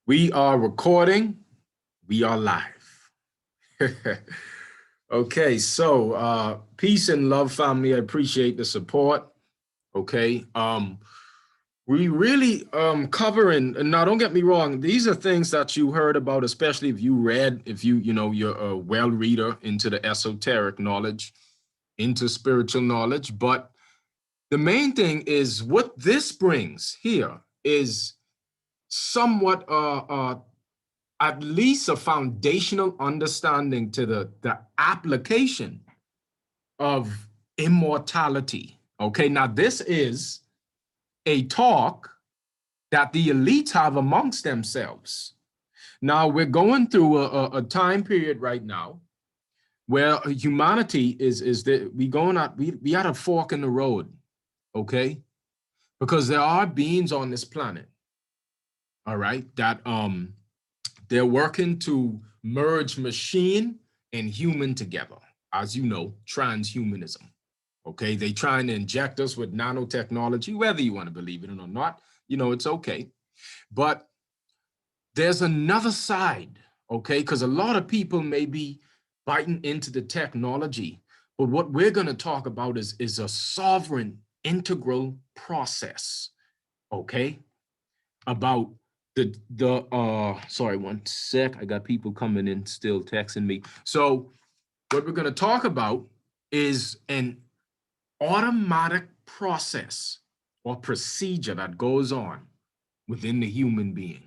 We are recording. We are live. Okay, so peace and love, family. I appreciate the support. Okay. We really covering, and now don't get me wrong, these are things that you heard about, especially if you read, if you're a well reader into the esoteric knowledge, into spiritual knowledge. But the main thing is what this brings here is somewhat at least a foundational understanding to the application of immortality. Okay, now this is a talk that the elites have amongst themselves. Now we're going through a time period right now where humanity we at a fork in the road, okay? Because there are beings on this planet, all right, that they're working to merge machine and human together. As you know, transhumanism. Okay, they trying to inject us with nanotechnology, whether you want to believe it or not, it's okay. But there's another side, okay, because a lot of people may be biting into the technology, but what we're going to talk about is a sovereign integral process, okay, about sorry, one sec. I got people coming in still texting me. So what we're going to talk about is an automatic process or procedure that goes on within the human being.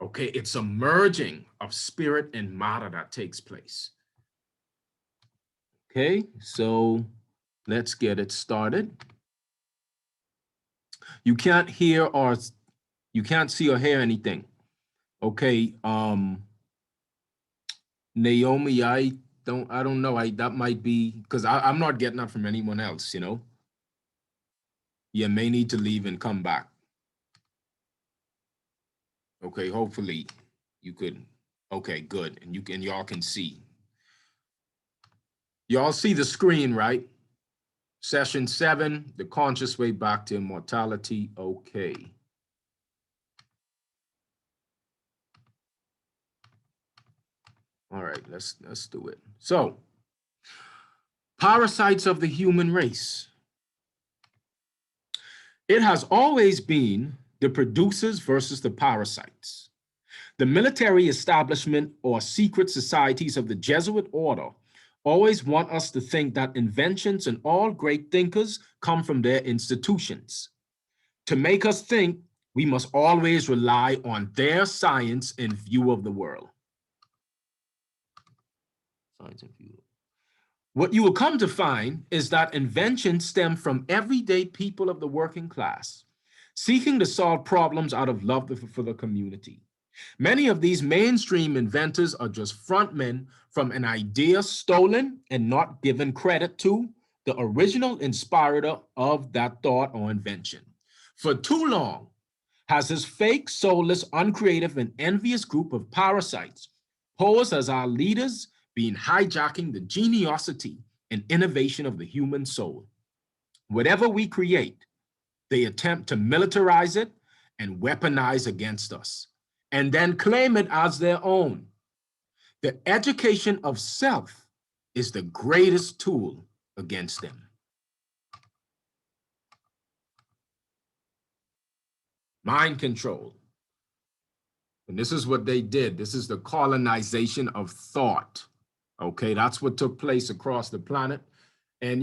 Okay, it's a merging of spirit and matter that takes place. Okay, so let's get it started. You can't hear or you can't see or hear anything. Okay, Naomi, I don't know. That might be because I'm not getting that from anyone else, You may need to leave and come back. Okay, hopefully you could. Okay, good. And y'all can see. Y'all see the screen, right? Session 7, the conscious way back to immortality. Okay. All right, let's do it. So, parasites of the human race. It has always been the producers versus the parasites. The military establishment or secret societies of the Jesuit order always want us to think that inventions and all great thinkers come from their institutions. To make us think, we must always rely on their science in view of the world. Science in view. What you will come to find is that inventions stem from everyday people of the working class, seeking to solve problems out of love for the community. Many of these mainstream inventors are just frontmen from an idea stolen and not given credit to the original inspirer of that thought or invention. For too long has this fake, soulless, uncreative, and envious group of parasites posed as our leaders, been hijacking the geniosity and innovation of the human soul. Whatever we create, they attempt to militarize it and weaponize against us, and then claim it as their own. The education of self is the greatest tool against them. Mind control. And this is what they did. This is the colonization of thought. Okay, that's what took place across the planet. And,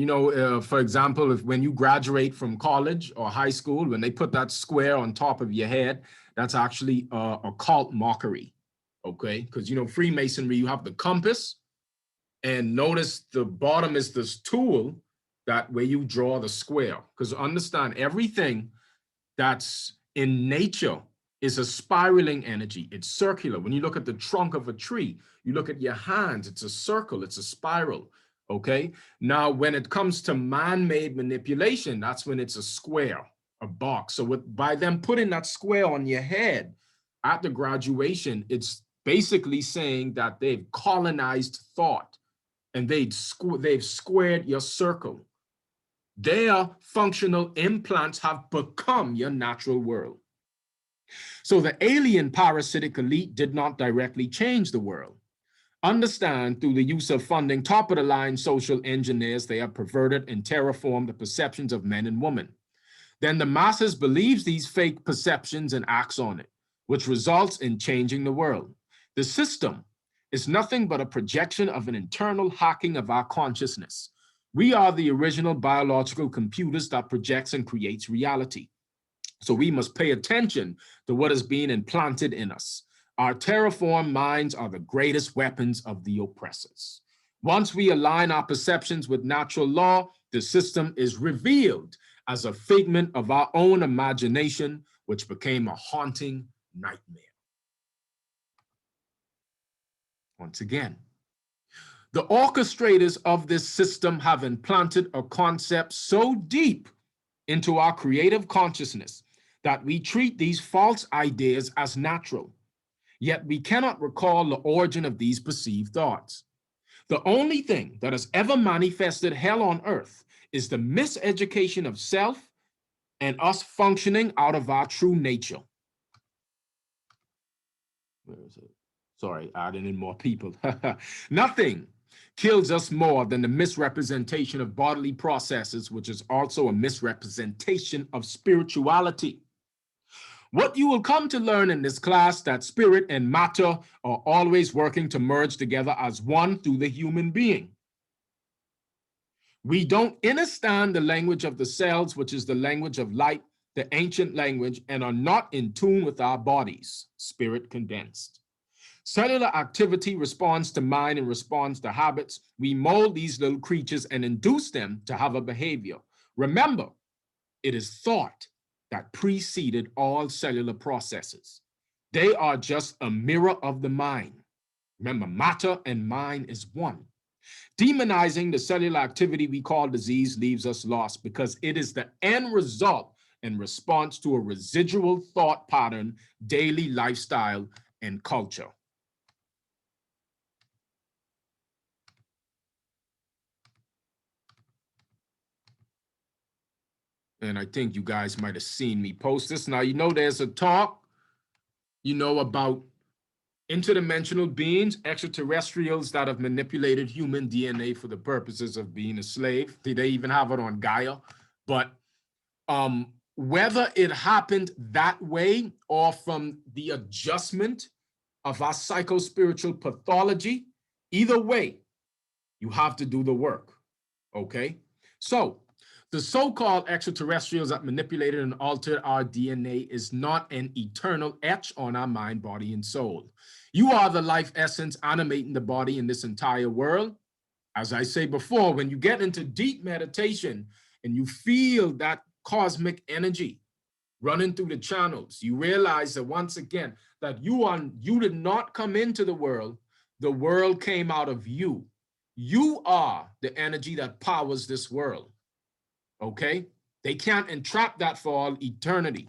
for example, when you graduate from college or high school, when they put that square on top of your head, that's actually a cult mockery. Okay, because, Freemasonry, you have the compass, and notice the bottom is this tool that where you draw the square. Because understand, everything that's in nature is a spiraling energy. It's circular. When you look at the trunk of a tree, you look at your hands, it's a circle, it's a spiral, okay? Now, when it comes to man-made manipulation, that's when it's a square, a box. So by them putting that square on your head at the graduation, it's basically saying that they've colonized thought and they've squared your circle. Their functional implants have become your natural world. So the alien parasitic elite did not directly change the world. Understand, through the use of funding top-of-the-line social engineers, they have perverted and terraformed the perceptions of men and women. Then the masses believes these fake perceptions and acts on it, which results in changing the world. The system is nothing but a projection of an internal hacking of our consciousness. We are the original biological computers that projects and creates reality. So we must pay attention to what is being implanted in us. Our terraformed minds are the greatest weapons of the oppressors. Once we align our perceptions with natural law, the system is revealed as a figment of our own imagination, which became a haunting nightmare. Once again, the orchestrators of this system have implanted a concept so deep into our creative consciousness that we treat these false ideas as natural. Yet we cannot recall the origin of these perceived thoughts. The only thing that has ever manifested hell on earth is the miseducation of self and us functioning out of our true nature. Where is it? Sorry, adding in more people. Nothing kills us more than the misrepresentation of bodily processes, which is also a misrepresentation of spirituality. What you will come to learn in this class, that spirit and matter are always working to merge together as one through the human being. We don't understand the language of the cells, which is the language of light, the ancient language, and are not in tune with our bodies, spirit condensed. Cellular activity responds to mind and responds to habits. We mold these little creatures and induce them to have a behavior. Remember, it is thought that preceded all cellular processes. They are just a mirror of the mind. Remember, matter and mind is one. Demonizing the cellular activity we call disease leaves us lost because it is the end result in response to a residual thought pattern, daily lifestyle, and culture. And I think you guys might have seen me post this. Now, there's a talk, about interdimensional beings, extraterrestrials that have manipulated human DNA for the purposes of being a slave. They even have it on Gaia. But whether it happened that way or from the adjustment of our psychospiritual pathology, either way, you have to do the work, okay? So the so-called extraterrestrials that manipulated and altered our DNA is not an eternal etch on our mind, body, and soul. You are the life essence animating the body in this entire world. As I say before, when you get into deep meditation and you feel that cosmic energy running through the channels, you realize that once again, that you did not come into the world came out of you. You are the energy that powers this world. Okay? They can't entrap that for all eternity.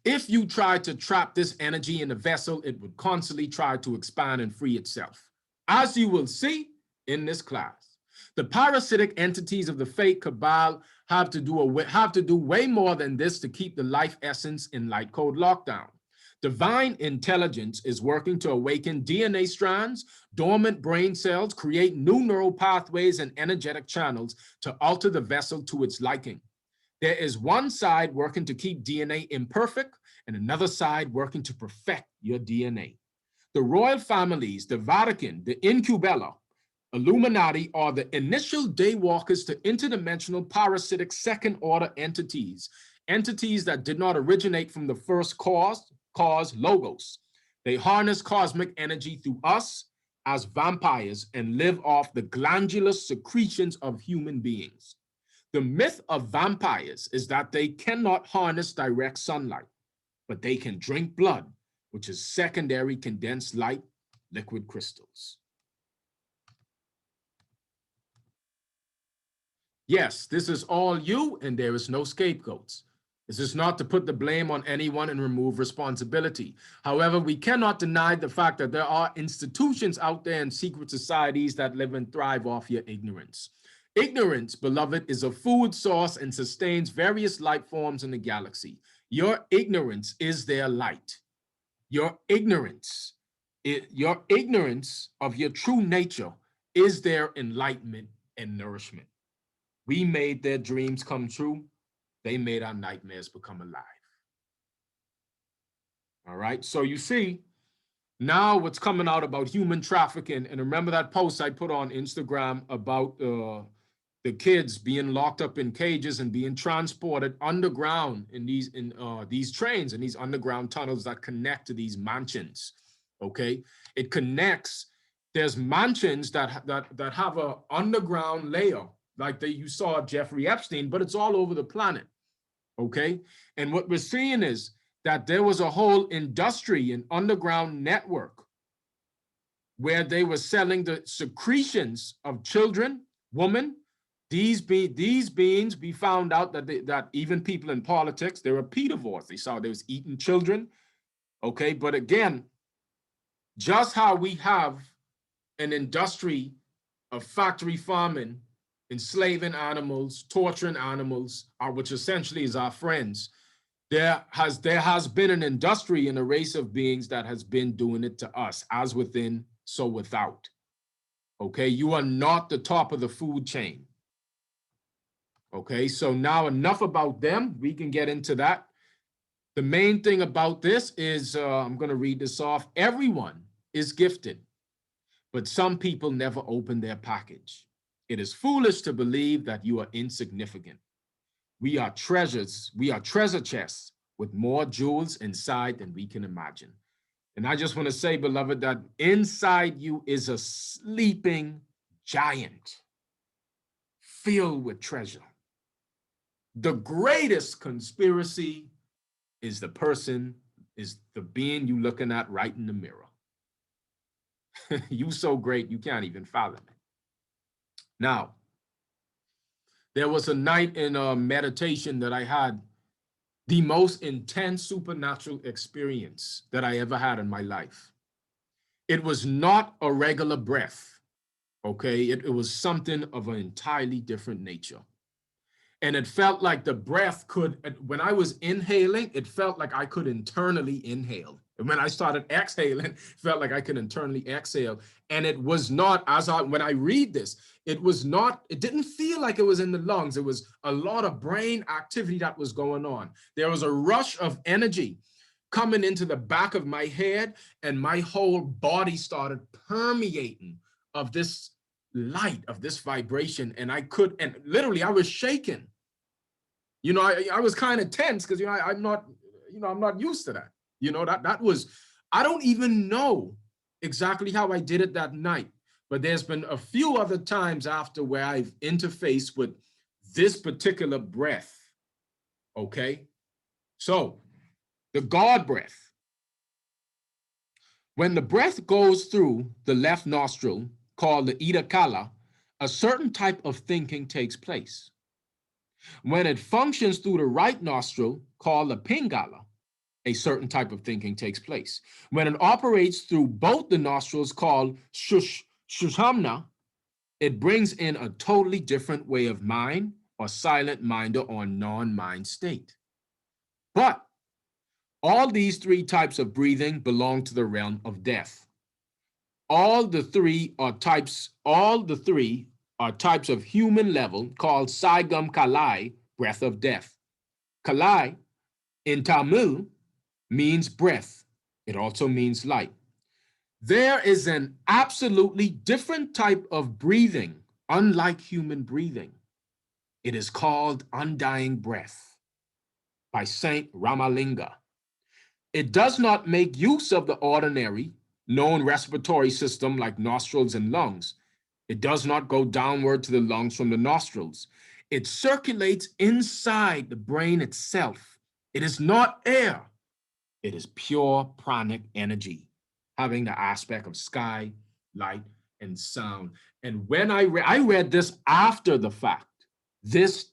If you try to trap this energy in a vessel, it would constantly try to expand and free itself. As you will see in this class, the parasitic entities of the fake cabal have to do way more than this to keep the life essence in light code lockdown. Divine intelligence is working to awaken DNA strands, dormant brain cells, create new neural pathways and energetic channels to alter the vessel to its liking. There is one side working to keep DNA imperfect and another side working to perfect your DNA. The royal families, the Vatican, the Incubella, Illuminati are the initial daywalkers to interdimensional parasitic second-order entities that did not originate from the first cause logos. They harness cosmic energy through us as vampires and live off the glandular secretions of human beings. The myth of vampires is that they cannot harness direct sunlight, but they can drink blood, which is secondary condensed light, liquid crystals. Yes, this is all you, and there is no scapegoats. This is not to put the blame on anyone and remove responsibility. However, we cannot deny the fact that there are institutions out there and secret societies that live and thrive off your ignorance. Ignorance, beloved, is a food source and sustains various life forms in the galaxy. Your ignorance is their light. Your ignorance, your ignorance of your true nature is their enlightenment and nourishment. We made their dreams come true. They made our nightmares become alive. All right. So you see, now what's coming out about human trafficking, and remember that post I put on Instagram about the kids being locked up in cages and being transported underground in these trains and these underground tunnels that connect to these mansions. Okay, it connects. There's mansions that have a underground layer, like you saw Jeffrey Epstein, but it's all over the planet. Okay, and what we're seeing is that there was a whole industry and underground network where they were selling the secretions of children, women. These beings, we found out that even people in politics, they were pedivores. They saw they was eating children. Okay, but again, just how we have an industry of factory farming, enslaving animals, torturing animals, which essentially is our friends. There has been an industry and a race of beings that has been doing it to us, as within, so without. Okay, you are not the top of the food chain. Okay, so now enough about them. We can get into that. The main thing about this is, I'm going to read this off. Everyone is gifted, but some people never open their package. It is foolish to believe that you are insignificant. We are treasures. We are treasure chests with more jewels inside than we can imagine. And I just want to say, beloved, that inside you is a sleeping giant filled with treasure. The greatest conspiracy is the being you looking at right in the mirror. You so great, you can't even fathom it. Now, there was a night in meditation that I had the most intense supernatural experience that I ever had in my life. It was not a regular breath, okay? It was something of an entirely different nature. And it felt like the breath when I was inhaling, it felt like I could internally inhale. And when I started exhaling, it felt like I could internally exhale. And it was not, when I read this, it didn't feel like it was in the lungs. It was a lot of brain activity that was going on. There was a rush of energy coming into the back of my head, and my whole body started permeating of this light, of this vibration. And literally I was shaking. I was kind of tense because, I'm not used to that. That was, I don't even know exactly how I did it that night, but there's been a few other times after where I've interfaced with this particular breath. Okay. So the God breath, when the breath goes through the left nostril, called the Ida Kala, a certain type of thinking takes place. When it functions through the right nostril, called the Pingala, a certain type of thinking takes place. When it operates through both the nostrils, called Shushhamna, it brings in a totally different way of mind, or silent mind, or non-mind state. But all these three types of breathing belong to the realm of death. All the three are types of human level, called Saigam Kalai, breath of death. Kalai in Tamil means breath. It also means light. There is an absolutely different type of breathing, unlike human breathing. It is called undying breath by Saint Ramalinga. It does not make use of the ordinary known respiratory system like nostrils and lungs. It does not go downward to the lungs from the nostrils. It circulates inside the brain itself. It is not air. It is pure pranic energy, having the aspect of sky, light, and sound. And when I read this after the fact,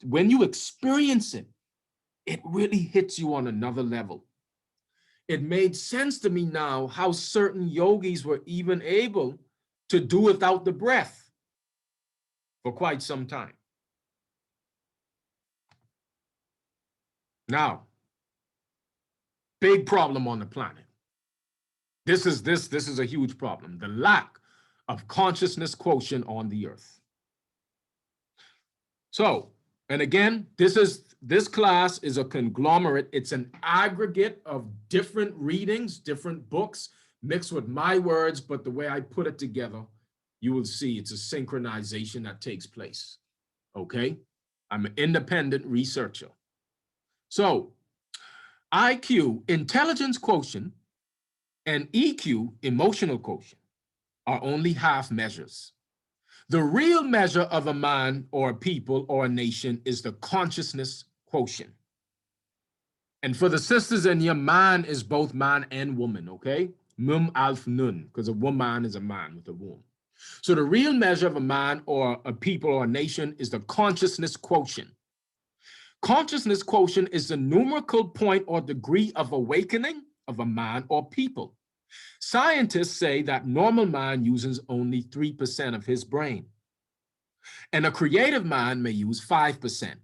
when you experience it, it really hits you on another level. It made sense to me now how certain yogis were even able to do without the breath for quite some time. Now, Big problem on the planet. This is a huge problem. The lack of consciousness quotient on the earth. So, and again, this class is a conglomerate. It's an aggregate of different readings, different books, mixed with my words, but the way I put it together, you will see it's a synchronization that takes place. Okay? I'm an independent researcher. So, IQ, intelligence quotient, and EQ, emotional quotient, are only half measures. The real measure of a man or a people or a nation is the consciousness quotient. And for the sisters in here, man is both man and woman, okay? Mum alf nun, because a woman is a man with a womb. So the real measure of a man or a people or a nation is the consciousness quotient. Consciousness quotient is the numerical point or degree of awakening of a man or people. Scientists say that normal man uses only 3% of his brain, and a creative man may use 5%.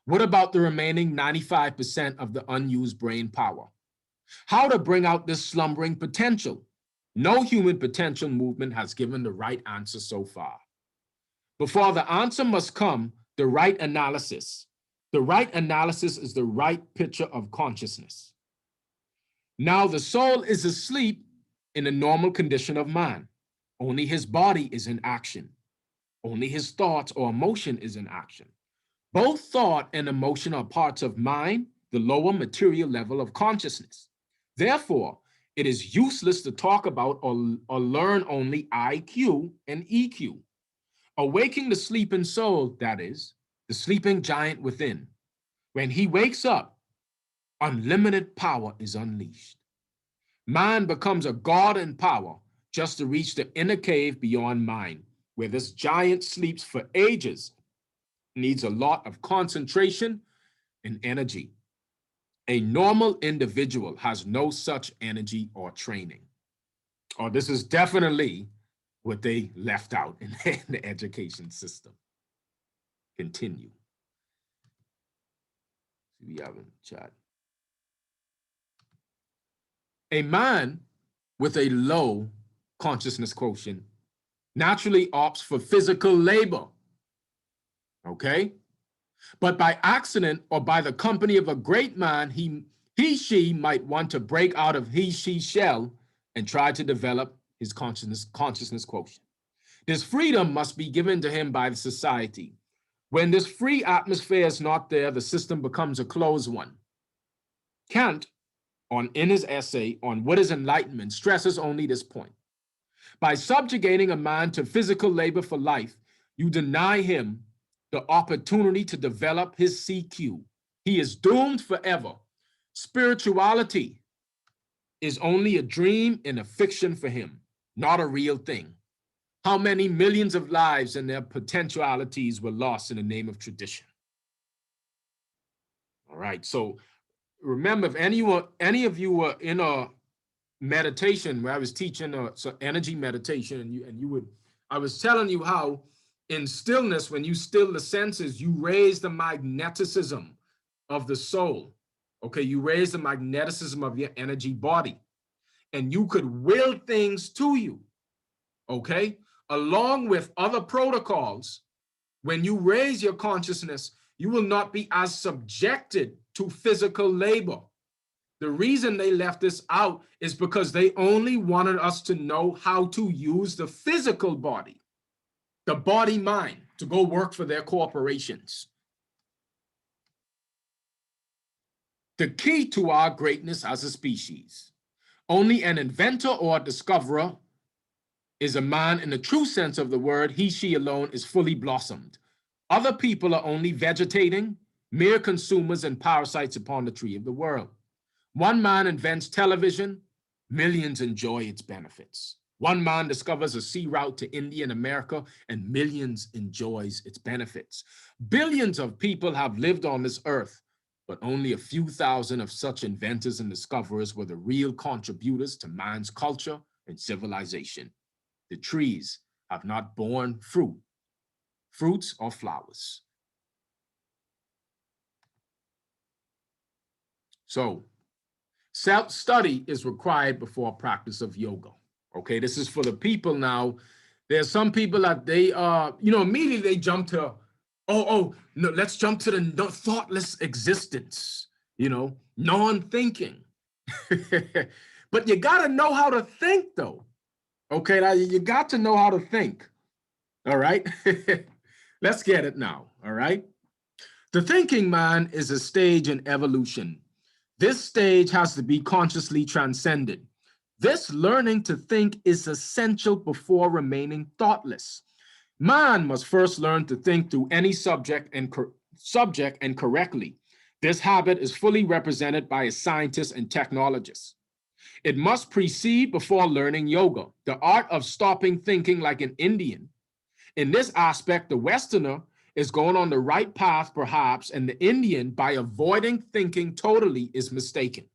What about the remaining 95% of the unused brain power? How to bring out this slumbering potential? No human potential movement has given the right answer so far. Before the answer must come, the right analysis. The right analysis is the right picture of consciousness. Now the soul is asleep in a normal condition of man. Only his body is in action. Only his thoughts or emotion is in action. Both thought and emotion are parts of mind, the lower material level of consciousness. Therefore, it is useless to talk about or learn only IQ and EQ. Awaking the sleeping soul, that is, the sleeping giant within. When he wakes up, unlimited power is unleashed. Man becomes a god in power just to reach the inner cave beyond mind, where this giant sleeps for ages, needs a lot of concentration and energy. A normal individual has no such energy or training. Or this is definitely what they left out in the education system. Continue. We haven't chat. A man with a low consciousness quotient naturally opts for physical labor. Okay? But by accident or by the company of a great man, she might want to break out of she shell and try to develop his consciousness quotient. This freedom must be given to him by the society. When this free atmosphere is not there, the system becomes a closed one. Kant, in his essay on What is Enlightenment, stresses only this point. By subjugating a man to physical labor for life, you deny him the opportunity to develop his CQ. He is doomed forever. Spirituality is only a dream and a fiction for him, not a real thing. How many millions of lives and their potentialities were lost in the name of tradition? All right, so remember, if any of you were in a meditation where I was teaching energy meditation, and I was telling you how in stillness, when you still the senses, you raise the magneticism of the soul. Okay, you raise the magneticism of your energy body, and you could will things to you. Okay, along with other protocols, when you raise your consciousness, you will not be as subjected to physical labor. The reason they left this out is because they only wanted us to know how to use the physical body, the body mind, to go work for their corporations. The key to our greatness as a species: only an inventor or a discoverer is a man in the true sense of the word. He, she alone is fully blossomed. Other people are only vegetating, mere consumers and parasites upon the tree of the world. One man invents television, millions enjoy its benefits. One man discovers a sea route to India and America, and millions enjoys its benefits. Billions of people have lived on this earth, but only a few thousand of such inventors and discoverers were the real contributors to man's culture and civilization. The trees have not borne fruits or flowers. So, Self-study is required before practice of yoga. Okay, this is for the people now. There's some people that they immediately they jump to, no, let's jump to the thoughtless existence, non-thinking. But you got to know how to think, though. Okay, now you got to know how to think. All right, let's get it now. All right, the thinking man is a stage in evolution. This stage has to be consciously transcended. This learning to think is essential before remaining thoughtless. Man must first learn to think through any subject and correctly. This habit is fully represented by a scientist and technologist. It must precede before learning yoga, the art of stopping thinking like an Indian. In this aspect, the Westerner is going on the right path, perhaps, and the Indian, by avoiding thinking totally, is mistaken.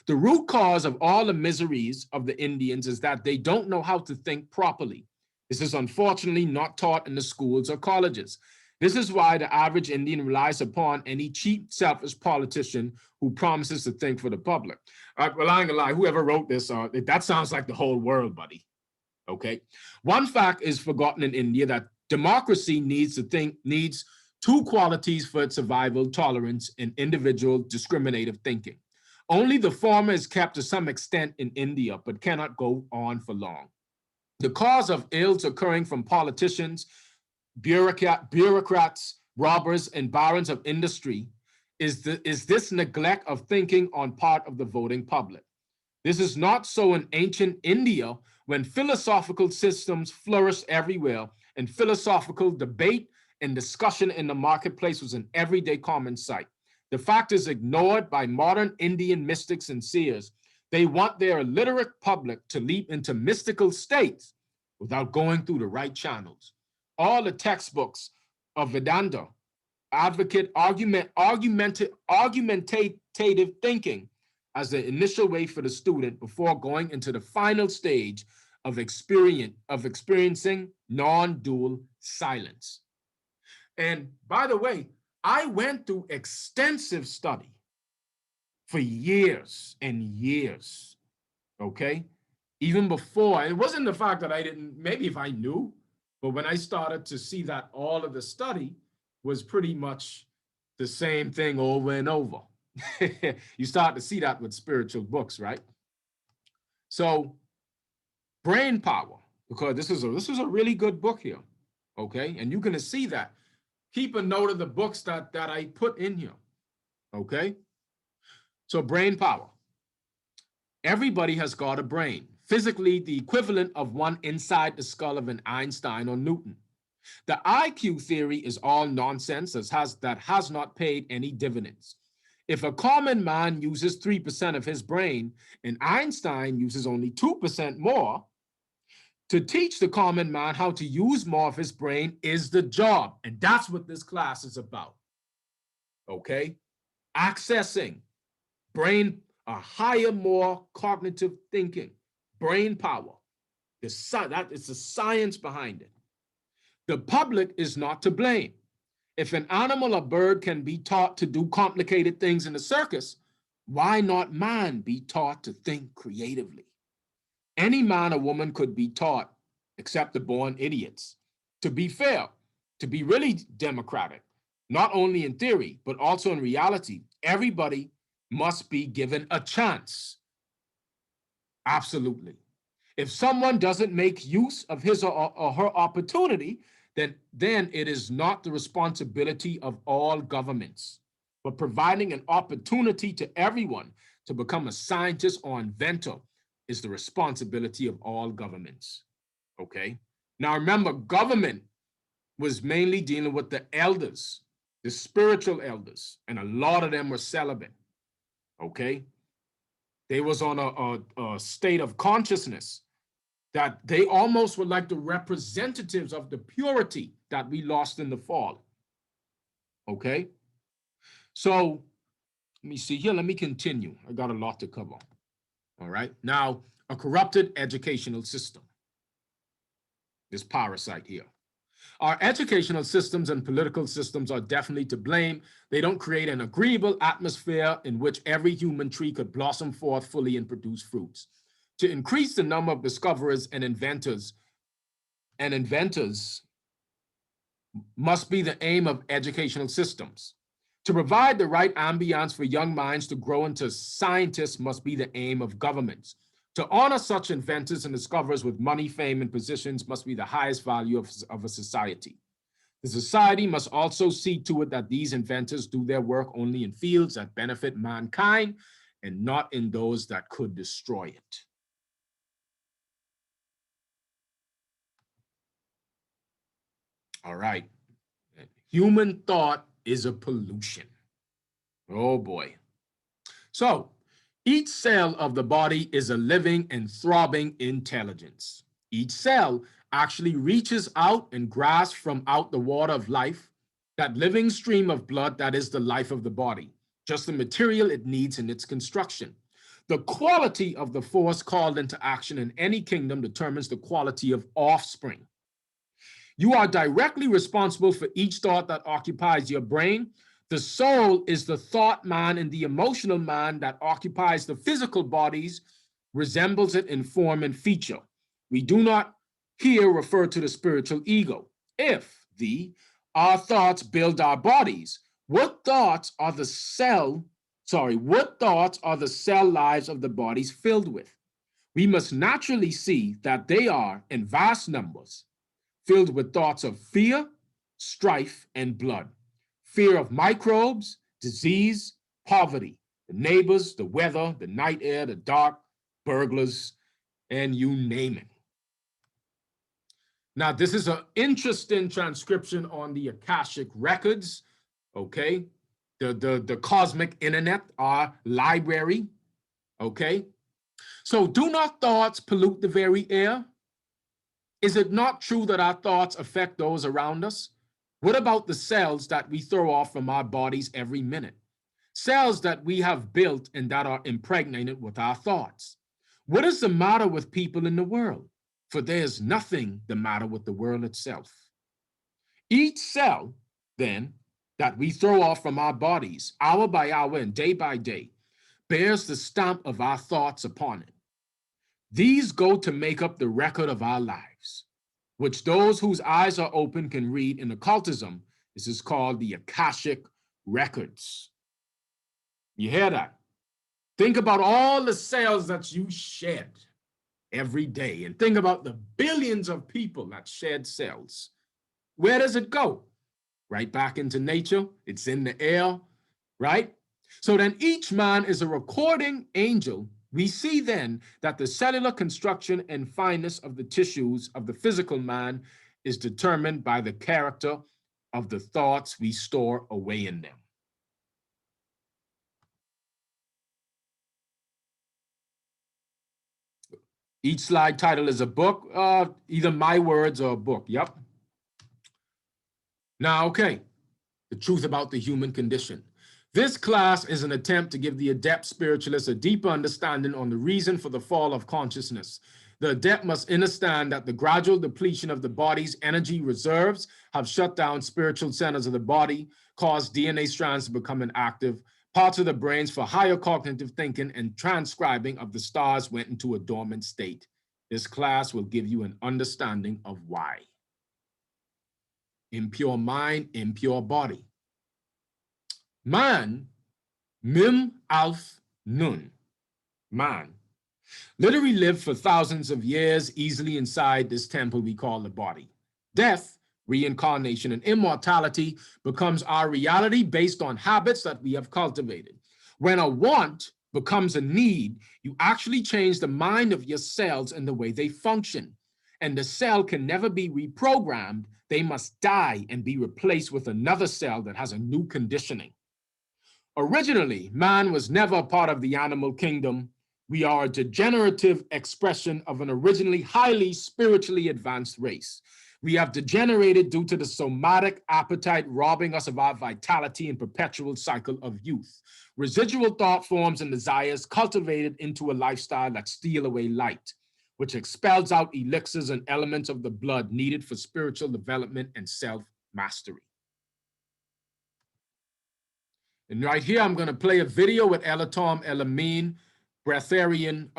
The root cause of all the miseries of the Indians is that they don't know how to think properly. This is unfortunately not taught in the schools or colleges. This is why the average Indian relies upon any cheap, selfish politician who promises to think for the public. Well, I ain't gonna lie, whoever wrote this, that sounds like the whole world, buddy. Okay. One fact is forgotten in India, that democracy needs two qualities for its survival: tolerance and individual discriminative thinking. Only the former is kept to some extent in India, but cannot go on for long. The cause of ills occurring from politicians, bureaucrats, robbers, and barons of industry is this neglect of thinking on part of the voting public. This is not so in ancient India, when philosophical systems flourished everywhere and philosophical debate and discussion in the marketplace was an everyday common sight. The fact is ignored by modern Indian mystics and seers. They want their illiterate public to leap into mystical states without going through the right channels. All the textbooks of Vedanta advocate argumentative thinking as the initial way for the student before going into the final stage of experiencing non-dual silence. And by the way, I went through extensive study for years and years, okay? Even before, it wasn't the fact that I didn't, maybe if I knew, but when I started to see that all of the study was pretty much the same thing over and over. You start to see that with spiritual books, right? So, brain power, because this is a really good book here, okay? And you're going to see that. Keep a note of the books that I put in here, okay? So, brain power. Everybody has got a brain, physically the equivalent of one inside the skull of an Einstein or Newton. The IQ theory is all nonsense that has not paid any dividends. If a common man uses 3% of his brain and Einstein uses only 2% more, to teach the common man how to use more of his brain is the job. And that's what this class is about. Okay? Accessing brain, a higher, more cognitive thinking, brain power. That is the science behind it. The public is not to blame. If an animal or bird can be taught to do complicated things in the circus, why not man be taught to think creatively? Any man or woman could be taught, except the born idiots, to be fair, to be really democratic, not only in theory, but also in reality. Everybody must be given a chance. Absolutely. If someone doesn't make use of his or her opportunity, then it is not the responsibility of all governments, but providing an opportunity to everyone to become a scientist or inventor is the responsibility of all governments. Okay? Now remember, government was mainly dealing with the elders, the spiritual elders, and a lot of them were celibate. Okay? They was on a state of consciousness that they almost were like the representatives of the purity that we lost in the fall. Okay? So let me see here. Let me continue. I got a lot to cover. All right? Now, a corrupted educational system. This parasite here. Our educational systems and political systems are definitely to blame. They don't create an agreeable atmosphere in which every human tree could blossom forth fully and produce fruits. To increase the number of discoverers and inventors must be the aim of educational systems. To provide the right ambience for young minds to grow into scientists must be the aim of governments. To honor such inventors and discoverers with money, fame, and positions must be the highest value of a society. The society must also see to it that these inventors do their work only in fields that benefit mankind and not in those that could destroy it. All right. Human thought is a pollution. Oh boy. So, each cell of the body is a living and throbbing intelligence. Each cell actually reaches out and grasps from out the water of life, that living stream of blood that is the life of the body, just the material it needs in its construction. The quality of the force called into action in any kingdom determines the quality of offspring. You are directly responsible for each thought that occupies your brain. The soul is the thought man, and the emotional man that occupies the physical bodies resembles it in form and feature. We do not here refer to the spiritual ego. If our thoughts build our bodies, what thoughts are the cell lives of the bodies filled with? We must naturally see that they are, in vast numbers, filled with thoughts of fear, strife, and blood. Fear of microbes, disease, poverty, the neighbors, the weather, the night air, the dark, burglars, and you name it. Now, this is an interesting transcription on the Akashic records, okay? The cosmic internet, our library, okay? So do not thoughts pollute the very air? Is it not true that our thoughts affect those around us? What about the cells that we throw off from our bodies every minute? Cells that we have built and that are impregnated with our thoughts. What is the matter with people in the world? For there is nothing the matter with the world itself. Each cell, then, that we throw off from our bodies, hour by hour and day by day, bears the stamp of our thoughts upon it. These go to make up the record of our lives, which those whose eyes are open can read in occultism. This is called the Akashic records. You hear that? Think about all the cells that you shed every day, and think about the billions of people that shed cells. Where does it go? Right back into nature. It's in the air, right? So then each man is a recording angel. We see then that the cellular construction and fineness of the tissues of the physical man is determined by the character of the thoughts we store away in them. Each slide title is a book, either my words or a book. Yep. Now, okay, the truth about the human condition. This class is an attempt to give the adept spiritualist a deeper understanding on the reason for the fall of consciousness. The adept must understand that the gradual depletion of the body's energy reserves have shut down spiritual centers of the body, caused DNA strands to become inactive, parts of the brains for higher cognitive thinking and transcribing of the stars went into a dormant state. This class will give you an understanding of why. Impure mind, impure body. Man, Mim Alf Nun, man, literally lived for thousands of years easily inside this temple we call the body. Death, reincarnation, and immortality becomes our reality based on habits that we have cultivated. When a want becomes a need, you actually change the mind of your cells and the way they function. And the cell can never be reprogrammed. They must die and be replaced with another cell that has a new conditioning. Originally, man was never a part of the animal kingdom. We are a degenerative expression of an originally highly spiritually advanced race. We have degenerated due to the somatic appetite robbing us of our vitality and perpetual cycle of youth. Residual thought forms and desires cultivated into a lifestyle that steal away light. which expels out elixirs and elements of the blood needed for spiritual development and self-mastery. And right here, I'm going to play a video with Elatom Elamine, breatharian.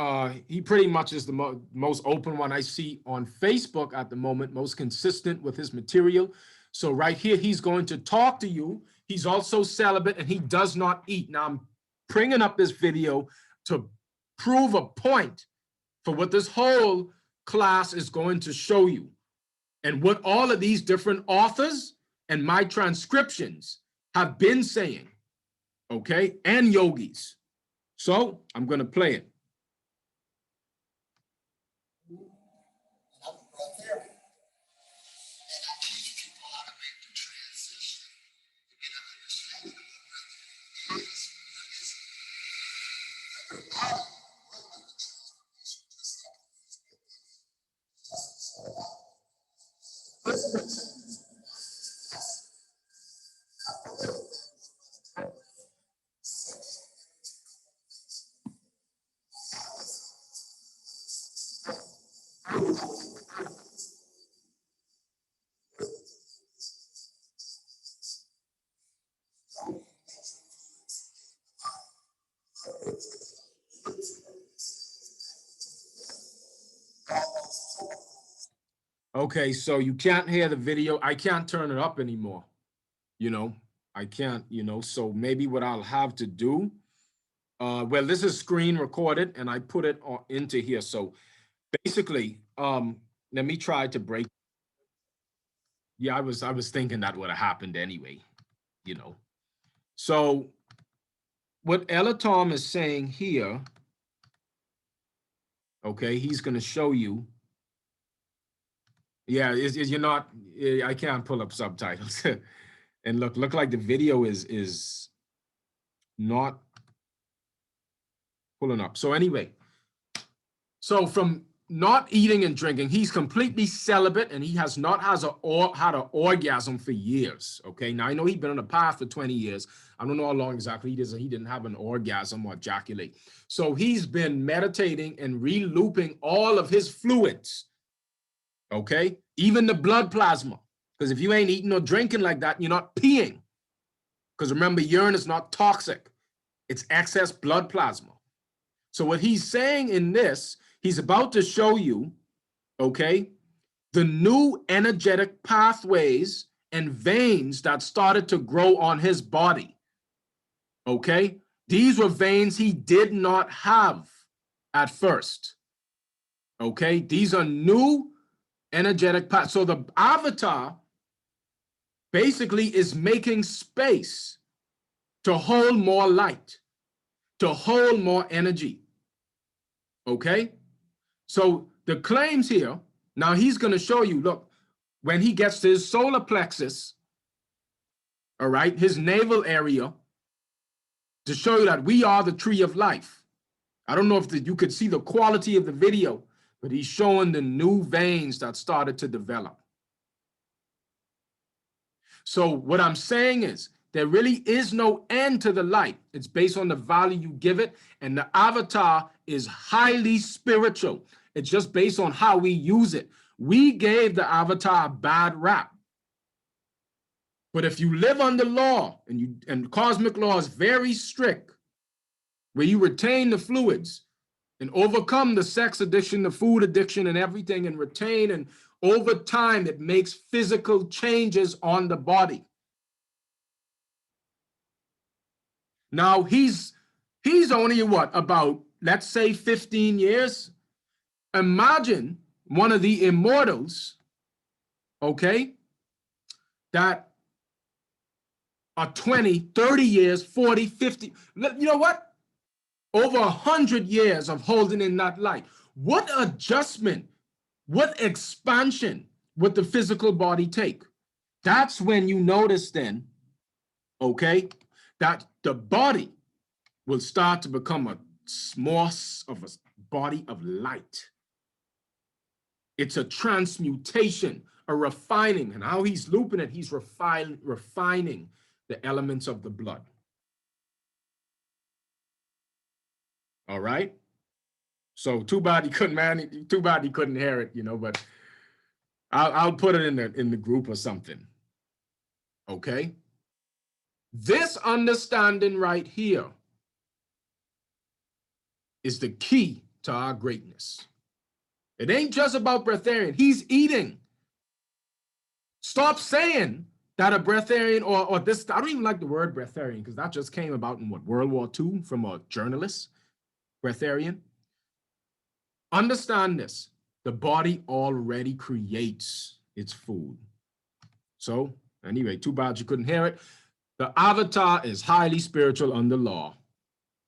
He pretty much is the most open one I see on Facebook at the moment, most consistent with his material. So right here, he's going to talk to you. He's also celibate and he does not eat. Now, I'm bringing up this video to prove a point for what this whole class is going to show you and what all of these different authors and my transcriptions have been saying, okay, and yogis. So I'm going to play it. Okay, so you can't hear the video. I can't turn it up anymore. I can't, so maybe what I'll have to do, well, this is screen recorded and I put it into here. So basically, let me try to break. Yeah, I was thinking that would have happened anyway, So what Elatom is saying here, okay, he's going to show you. Yeah, you're not, I can't pull up subtitles. And look like the video is not pulling up. So anyway, so from not eating and drinking, he's completely celibate and he has not had an orgasm for years. Okay, now I know he's been on a path for 20 years. I don't know how long exactly he didn't have an orgasm or ejaculate. So he's been meditating and re-looping all of his fluids. Okay, even the blood plasma. Because if you ain't eating or drinking like that, you're not peeing. Because remember, urine is not toxic. It's excess blood plasma. So what he's saying in this, he's about to show you, okay, the new energetic pathways and veins that started to grow on his body. Okay, these were veins he did not have at first. Okay, these are new energetic paths. So the avatar basically is making space to hold more light, to hold more energy. Okay? So the claims here, now he's going to show you, look, when he gets to his solar plexus, all right, his navel area, to show you that we are the tree of life. I don't know if you could see the quality of the video, but he's showing the new veins that started to develop. So what I'm saying is there really is no end to the light. It's based on the value you give it. And the avatar is highly spiritual. It's just based on how we use it. We gave the avatar a bad rap. But if you live under law and cosmic law is very strict, where you retain the fluids and overcome the sex addiction, the food addiction and everything and retain, and over time, it makes physical changes on the body. Now, he's only what, about, let's say 15 years? Imagine one of the immortals, okay, that are 20, 30 years, 40, 50, you know what? Over 100 years of holding in that light. What adjustment, what expansion would the physical body take? That's when you notice then, okay, that the body will start to become a more of a body of light. It's a transmutation, a refining, and how he's looping it, he's refining the elements of the blood. All right? So too bad he couldn't, man. Too bad he couldn't hear it, you know, but I'll put it in the group or something. Okay? This understanding right here is the key to our greatness. It ain't just about breatharian. He's eating. Stop saying that a breatharian or this, I don't even like the word breatharian because that just came about in what, World War II from a journalist, breatharian. Understand this. The body already creates its food. So anyway, too bad you couldn't hear it. The avatar is highly spiritual under law.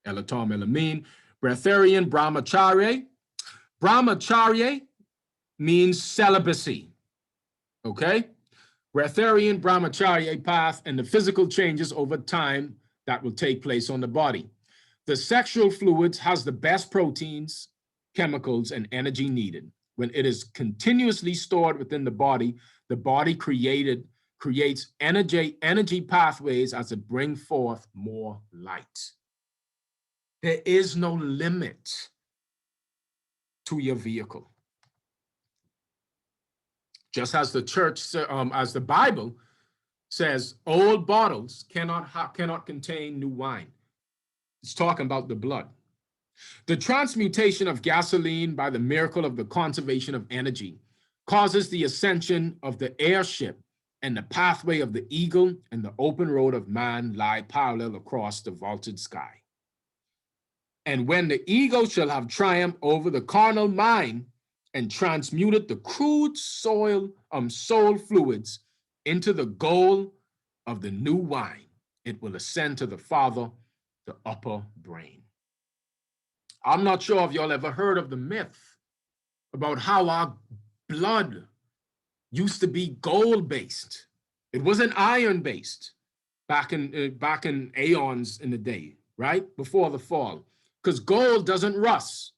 Elatom Elamine, breatharian brahmacharya. Brahmacharya means celibacy. Okay? Breatharian brahmacharya path and the physical changes over time that will take place on the body. The sexual fluids has the best proteins, chemicals, and energy needed. When it is continuously stored within the body creates energy pathways as it brings forth more light. There is no limit to your vehicle. Just as the church, as the Bible says, old bottles cannot contain new wine. It's talking about the blood. The transmutation of gasoline by the miracle of the conservation of energy causes the ascension of the airship, and the pathway of the eagle and the open road of man lie parallel across the vaulted sky. And when the eagle shall have triumphed over the carnal mind and transmuted the crude soul fluids into the gold of the new wine, it will ascend to the Father, the upper brain. I'm not sure if y'all ever heard of the myth about how our blood used to be gold-based. It wasn't iron-based back in aeons in the day, right? Before the fall. Because gold doesn't rust,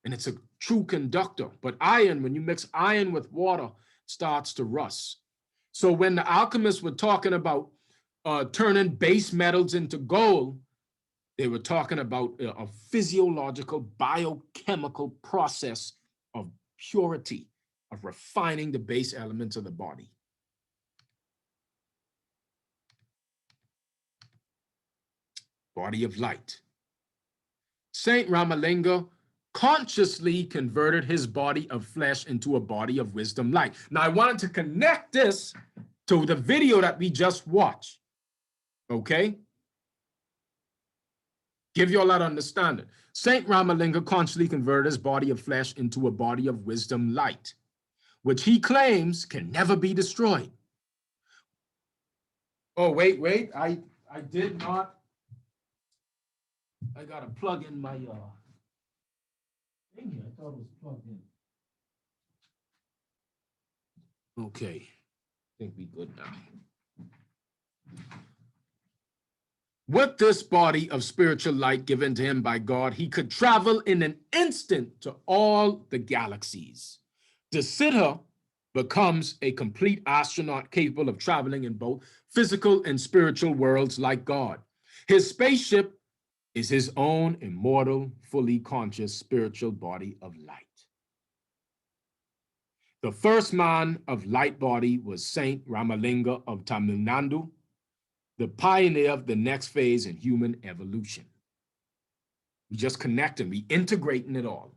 and it's a true conductor. But iron, when you mix iron with water, starts to rust. So when the alchemists were talking about turning base metals into gold, they were talking about a physiological, biochemical process of purity, of refining the base elements of the body. Body of light. Saint Ramalinga consciously converted his body of flesh into a body of wisdom light. Now, I wanted to connect this to the video that we just watched, okay? Give you all that understanding. Saint Ramalinga consciously converted his body of flesh into a body of wisdom light, which he claims can never be destroyed. Oh, wait, I did not. I gotta plug in my thing here. I thought it was plugged in. Okay, I think we good now. With this body of spiritual light given to him by God, he could travel in an instant to all the galaxies. The Siddha becomes a complete astronaut capable of traveling in both physical and spiritual worlds like God. His spaceship is his own immortal, fully conscious spiritual body of light. The first man of light body was Saint Ramalinga of Tamil Nadu, the pioneer of the next phase in human evolution. We just connecting, we integrating it all,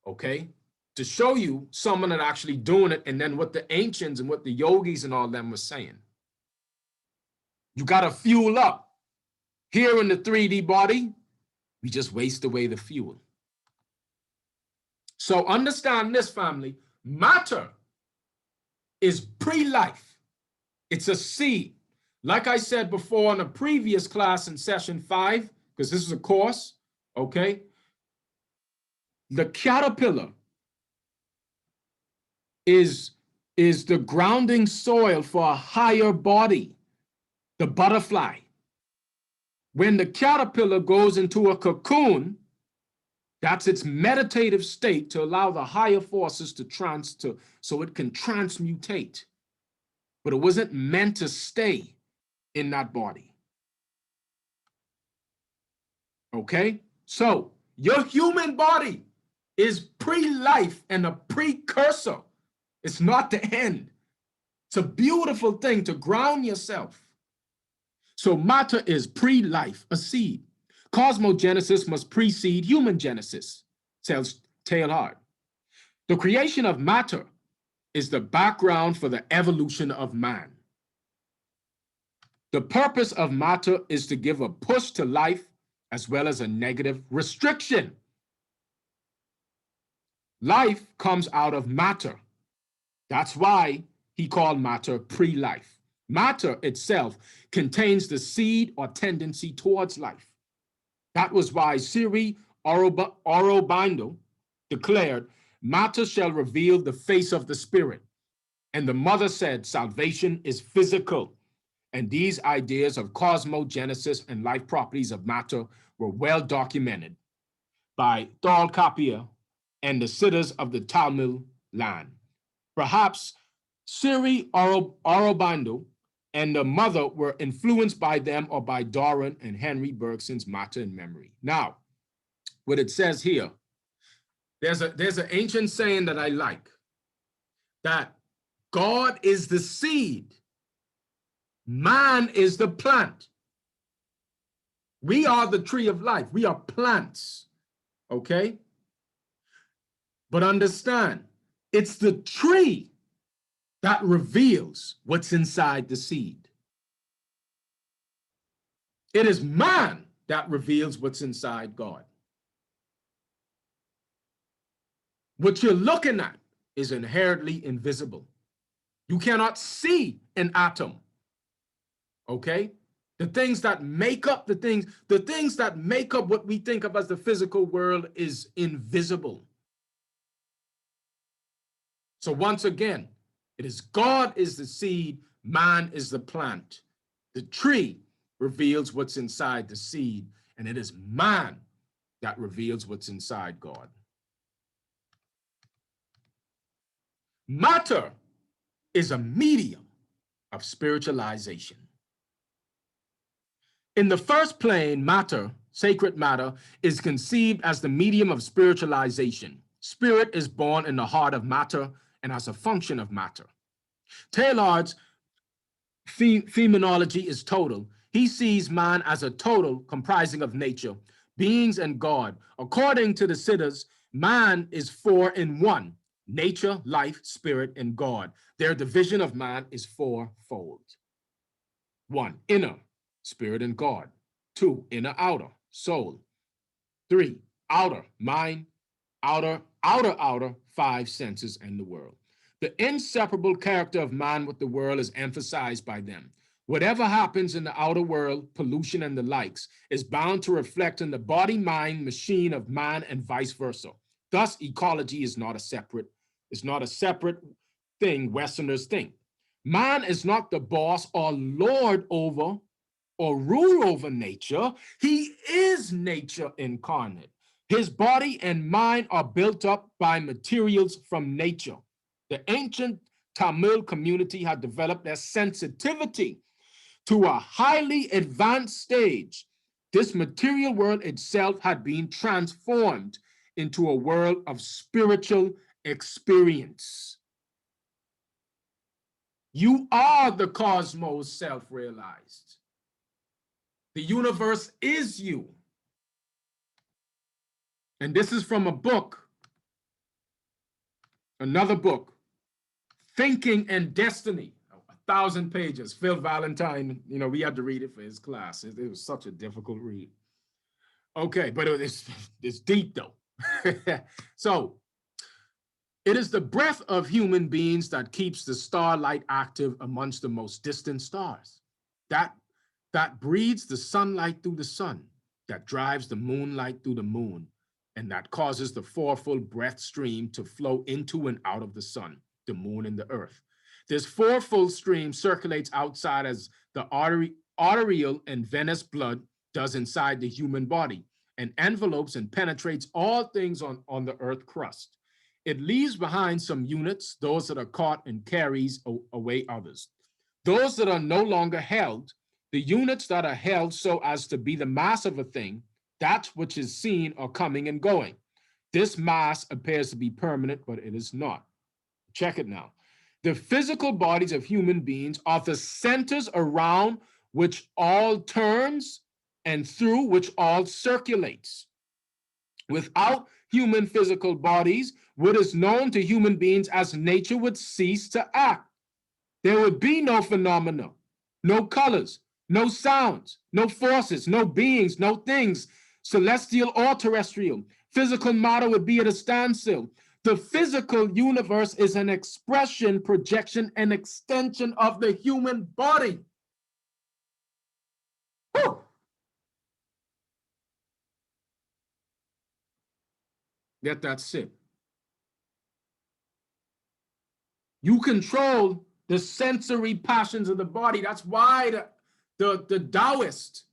okay? To show you someone that actually doing it, and then what the ancients and what the yogis and all them were saying. You gotta fuel up. Here in the 3D body, we just waste away the fuel. So understand this, family. Matter is pre-life. It's a seed. Like I said before in a previous class in session 5, because this is a course, okay? The caterpillar is the grounding soil for a higher body, the butterfly. When the caterpillar goes into a cocoon, that's its meditative state to allow the higher forces so it can transmutate. But it wasn't meant to stay in that body. Okay? So your human body is pre-life and a precursor. It's not the end. It's a beautiful thing to ground yourself. So matter is pre-life, a seed. Cosmogenesis must precede human genesis, tells Teilhard. The creation of matter is the background for the evolution of man. The purpose of matter is to give a push to life as well as a negative restriction. Life comes out of matter. That's why he called matter pre-life. Matter itself contains the seed or tendency towards life. That was why Sri Aurobindo declared, matter shall reveal the face of the spirit. And the mother said, salvation is physical. And these ideas of cosmogenesis and life properties of matter were well documented by Thalkapia and the siddhas of the Tamil land. Perhaps Sri Aurobindo and the mother were influenced by them or by Darwin and Henry Bergson's Matter and Memory. Now, what it says here, there's an ancient saying that I like, that God is the seed, man is the plant. We are the tree of life. We are plants, okay? But understand, it's the tree that reveals what's inside the seed. It is man that reveals what's inside God. What you're looking at is inherently invisible. You cannot see an atom, okay? The things that make up the things that make up what we think of as the physical world is invisible. So once again, it is God is the seed, man is the plant. The tree reveals what's inside the seed, and it is man that reveals what's inside God. Matter is a medium of spiritualization. In the first plane, matter, sacred matter, is conceived as the medium of spiritualization. Spirit is born in the heart of matter and as a function of matter. Teilhard's phenomenology is total. He sees man as a total comprising of nature, beings, and God. According to the siddhas, man is four in one: nature, life, spirit, and God. Their division of man is fourfold. 1, inner, spirit and God. 2, inner, outer, soul. 3, outer, mind. Outer, 5 senses and the world. The inseparable character of man with the world is emphasized by them. Whatever happens in the outer world, pollution and the likes, is bound to reflect in the body-mind machine of man and vice versa. Thus, ecology is not a separate thing Westerners think. Man is not the boss or lord over or rule over nature. He is nature incarnate. His body and mind are built up by materials from nature. The ancient Tamil community had developed their sensitivity to a highly advanced stage. This material world itself had been transformed into a world of spiritual experience. You are the cosmos self-realized. The universe is you. And this is from a book, another book, Thinking and Destiny, 1,000 pages. Phil Valentine, we had to read it for his class. It was such a difficult read. Okay, but it's deep though. So, it is the breath of human beings that keeps the starlight active amongst the most distant stars. That breathes the sunlight through the sun, that drives the moonlight through the moon, and that causes the fourfold breath stream to flow into and out of the sun, the moon, and the earth. This fourfold stream circulates outside as the arterial and venous blood does inside the human body, and envelopes and penetrates all things on the earth crust. It leaves behind some units, those that are caught, and carries away others. Those that are no longer held, the units that are held so as to be the mass of a thing, that which is seen are coming and going. This mass appears to be permanent, but it is not. Check it now. The physical bodies of human beings are the centers around which all turns and through which all circulates. Without human physical bodies, what is known to human beings as nature would cease to act. There would be no phenomena, no colors, no sounds, no forces, no beings, no things, celestial or terrestrial. Physical matter would be at a standstill. The physical universe is an expression, projection, and extension of the human body. Whew. Let that sit. You control the sensory passions of the body. That's why the Taoist,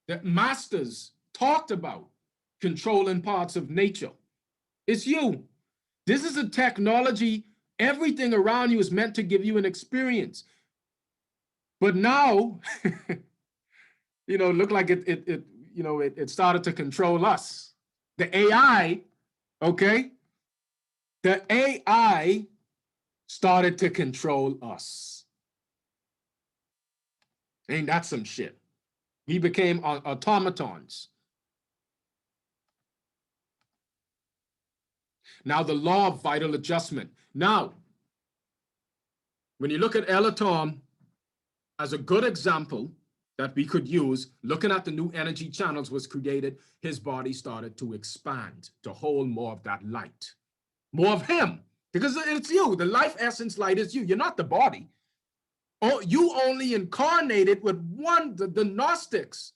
the masters talked about controlling parts of nature. It's you. This is a technology. Everything around you is meant to give you an experience. But now, look like it started to control us. The AI, okay? The AI started to control us. Ain't that some shit? We became automatons. Now, the law of vital adjustment. Now, when you look at Elatom as a good example that we could use, looking at the new energy channels was created, his body started to expand to hold more of that light, more of him, because it's you. The life essence light is you. You're not the body. Oh, you only incarnated with one, the Gnostics.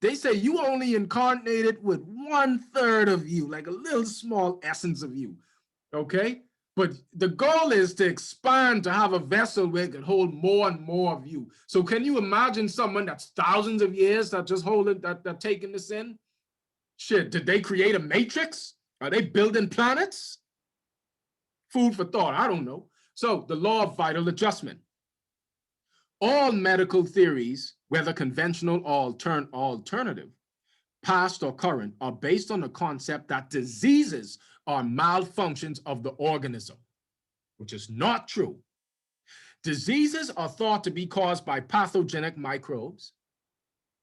They say you only incarnated with 1/3 of you, like a little small essence of you, okay? But the goal is to expand, to have a vessel where it can hold more and more of you. So can you imagine someone that's thousands of years that just holding, that taking this in? Shit, did they create a matrix? Are they building planets? Food for thought, I don't know. So the law of vital adjustment. All medical theories, whether conventional or alternative, past or current, are based on the concept that diseases are malfunctions of the organism, which is not true. Diseases are thought to be caused by pathogenic microbes,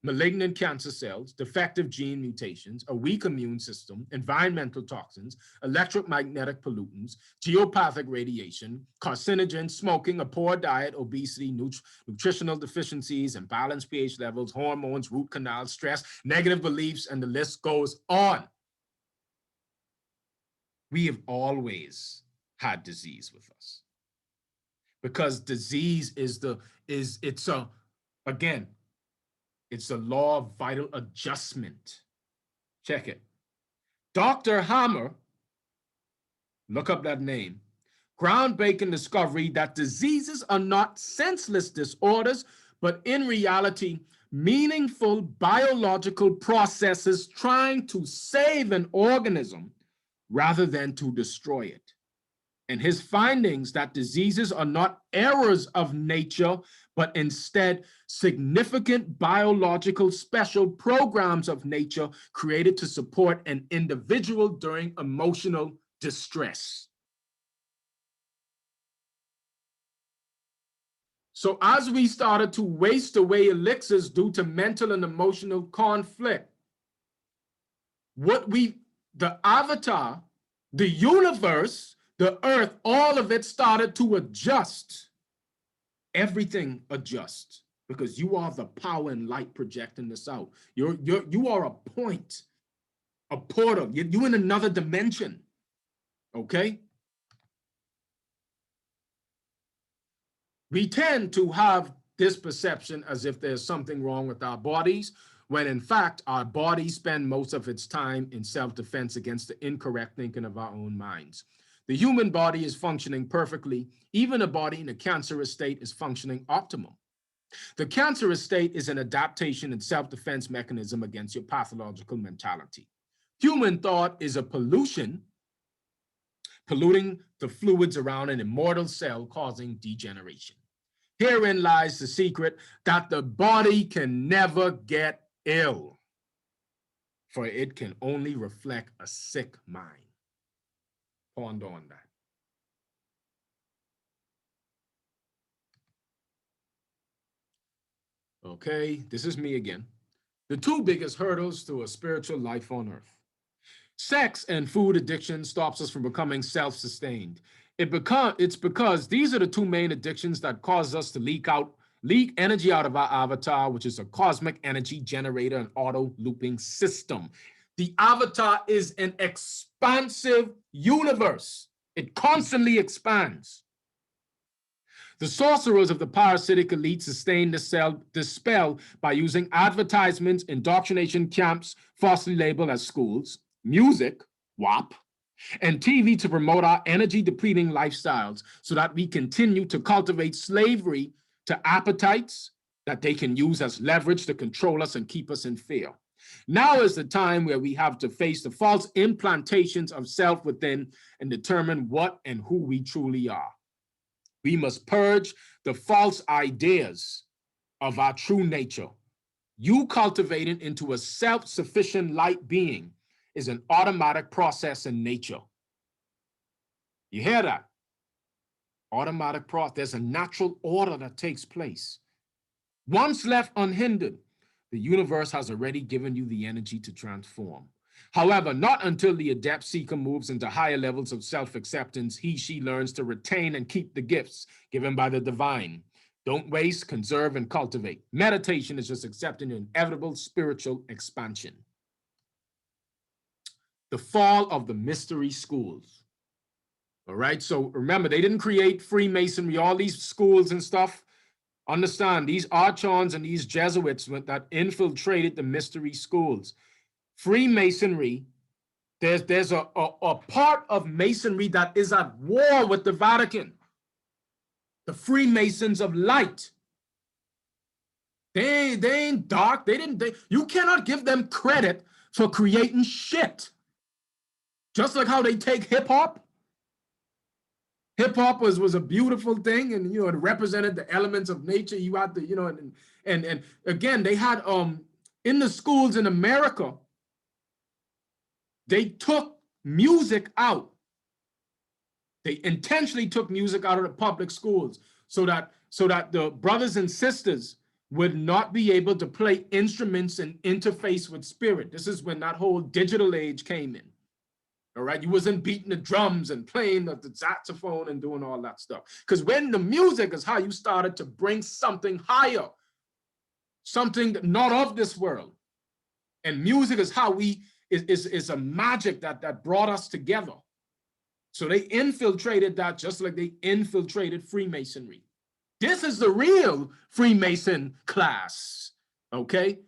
malignant cancer cells, defective gene mutations, a weak immune system, environmental toxins, electromagnetic pollutants, geopathic radiation, carcinogens, smoking, a poor diet, obesity, nutritional deficiencies, imbalanced pH levels, hormones, root canals, stress, negative beliefs, and the list goes on. We have always had disease with us because disease it's a law of vital adjustment. Check it. Dr. Hammer, look up that name, groundbreaking discovery that diseases are not senseless disorders, but in reality, meaningful biological processes trying to save an organism rather than to destroy it. And his findings that diseases are not errors of nature, but instead significant biological special programs of nature created to support an individual during emotional distress. So as we started to waste away elixirs due to mental and emotional conflict, the avatar, the universe, the earth, all of it started to adjust. Everything adjusts because you are the power and light projecting this out. You are a point, a portal. You're in another dimension, okay? We tend to have this perception as if there's something wrong with our bodies, when in fact, our bodies spend most of its time in self-defense against the incorrect thinking of our own minds. The human body is functioning perfectly. Even a body in a cancerous state is functioning optimal. The cancerous state is an adaptation and self-defense mechanism against your pathological mentality. Human thought is a polluting the fluids around an immortal cell, causing degeneration. Herein lies the secret that the body can never get ill. for it can only reflect a sick mind. Ponder on that. Okay, this is me again. The two biggest hurdles to a spiritual life on earth. Sex and food addiction stops us from becoming self-sustained. It's because these are the two main addictions that cause us to leak energy out of our avatar, which is a cosmic energy generator and auto looping system. The avatar is an expansive universe. It constantly expands. The sorcerers of the parasitic elite sustain this spell by using advertisements, indoctrination camps, falsely labeled as schools, music, WAP, and TV to promote our energy depleting lifestyles so that we continue to cultivate slavery to appetites that they can use as leverage to control us and keep us in fear. Now is the time where we have to face the false implantations of self within and determine what and who we truly are. We must purge the false ideas of our true nature. You cultivating into a self-sufficient light being is an automatic process in nature. You hear that? Automatic process. There's a natural order that takes place. Once left unhindered, the universe has already given you the energy to transform. However, not until the adept seeker moves into higher levels of self-acceptance, she learns to retain and keep the gifts given by the divine. Don't waste, conserve, and cultivate. Meditation is just accepting an inevitable spiritual expansion. The fall of the mystery schools. All right, so remember, they didn't create Freemasonry, all these schools and stuff. Understand, these archons and these Jesuits that infiltrated the mystery schools. Freemasonry, there's a part of Masonry that is at war with the Vatican. The Freemasons of light. They ain't dark. You cannot give them credit for creating shit. Just like how they take hip hop. Hip hop was a beautiful thing, and it represented the elements of nature. You had to, and again, they had in the schools in America, they took music out. They intentionally took music out of the public schools so that the brothers and sisters would not be able to play instruments and interface with spirit. This is when that whole digital age came in. All right, you wasn't beating the drums and playing the saxophone and doing all that stuff. Because when the music is how you started to bring something higher, something not of this world. And music is how is a magic that brought us together. So they infiltrated that just like they infiltrated Freemasonry. This is the real Freemason class, okay?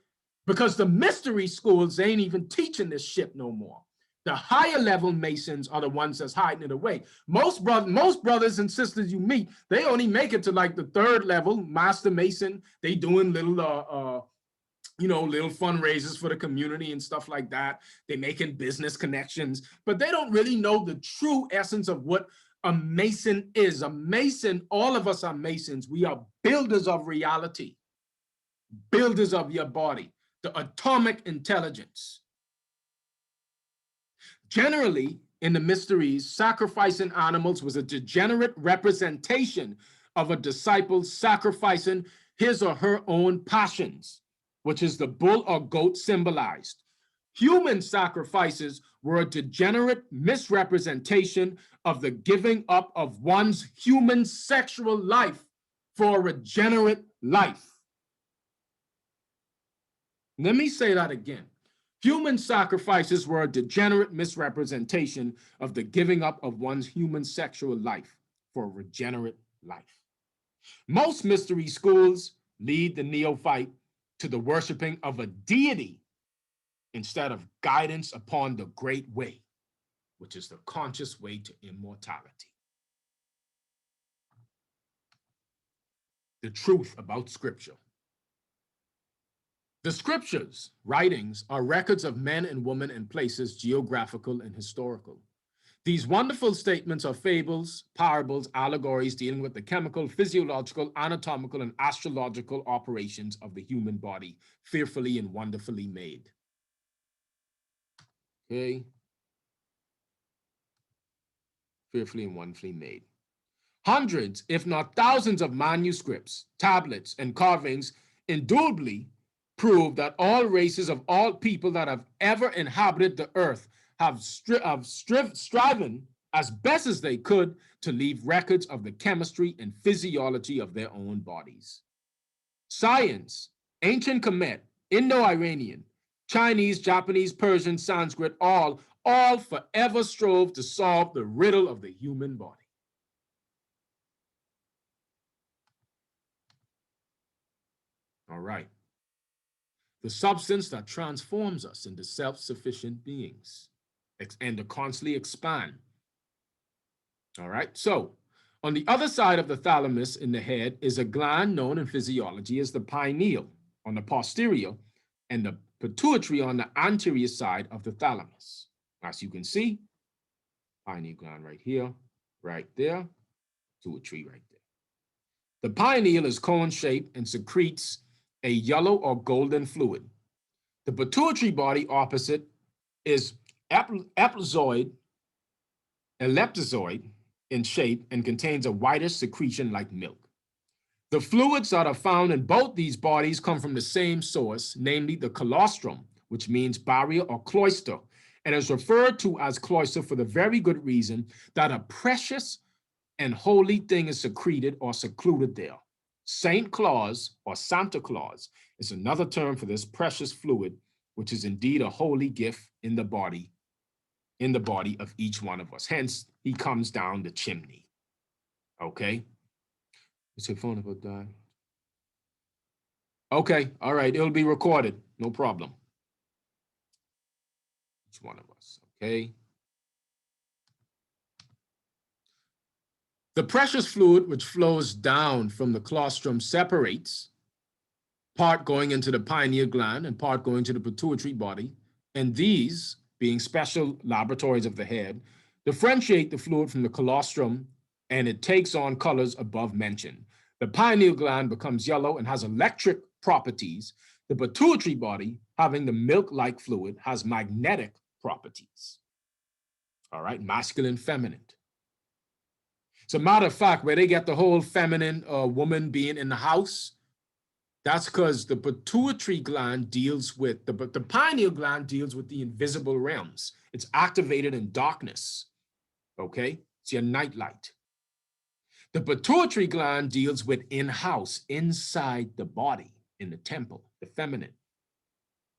Because the mystery schools, they ain't even teaching this shit no more. The higher level Masons are the ones that's hiding it away. Most brothers and sisters you meet, they only make it to like the third level, Master Mason. They doing little little fundraisers for the community and stuff like that. They're making business connections, but they don't really know the true essence of what a Mason is. A Mason, all of us are Masons. We are builders of reality, builders of your body, the atomic intelligence. Generally, in the mysteries, sacrificing animals was a degenerate representation of a disciple sacrificing his or her own passions, which is the bull or goat symbolized. Human sacrifices were a degenerate misrepresentation of the giving up of one's human sexual life for a regenerate life. Let me say that again. Human sacrifices were a degenerate misrepresentation of the giving up of one's human sexual life for a regenerate life. Most mystery schools lead the neophyte to the worshiping of a deity instead of guidance upon the great way, which is the conscious way to immortality. The truth about Scripture. The scriptures, writings, are records of men and women and places, geographical and historical. These wonderful statements are fables, parables, allegories dealing with the chemical, physiological, anatomical, and astrological operations of the human body, fearfully and wonderfully made. Okay. Fearfully and wonderfully made. Hundreds, if not thousands, of manuscripts, tablets, and carvings indubitably prove that all races of all people that have ever inhabited the earth have striven as best as they could to leave records of the chemistry and physiology of their own bodies. Science, ancient Kemet, Indo-Iranian, Chinese, Japanese, Persian, Sanskrit, all forever strove to solve the riddle of the human body. All right. The substance that transforms us into self-sufficient beings and to constantly expand. All right. So on the other side of the thalamus in the head is a gland known in physiology as the pineal on the posterior and the pituitary on the anterior side of the thalamus. As you can see, pineal gland right here, right there, pituitary right there. The pineal is cone-shaped and secretes a yellow or golden fluid. The pituitary body opposite is ellipsoid in shape and contains a whitish secretion like milk. The fluids that are found in both these bodies come from the same source, namely the colostrum, which means barrier or cloister, and is referred to as cloister for the very good reason that a precious and holy thing is secreted or secluded there. Saint Claus or Santa Claus is another term for this precious fluid, which is indeed a holy gift in the body of each one of us. Hence, he comes down the chimney. Okay? Is your phone about that? Okay, all right, it'll be recorded. No problem. Each one of us, okay? The precious fluid which flows down from the colostrum separates, part going into the pineal gland and part going to the pituitary body, and these, being special laboratories of the head, differentiate the fluid from the colostrum, and it takes on colors above mentioned. The pineal gland becomes yellow and has electric properties. The pituitary body, having the milk-like fluid, has magnetic properties. All right, masculine, feminine. As a matter of fact, where they get the whole feminine woman being in the house, that's because the pituitary gland deals with, the pineal gland deals with the invisible realms. It's activated in darkness, okay? It's your nightlight. The pituitary gland deals with in-house, inside the body, in the temple, the feminine.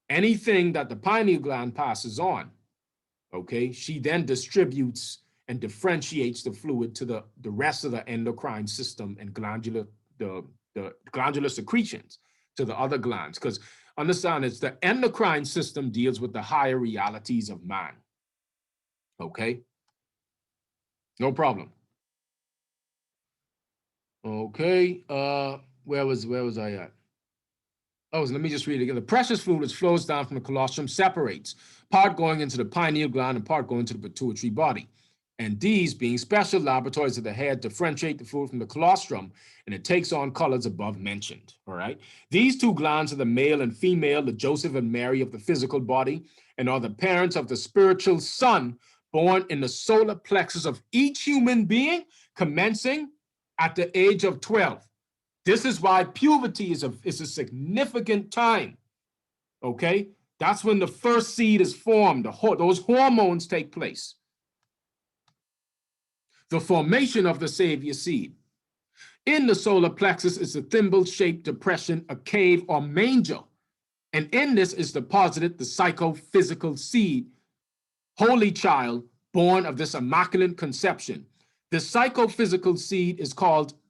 Anything that the pineal gland passes on, okay, she then distributes and differentiates the fluid to the rest of the endocrine system and the glandular secretions to the other glands. Because understand, it's the endocrine system deals with the higher realities of man. Okay? No problem. Okay, where was I at? Oh, so let me just read it again. The precious fluid which flows down from the colostrum separates, part going into the pineal gland and part going to the pituitary body. And these, being special laboratories of the head, differentiate the fluid from the colostrum, and it takes on colors above mentioned, all right? These two glands are the male and female, the Joseph and Mary of the physical body, and are the parents of the spiritual son born in the solar plexus of each human being, commencing at the age of 12. This is why puberty is a significant time, okay? That's when the first seed is formed. Those hormones take place. The formation of the savior seed. In the solar plexus is a thimble-shaped depression, a cave or manger. And in this is deposited the psychophysical seed, holy child, born of this immaculate conception. The psychophysical seed is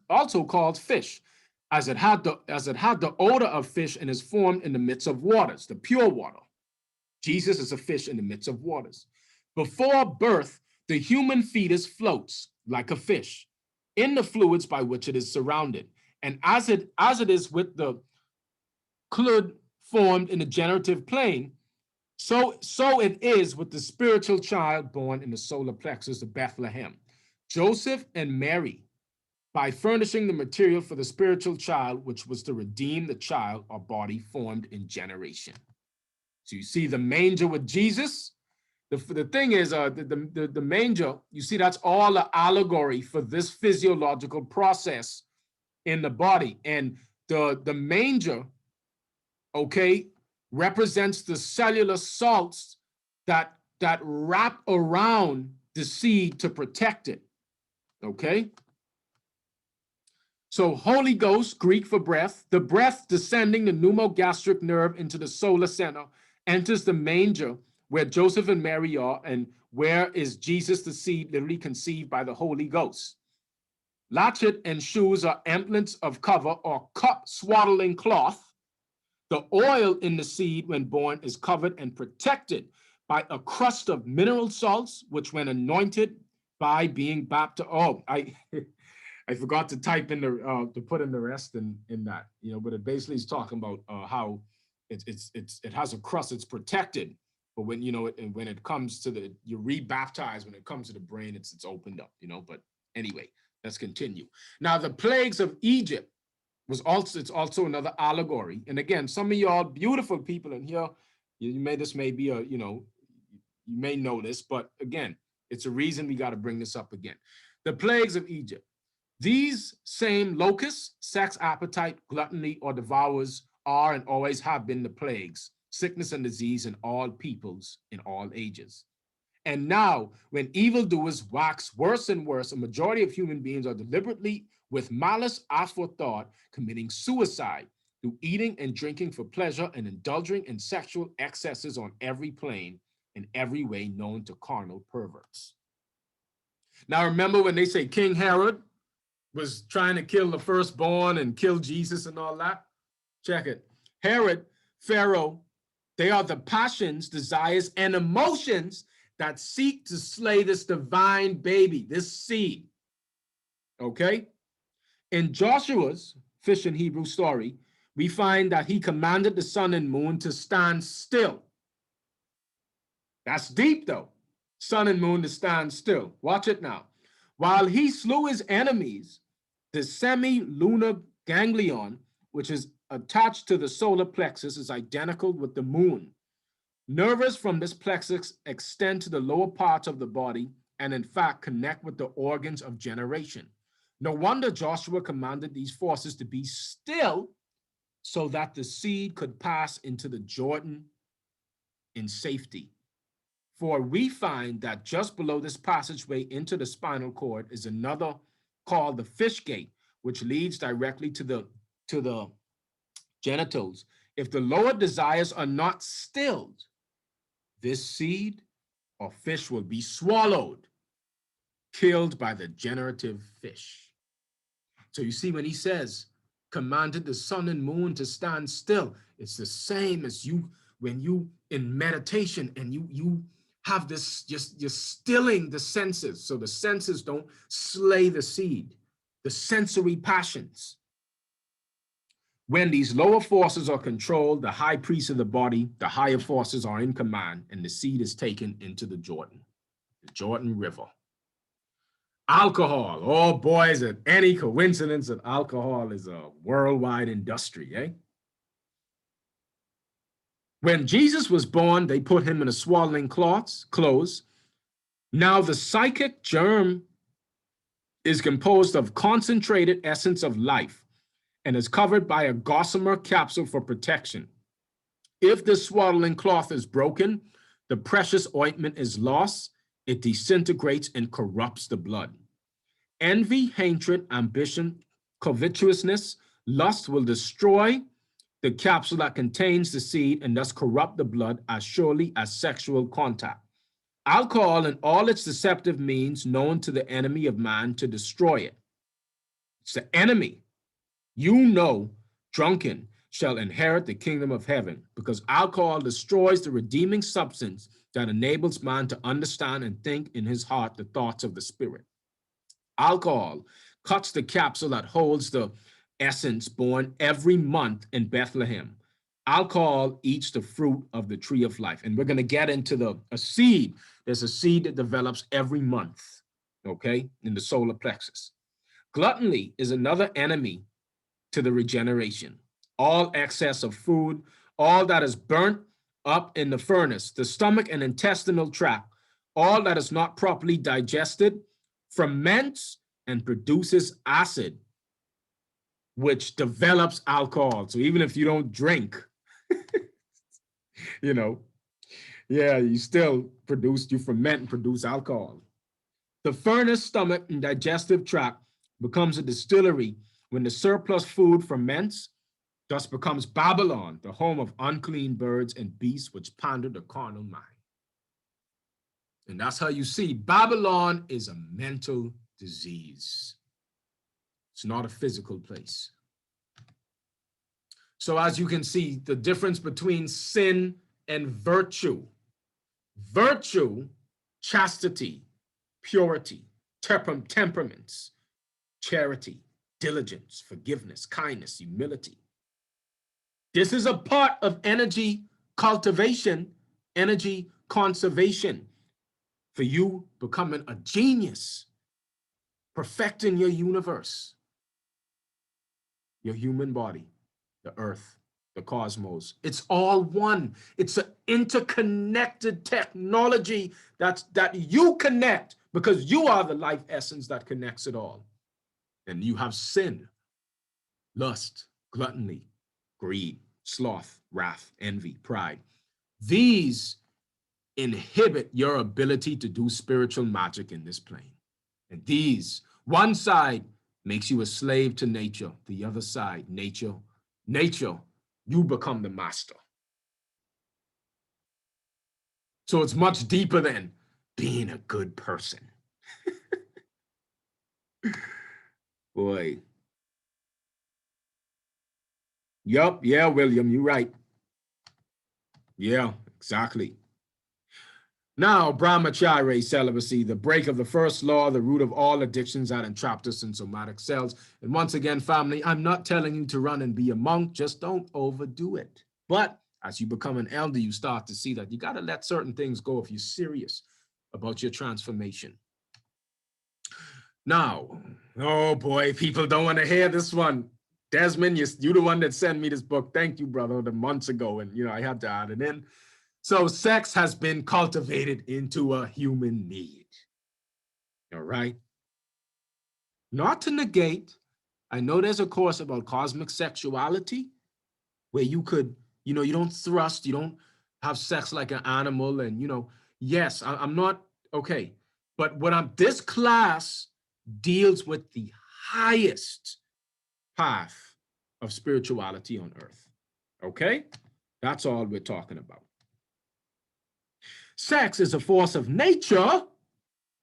also called fish, as it had the odor of fish and is formed in the midst of waters, the pure water. Jesus is a fish in the midst of waters. Before birth, the human fetus floats like a fish in the fluids by which it is surrounded. And as it is with the cloud formed in the generative plane, so it is with the spiritual child born in the solar plexus of Bethlehem. Joseph and Mary, by furnishing the material for the spiritual child, which was to redeem the child or body formed in generation. So you see the manger with Jesus, the thing is, the manger, you see, that's all an allegory for this physiological process in the body. And the manger, okay, represents the cellular salts that wrap around the seed to protect it, okay? So Holy Ghost, Greek for breath, the breath descending the pneumogastric nerve into the solar center, enters the manger where Joseph and Mary are, and where is Jesus, the seed, literally conceived by the Holy Ghost. Latchet and shoes are emblems of cover or cup swaddling cloth. The oil in the seed when born is covered and protected by a crust of mineral salts, which when anointed by being baptized. Oh, I forgot to type in the to put in the rest in that, you know, but it basically is talking about how it has a crust, it's protected, but when, you know, when it comes to the, you rebaptize, when it comes to the brain, it's opened up, you know. But anyway, let's continue. Now, the plagues of Egypt it's also another allegory. And again, some of y'all beautiful people in here, this may be a, you know, you may know this, but again, it's a reason we got to bring this up again. The plagues of Egypt. These same locusts, sex appetite, gluttony, or devourers are and always have been the plagues, sickness and disease in all peoples, in all ages. And now, when evildoers wax worse and worse, a majority of human beings are deliberately, with malice aforethought, committing suicide through eating and drinking for pleasure and indulging in sexual excesses on every plane, in every way known to carnal perverts. Now, remember when they say King Herod was trying to kill the firstborn and kill Jesus and all that? Check it. Herod, Pharaoh, they are the passions, desires, and emotions that seek to slay this divine baby, this seed. Okay? In Joshua's fish in Hebrew story, we find that he commanded the sun and moon to stand still. That's deep, though. Sun and moon to stand still. Watch it now. While he slew his enemies, the semi-lunar ganglion, which is attached to the solar plexus, is identical with the moon. Nerves from this plexus extend to the lower parts of the body and, in fact, connect with the organs of generation. No wonder Joshua commanded these forces to be still so that the seed could pass into the Jordan in safety. For we find that just below this passageway into the spinal cord is another called the fish gate, which leads directly to the genitals. If the lower desires are not stilled, this seed or fish will be swallowed, killed by the generative fish. So you see, when he says, commanded the sun and moon to stand still, it's the same as you, when you in meditation and you have this, just you're stilling the senses, so the senses don't slay the seed, the sensory passions. When these lower forces are controlled, the high priest of the body, the higher forces are in command, and the seed is taken into the Jordan River. Alcohol. Oh, boy, is it any coincidence that alcohol is a worldwide industry, eh? When Jesus was born, they put him in a swaddling clothes. Now the psychic germ is composed of concentrated essence of life and is covered by a gossamer capsule for protection. If the swaddling cloth is broken, the precious ointment is lost, it disintegrates and corrupts the blood. Envy, hatred, ambition, covetousness, lust will destroy the capsule that contains the seed and thus corrupt the blood as surely as sexual contact. Alcohol and all its deceptive means known to the enemy of man to destroy it. It's the enemy. You know, drunken shall inherit the kingdom of heaven, because alcohol destroys the redeeming substance that enables man to understand and think in his heart the thoughts of the spirit. Alcohol cuts the capsule that holds the essence born every month in Bethlehem. Alcohol eats the fruit of the tree of life. And we're going to get into a seed. There's a seed that develops every month, okay, in the solar plexus. Gluttony is another enemy to the regeneration. All excess of food, all that is burnt up in the furnace, the stomach and intestinal tract, all that is not properly digested ferments and produces acid, which develops alcohol. So even if you don't drink, you know, yeah, you still you ferment and produce alcohol. The furnace, stomach, and digestive tract becomes a distillery when the surplus food ferments, thus becomes Babylon, the home of unclean birds and beasts which pander the carnal mind. And that's how you see Babylon is a mental disease. It's not a physical place. So as you can see, the difference between sin and virtue. Virtue, chastity, purity, temperaments, charity, diligence, forgiveness, kindness, humility. This is a part of energy cultivation, energy conservation, for you becoming a genius, perfecting your universe, your human body, the earth, the cosmos. It's all one. It's an interconnected technology that you connect because you are the life essence that connects it all. And you have sin, lust, gluttony, greed, sloth, wrath, envy, pride. These inhibit your ability to do spiritual magic in this plane. And these, one side makes you a slave to nature, the other side, nature, you become the master. So it's much deeper than being a good person. Boy. Yup, yeah, William, you're right. Yeah, exactly. Now, brahmacharya, celibacy, the break of the first law, the root of all addictions that entrap us in somatic cells. And once again, family, I'm not telling you to run and be a monk, just don't overdo it. But as you become an elder, you start to see that you got to let certain things go if you're serious about your transformation. Now, oh boy, people don't want to hear this one. Desmond, you're the one that sent me this book. Thank you, brother, the months ago. And, I had to add it in. So sex has been cultivated into a human need. All right. Not to negate, I know there's a course about cosmic sexuality where you could, you don't thrust, you don't have sex like an animal. And, yes, I'm not, okay. But this class deals with the highest path of spirituality on earth. Okay? That's all we're talking about. Sex is a force of nature,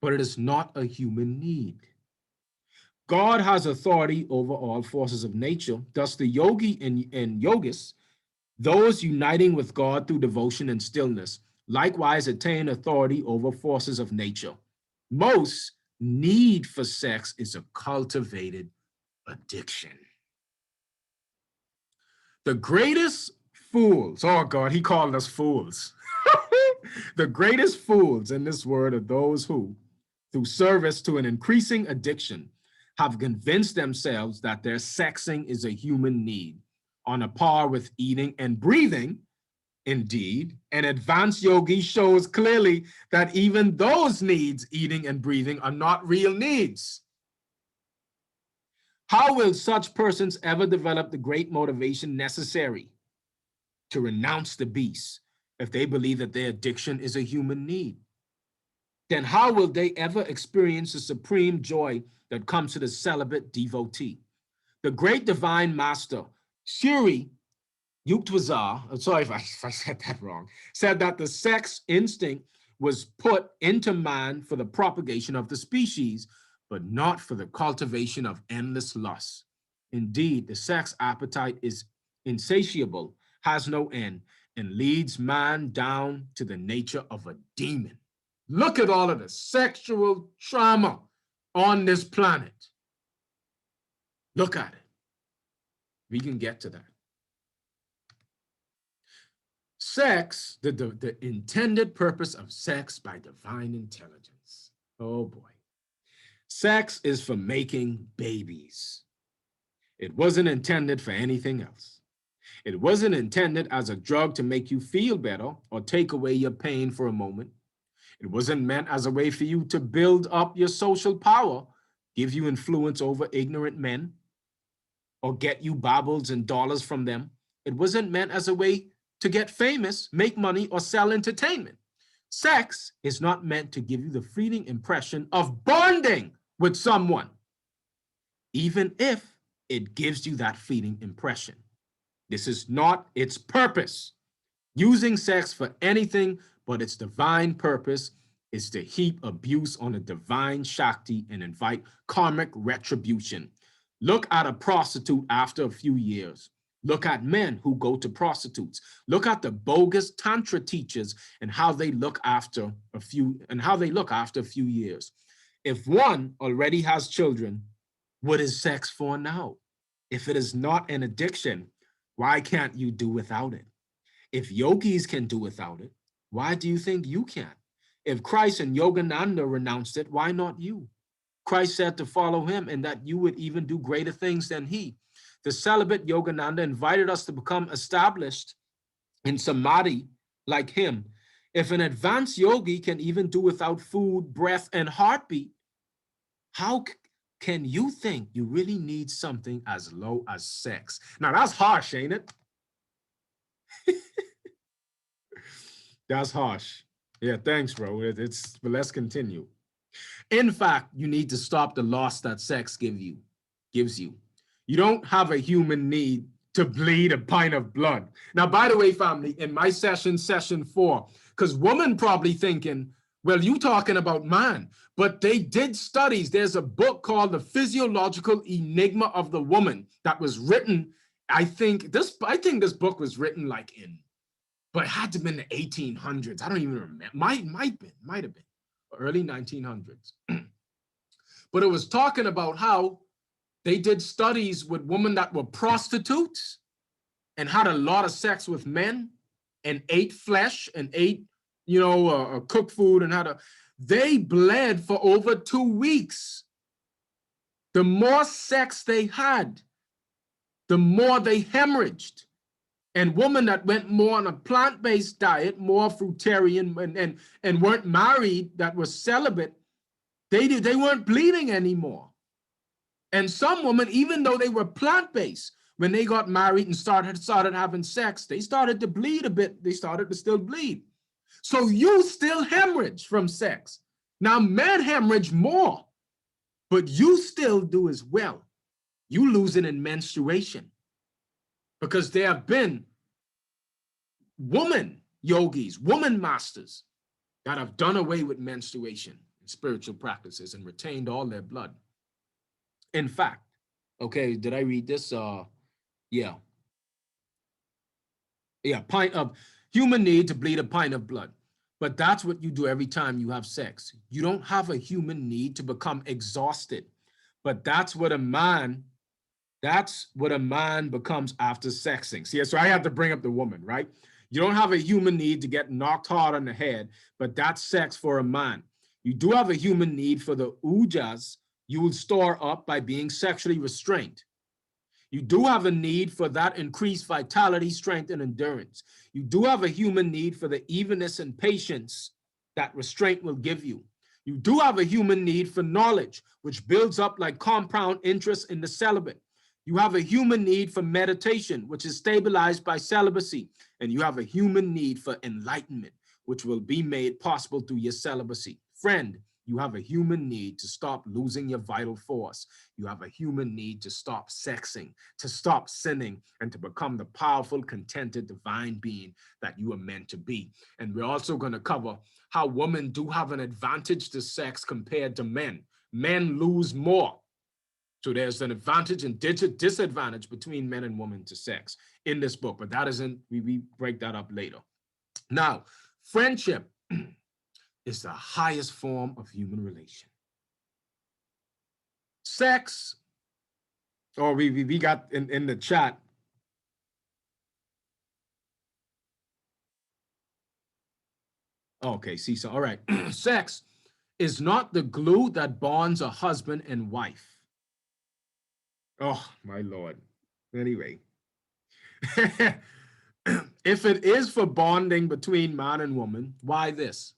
but it is not a human need. God has authority over all forces of nature. Thus, the yogi and yogis, those uniting with God through devotion and stillness, likewise attain authority over forces of nature. Most need for sex is a cultivated addiction. The greatest fools, oh God, he called us fools. The greatest fools in this world are those who, through service to an increasing addiction, have convinced themselves that their sexing is a human need, on a par with eating and breathing. Indeed, an advanced yogi shows clearly that even those needs, eating and breathing, are not real needs. How will such persons ever develop the great motivation necessary to renounce the beast if they believe that their addiction is a human need? Then how will they ever experience the supreme joy that comes to the celibate devotee? The great divine master, Shri Yukteswar, sorry if I said that wrong, said that the sex instinct was put into man for the propagation of the species, but not for the cultivation of endless lust. Indeed, the sex appetite is insatiable, has no end, and leads man down to the nature of a demon. Look at all of the sexual trauma on this planet. Look at it. We can get to that. Sex, the intended purpose of sex by divine intelligence. Oh boy. Sex is for making babies. It wasn't intended for anything else. It wasn't intended as a drug to make you feel better or take away your pain for a moment. It wasn't meant as a way for you to build up your social power, give you influence over ignorant men, or get you baubles and dollars from them. It wasn't meant as a way to get famous, make money, or sell entertainment. Sex is not meant to give you the fleeting impression of bonding with someone, even if it gives you that fleeting impression. This is not its purpose. Using sex for anything but its divine purpose is to heap abuse on a divine Shakti and invite karmic retribution. Look at a prostitute after a few years. Look at men who go to prostitutes. Look at the bogus tantra teachers and how they look after a few years. If one already has children, what is sex for now? If it is not an addiction, why can't you do without it? If yogis can do without it, why do you think you can't? If Christ and Yogananda renounced it, why not you? Christ said to follow him and that you would even do greater things than he. The celibate Yogananda invited us to become established in samadhi like him. If an advanced yogi can even do without food, breath, and heartbeat, how can you think you really need something as low as sex? Now that's harsh, ain't it? That's harsh. Yeah, thanks, bro. But let's continue. In fact, you need to stop the loss that sex gives you. You don't have a human need to bleed a pint of blood. Now, by the way, family, in my session 4, because women probably thinking, well, you talking about man, but they did studies. There's a book called The Physiological Enigma of the Woman that was written. I think this book was written but it had to have been the 1800s. I don't even remember. Might have been early 1900s. But it was talking about how they did studies with women that were prostitutes and had a lot of sex with men and ate flesh and ate, cooked food they bled for over 2 weeks. The more sex they had, the more they hemorrhaged. And women that went more on a plant-based diet, more fruitarian, and weren't married, that were celibate, they weren't bleeding anymore. And some women, even though they were plant-based, when they got married and started having sex, they started to bleed a bit. They started to still bleed. So you still hemorrhage from sex. Now men hemorrhage more, but you still do as well. You lose it in menstruation. Because there have been woman yogis, woman masters that have done away with menstruation in spiritual practices and retained all their blood. In fact, okay, did I read this? Yeah, pint of human need to bleed a pint of blood. But that's what you do every time you have sex. You don't have a human need to become exhausted. But that's what a man becomes after sexing. See, so I have to bring up the woman, right? You don't have a human need to get knocked hard on the head, but that's sex for a man. You do have a human need for the ujas you will store up by being sexually restrained. You do have a need for that increased vitality, strength, and endurance. You do have a human need for the evenness and patience that restraint will give you. You do have a human need for knowledge, which builds up like compound interest in the celibate. You have a human need for meditation, which is stabilized by celibacy. And you have a human need for enlightenment, which will be made possible through your celibacy. Friend, you have a human need to stop losing your vital force. You have a human need to stop sexing, to stop sinning, and to become the powerful, contented, divine being that you are meant to be. And we're also going to cover how women do have an advantage to sex compared to men. Men lose more. So there's an advantage and disadvantage between men and women to sex in this book, but that isn't, we break that up later. Now, friendship is the highest form of human relation. Sex, or we got in the chat. Okay, see, so all right. Sex is not the glue that bonds a husband and wife. Oh, my Lord. Anyway, If it is for bonding between man and woman, why this?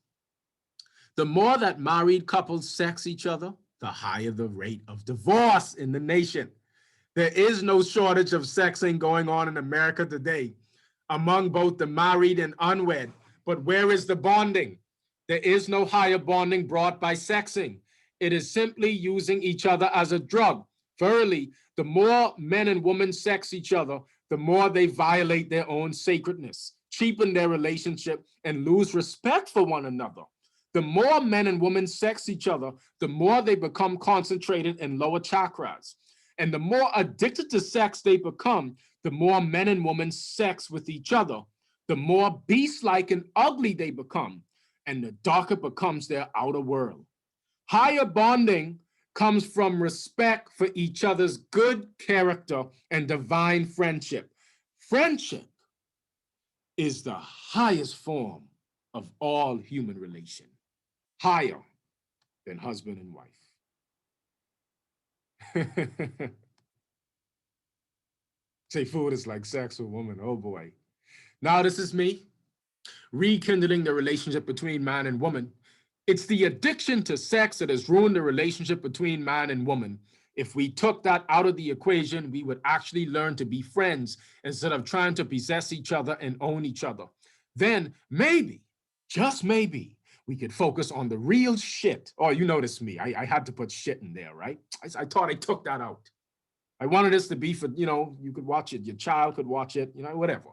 The more that married couples sex each other, the higher the rate of divorce in the nation. There is no shortage of sexing going on in America today among both the married and unwed. But where is the bonding? There is no higher bonding brought by sexing. It is simply using each other as a drug. Verily, the more men and women sex each other, the more they violate their own sacredness, cheapen their relationship, and lose respect for one another. The more men and women sex each other, the more they become concentrated in lower chakras. And the more addicted to sex they become, the more men and women sex with each other, the more beast-like and ugly they become, and the darker becomes their outer world. Higher bonding comes from respect for each other's good character and divine friendship. Friendship is the highest form of all human relation, higher than husband and wife. Say food is like sex with woman. Oh boy. Now this is me rekindling the relationship between man and woman. It's the addiction to sex that has ruined the relationship between man and woman. If we took that out of the equation, we would actually learn to be friends instead of trying to possess each other and own each other. Then maybe, just maybe, we could focus on the real shit. Oh, you notice me. I had to put shit in there, right? I thought I took that out. I wanted this to be for, you could watch it. Your child could watch it, whatever.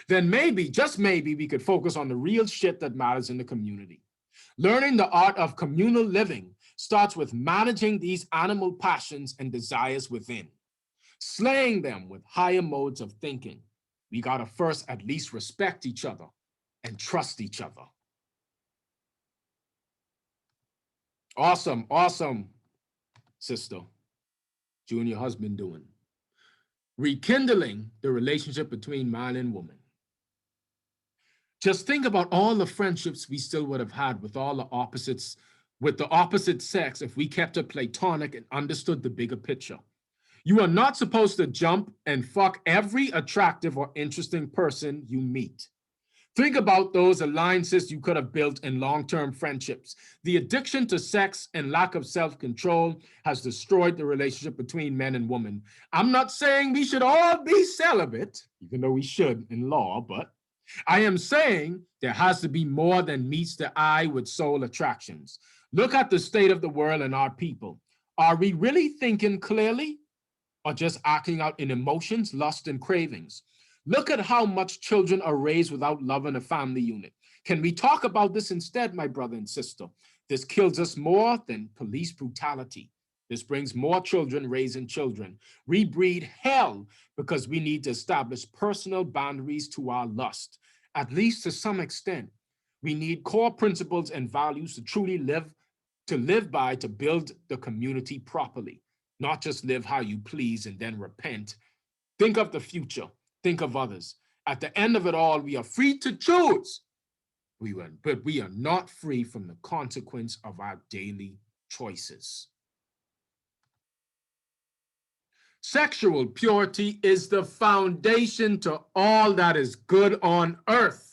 Then maybe, just maybe, we could focus on the real shit that matters in the community. Learning the art of communal living starts with managing these animal passions and desires within, slaying them with higher modes of thinking. We gotta first at least respect each other and trust each other. Awesome, awesome, sister. Junior husband doing. Rekindling the relationship between man and woman. Just think about all the friendships we still would have had with all the opposites, with the opposite sex if we kept it platonic and understood the bigger picture. You are not supposed to jump and fuck every attractive or interesting person you meet. Think about those alliances you could have built in long-term friendships. The addiction to sex and lack of self-control has destroyed the relationship between men and women. I'm not saying we should all be celibate, even though we should in law, but I am saying there has to be more than meets the eye with soul attractions. Look at the state of the world and our people. Are we really thinking clearly or just acting out in emotions, lust, and cravings? Look at how much children are raised without love in a family unit. Can we talk about this instead, my brother and sister? This kills us more than police brutality. This brings more children raising children. We breed hell because we need to establish personal boundaries to our lust, at least to some extent. We need core principles and values to truly live by to build the community properly, not just live how you please and then repent. Think of the future. Think of others. At the end of it all, we are free to choose. But we are not free from the consequence of our daily choices. Sexual purity is the foundation to all that is good on earth.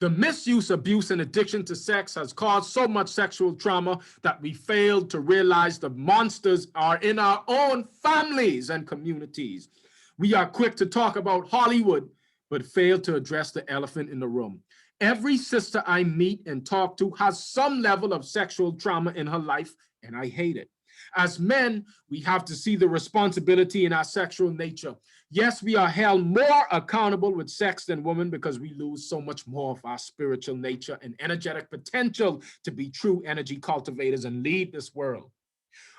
The misuse, abuse, and addiction to sex has caused so much sexual trauma that we failed to realize the monsters are in our own families and communities. We are quick to talk about Hollywood, but fail to address the elephant in the room. Every sister I meet and talk to has some level of sexual trauma in her life, and I hate it. As men, we have to see the responsibility in our sexual nature. Yes, we are held more accountable with sex than women because we lose so much more of our spiritual nature and energetic potential to be true energy cultivators and lead this world.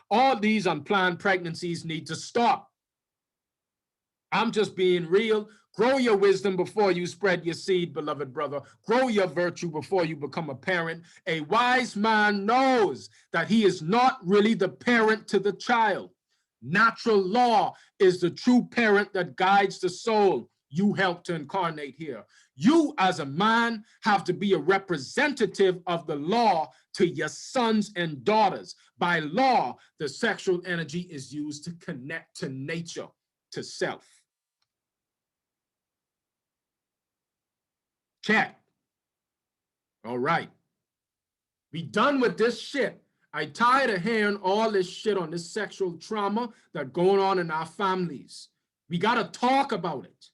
All these unplanned pregnancies need to stop. I'm just being real. Grow your wisdom before you spread your seed, beloved brother. Grow your virtue before you become a parent. A wise man knows that he is not really the parent to the child. Natural law is the true parent that guides the soul you help to incarnate here. You, as a man, have to be a representative of the law to your sons and daughters. By law, the sexual energy is used to connect to nature. to self. Check. All right. Be done with this shit. I tired of hearing all this shit on this sexual trauma that's going on in our families. We got to talk about it.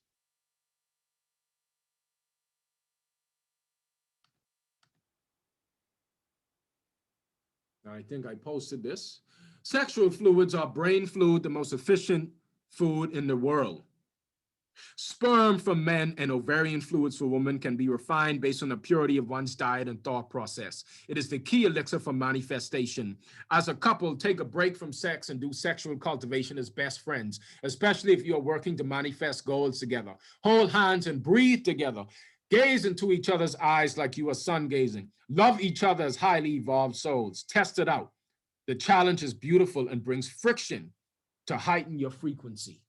I think I posted this. Sexual fluids are brain fluid, the most efficient food in the world. Sperm from men and ovarian fluids for women can be refined based on the purity of one's diet and thought process. It is the key elixir for manifestation. As a couple, take a break from sex and do sexual cultivation as best friends, especially if you're working to manifest goals together. Hold hands and breathe together. Gaze into each other's eyes like you are sun gazing. Love each other as highly evolved souls. Test it out. The challenge is beautiful and brings friction to heighten your frequency.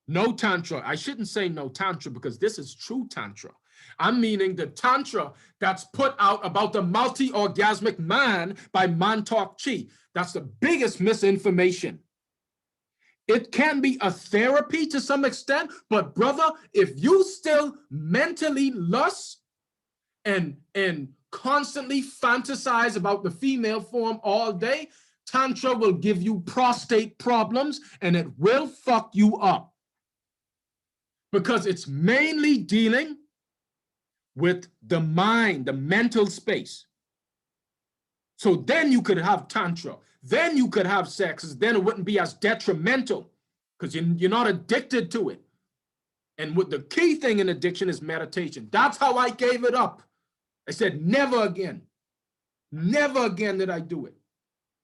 No tantra. I shouldn't say no tantra because this is true tantra. I'm meaning the tantra that's put out about the multi-orgasmic man by Mantak Chi. That's the biggest misinformation. It can be a therapy to some extent, but brother, if you still mentally lust and constantly fantasize about the female form all day, tantra will give you prostate problems and it will fuck you up. Because it's mainly dealing with the mind, the mental space. So then you could have tantra. Then you could have sex. Then it wouldn't be as detrimental because you're not addicted to it. And what the key thing in addiction is meditation. That's how I gave it up. I said, never again. Never again did I do it.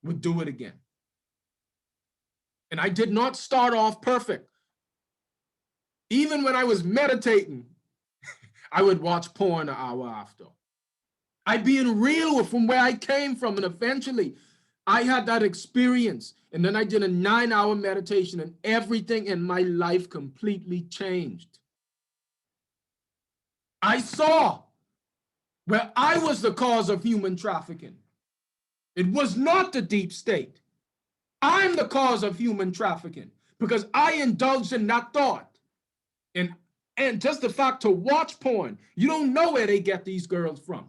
Would do it again. And I did not start off perfect. Even when I was meditating, I would watch porn an hour after. I being real from where I came from, and eventually I had that experience. And then I did a 9-hour meditation and everything in my life completely changed. I saw where I was the cause of human trafficking. It was not the deep state. I'm the cause of human trafficking because I indulged in that thought. And just the fact to watch porn, you don't know where they get these girls from.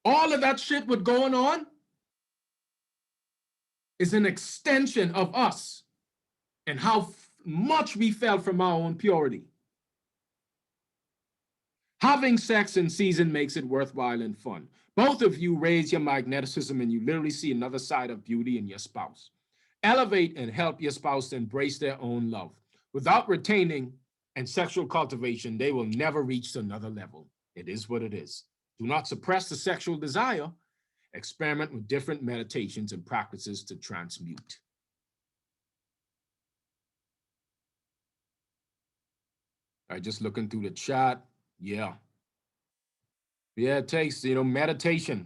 All of that shit with going on is an extension of us and how much we fell from our own purity. Having sex in season makes it worthwhile and fun. Both of you raise your magnetism and you literally see another side of beauty in your spouse. Elevate and help your spouse to embrace their own love. Without retaining and sexual cultivation, they will never reach another level. It is what it is. Do not suppress the sexual desire. Experiment with different meditations and practices to transmute. All right, just looking through the chat. Yeah, it takes, meditation.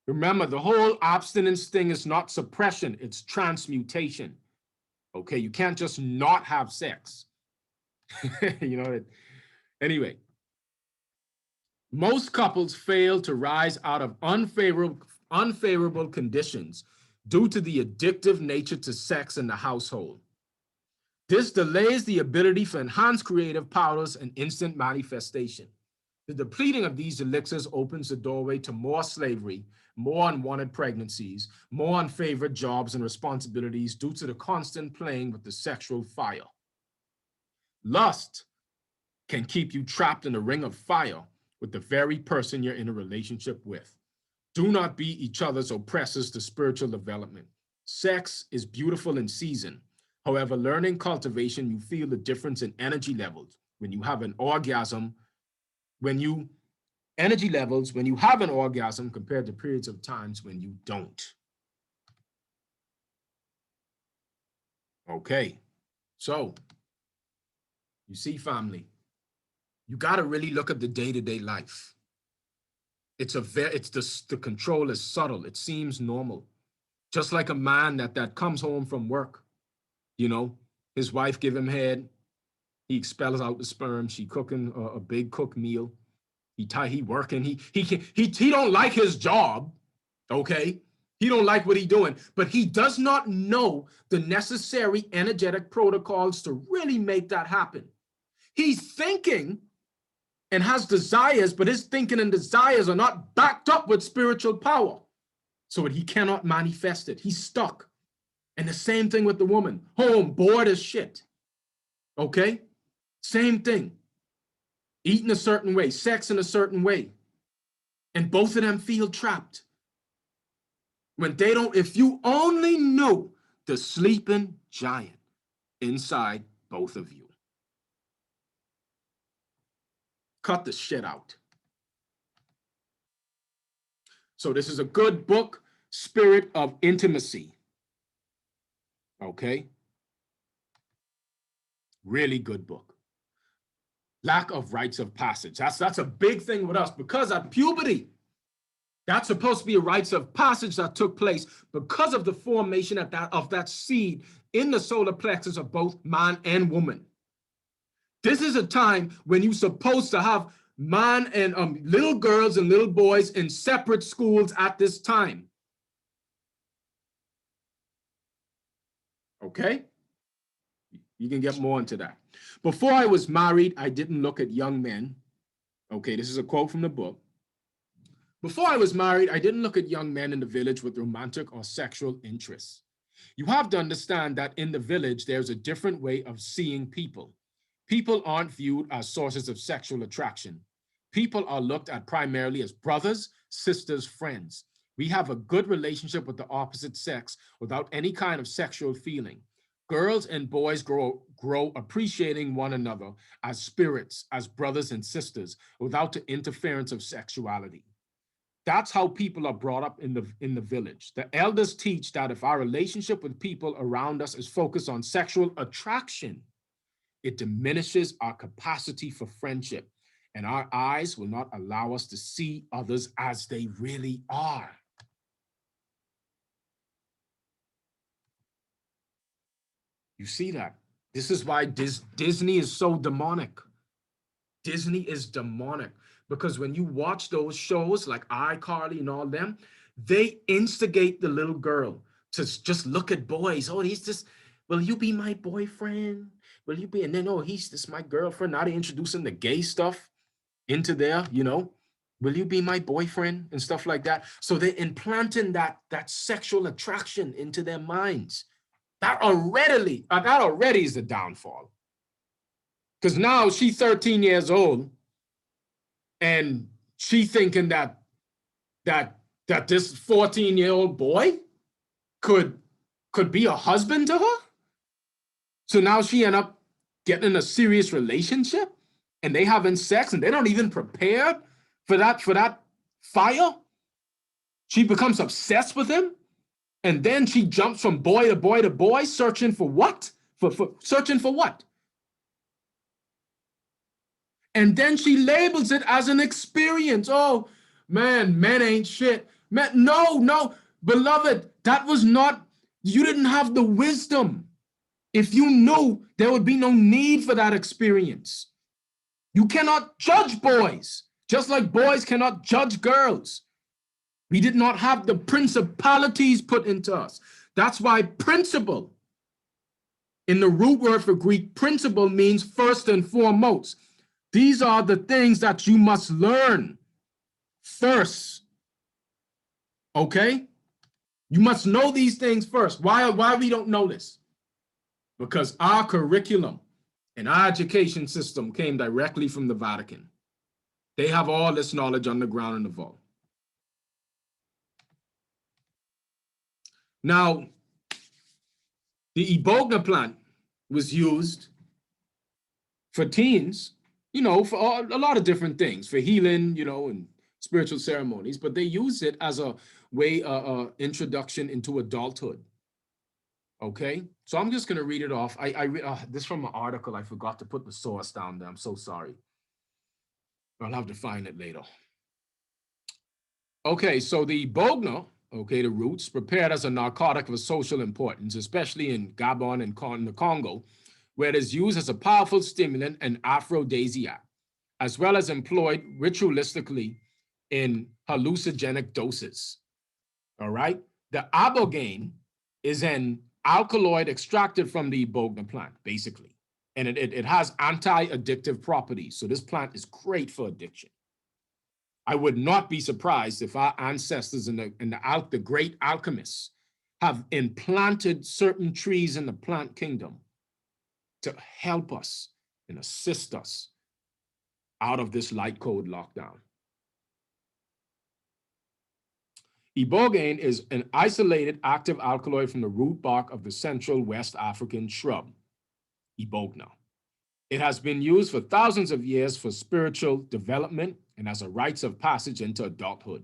Remember, the whole abstinence thing is not suppression, it's transmutation. Okay, you can't just not have sex. Anyway, most couples fail to rise out of unfavorable conditions due to the addictive nature to sex in the household. This delays the ability for enhanced creative powers and instant manifestation. The depleting of these elixirs opens the doorway to more slavery, more unwanted pregnancies, more unfavored jobs and responsibilities due to the constant playing with the sexual fire. Lust can keep you trapped in a ring of fire with the very person you're in a relationship with. Do not be each other's oppressors to spiritual development. Sex is beautiful in season. However, learning cultivation, you feel the difference in energy levels when you have an orgasm, when you have an orgasm compared to periods of times when you don't. Okay, so you see, family, you got to really look at the day-to-day life. The control is subtle. It seems normal. Just like a man that comes home from work, his wife give him head, he expels out the sperm, she cooking a big cook meal, he working, he don't like his job, okay? He don't like what he's doing, but he does not know the necessary energetic protocols to really make that happen. He's thinking and has desires, but his thinking and desires are not backed up with spiritual power, so that he cannot manifest it. He's stuck. And the same thing with the woman. Home, bored as shit. Okay? Same thing. Eating a certain way, sex in a certain way. And both of them feel trapped. When they don't, if you only knew the sleeping giant inside both of you. Cut the shit out. So this is a good book, Spirit of Intimacy. Okay? Really good book. Lack of rites of passage. That's a big thing with us, because at puberty, that's supposed to be a rites of passage that took place because of the formation of that seed in the solar plexus of both man and woman. This is a time when you're supposed to have man and little girls and little boys in separate schools at this time. Okay? You can get more into that. Before I was married, I didn't look at young men. Okay, this is a quote from the book. Before I was married, I didn't look at young men in the village with romantic or sexual interests. You have to understand that in the village, there's a different way of seeing people. People aren't viewed as sources of sexual attraction. People are looked at primarily as brothers, sisters, friends. We have a good relationship with the opposite sex without any kind of sexual feeling. Girls and boys grow appreciating one another as spirits, as brothers and sisters, without the interference of sexuality. That's how people are brought up in the village. The elders teach that if our relationship with people around us is focused on sexual attraction, it diminishes our capacity for friendship, and our eyes will not allow us to see others as they really are. You see that? This is why Disney is so demonic. Disney is demonic because when you watch those shows like iCarly and all them, they instigate the little girl to just look at boys. Oh, he's just, will you be my boyfriend? Will you be? And then, oh, he's just my girlfriend. Now they're introducing the gay stuff into there, you know. Will you be my boyfriend and stuff like that? So they're implanting that sexual attraction into their minds. That already is the downfall. Because now she's 13 years old and she thinking that this 14-year-old boy could be a husband to her. So now she end up getting in a serious relationship and they having sex and they don't even prepare for that fire. She becomes obsessed with him. And then she jumps from boy to boy to boy, searching for what? Searching for what? And then she labels it as an experience. Oh, man, men ain't shit. Man, no, beloved, that was not, you didn't have the wisdom. If you knew, there would be no need for that experience. You cannot judge boys, just like boys cannot judge girls. We did not have the principalities put into us. That's why principle, in the root word for Greek, principle means first and foremost. These are the things that you must learn first. Okay? You must know these things first. Why we don't know this? Because our curriculum and our education system came directly from the Vatican. They have all this knowledge underground in the vault. Now, the iboga plant was used for teens, you know, for a lot of different things, for healing, you know, and spiritual ceremonies, but they use it as a way, introduction into adulthood. Okay, so I'm just going to read it off. This from an article. I forgot to put the source down there. I'm so sorry. I'll have to find it later. Okay, so the bogna, okay, the roots, prepared as a narcotic of social importance, especially in Gabon and the Congo, where it is used as a powerful stimulant and aphrodisiac, as well as employed ritualistically in hallucinogenic doses. All right? The ibogaine is an alkaloid extracted from the iboga plant, basically. And it has anti-addictive properties. So this plant is great for addiction. I would not be surprised if our ancestors and the great alchemists have implanted certain trees in the plant kingdom to help us and assist us out of this light code lockdown. Ibogaine is an isolated active alkaloid from the root bark of the central West African shrub, Ibogna. It has been used for thousands of years for spiritual development and as a rites of passage into adulthood.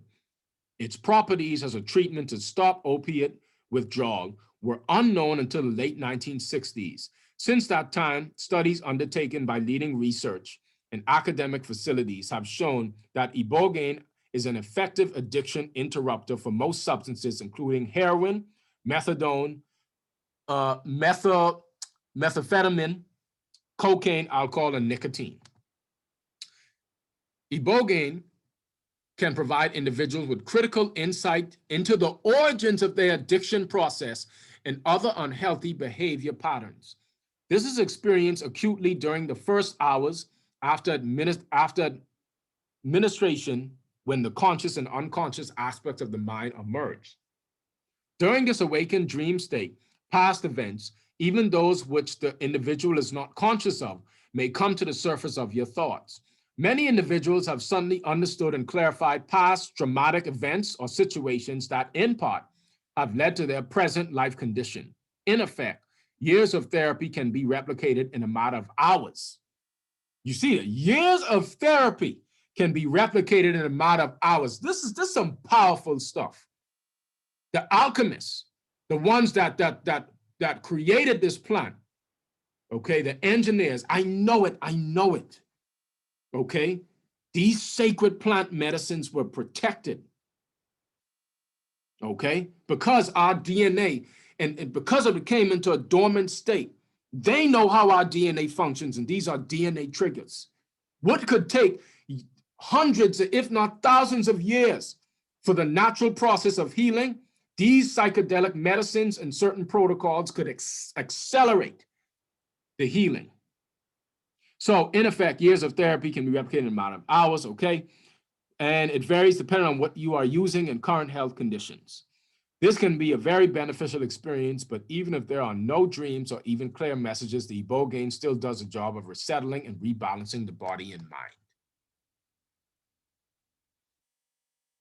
Its properties as a treatment to stop opiate withdrawal were unknown until the late 1960s. Since that time, studies undertaken by leading research and academic facilities have shown that ibogaine is an effective addiction interrupter for most substances, including heroin, methadone, methamphetamine, cocaine, alcohol, and nicotine. Ibogaine can provide individuals with critical insight into the origins of their addiction process and other unhealthy behavior patterns. This is experienced acutely during the first hours after administration, when the conscious and unconscious aspects of the mind emerge. During this awakened dream state, past events, even those which the individual is not conscious of, may come to the surface of your thoughts. Many individuals have suddenly understood and clarified past traumatic events or situations that, in part, have led to their present life condition. In effect, years of therapy can be replicated in a matter of hours. You see it, years of therapy can be replicated in a matter of hours. This is some powerful stuff. The alchemists, the ones that created this plant, okay, the engineers, I know it. Okay, these sacred plant medicines were protected, okay, because our DNA, and because it came into a dormant state, they know how our DNA functions, and these are DNA triggers. What could take hundreds, if not thousands of years for the natural process of healing, these psychedelic medicines and certain protocols could accelerate the healing. So in effect, years of therapy can be replicated in a matter of hours, okay? And it varies depending on what you are using and current health conditions. This can be a very beneficial experience, but even if there are no dreams or even clear messages, the ibogaine still does a job of resettling and rebalancing the body and mind.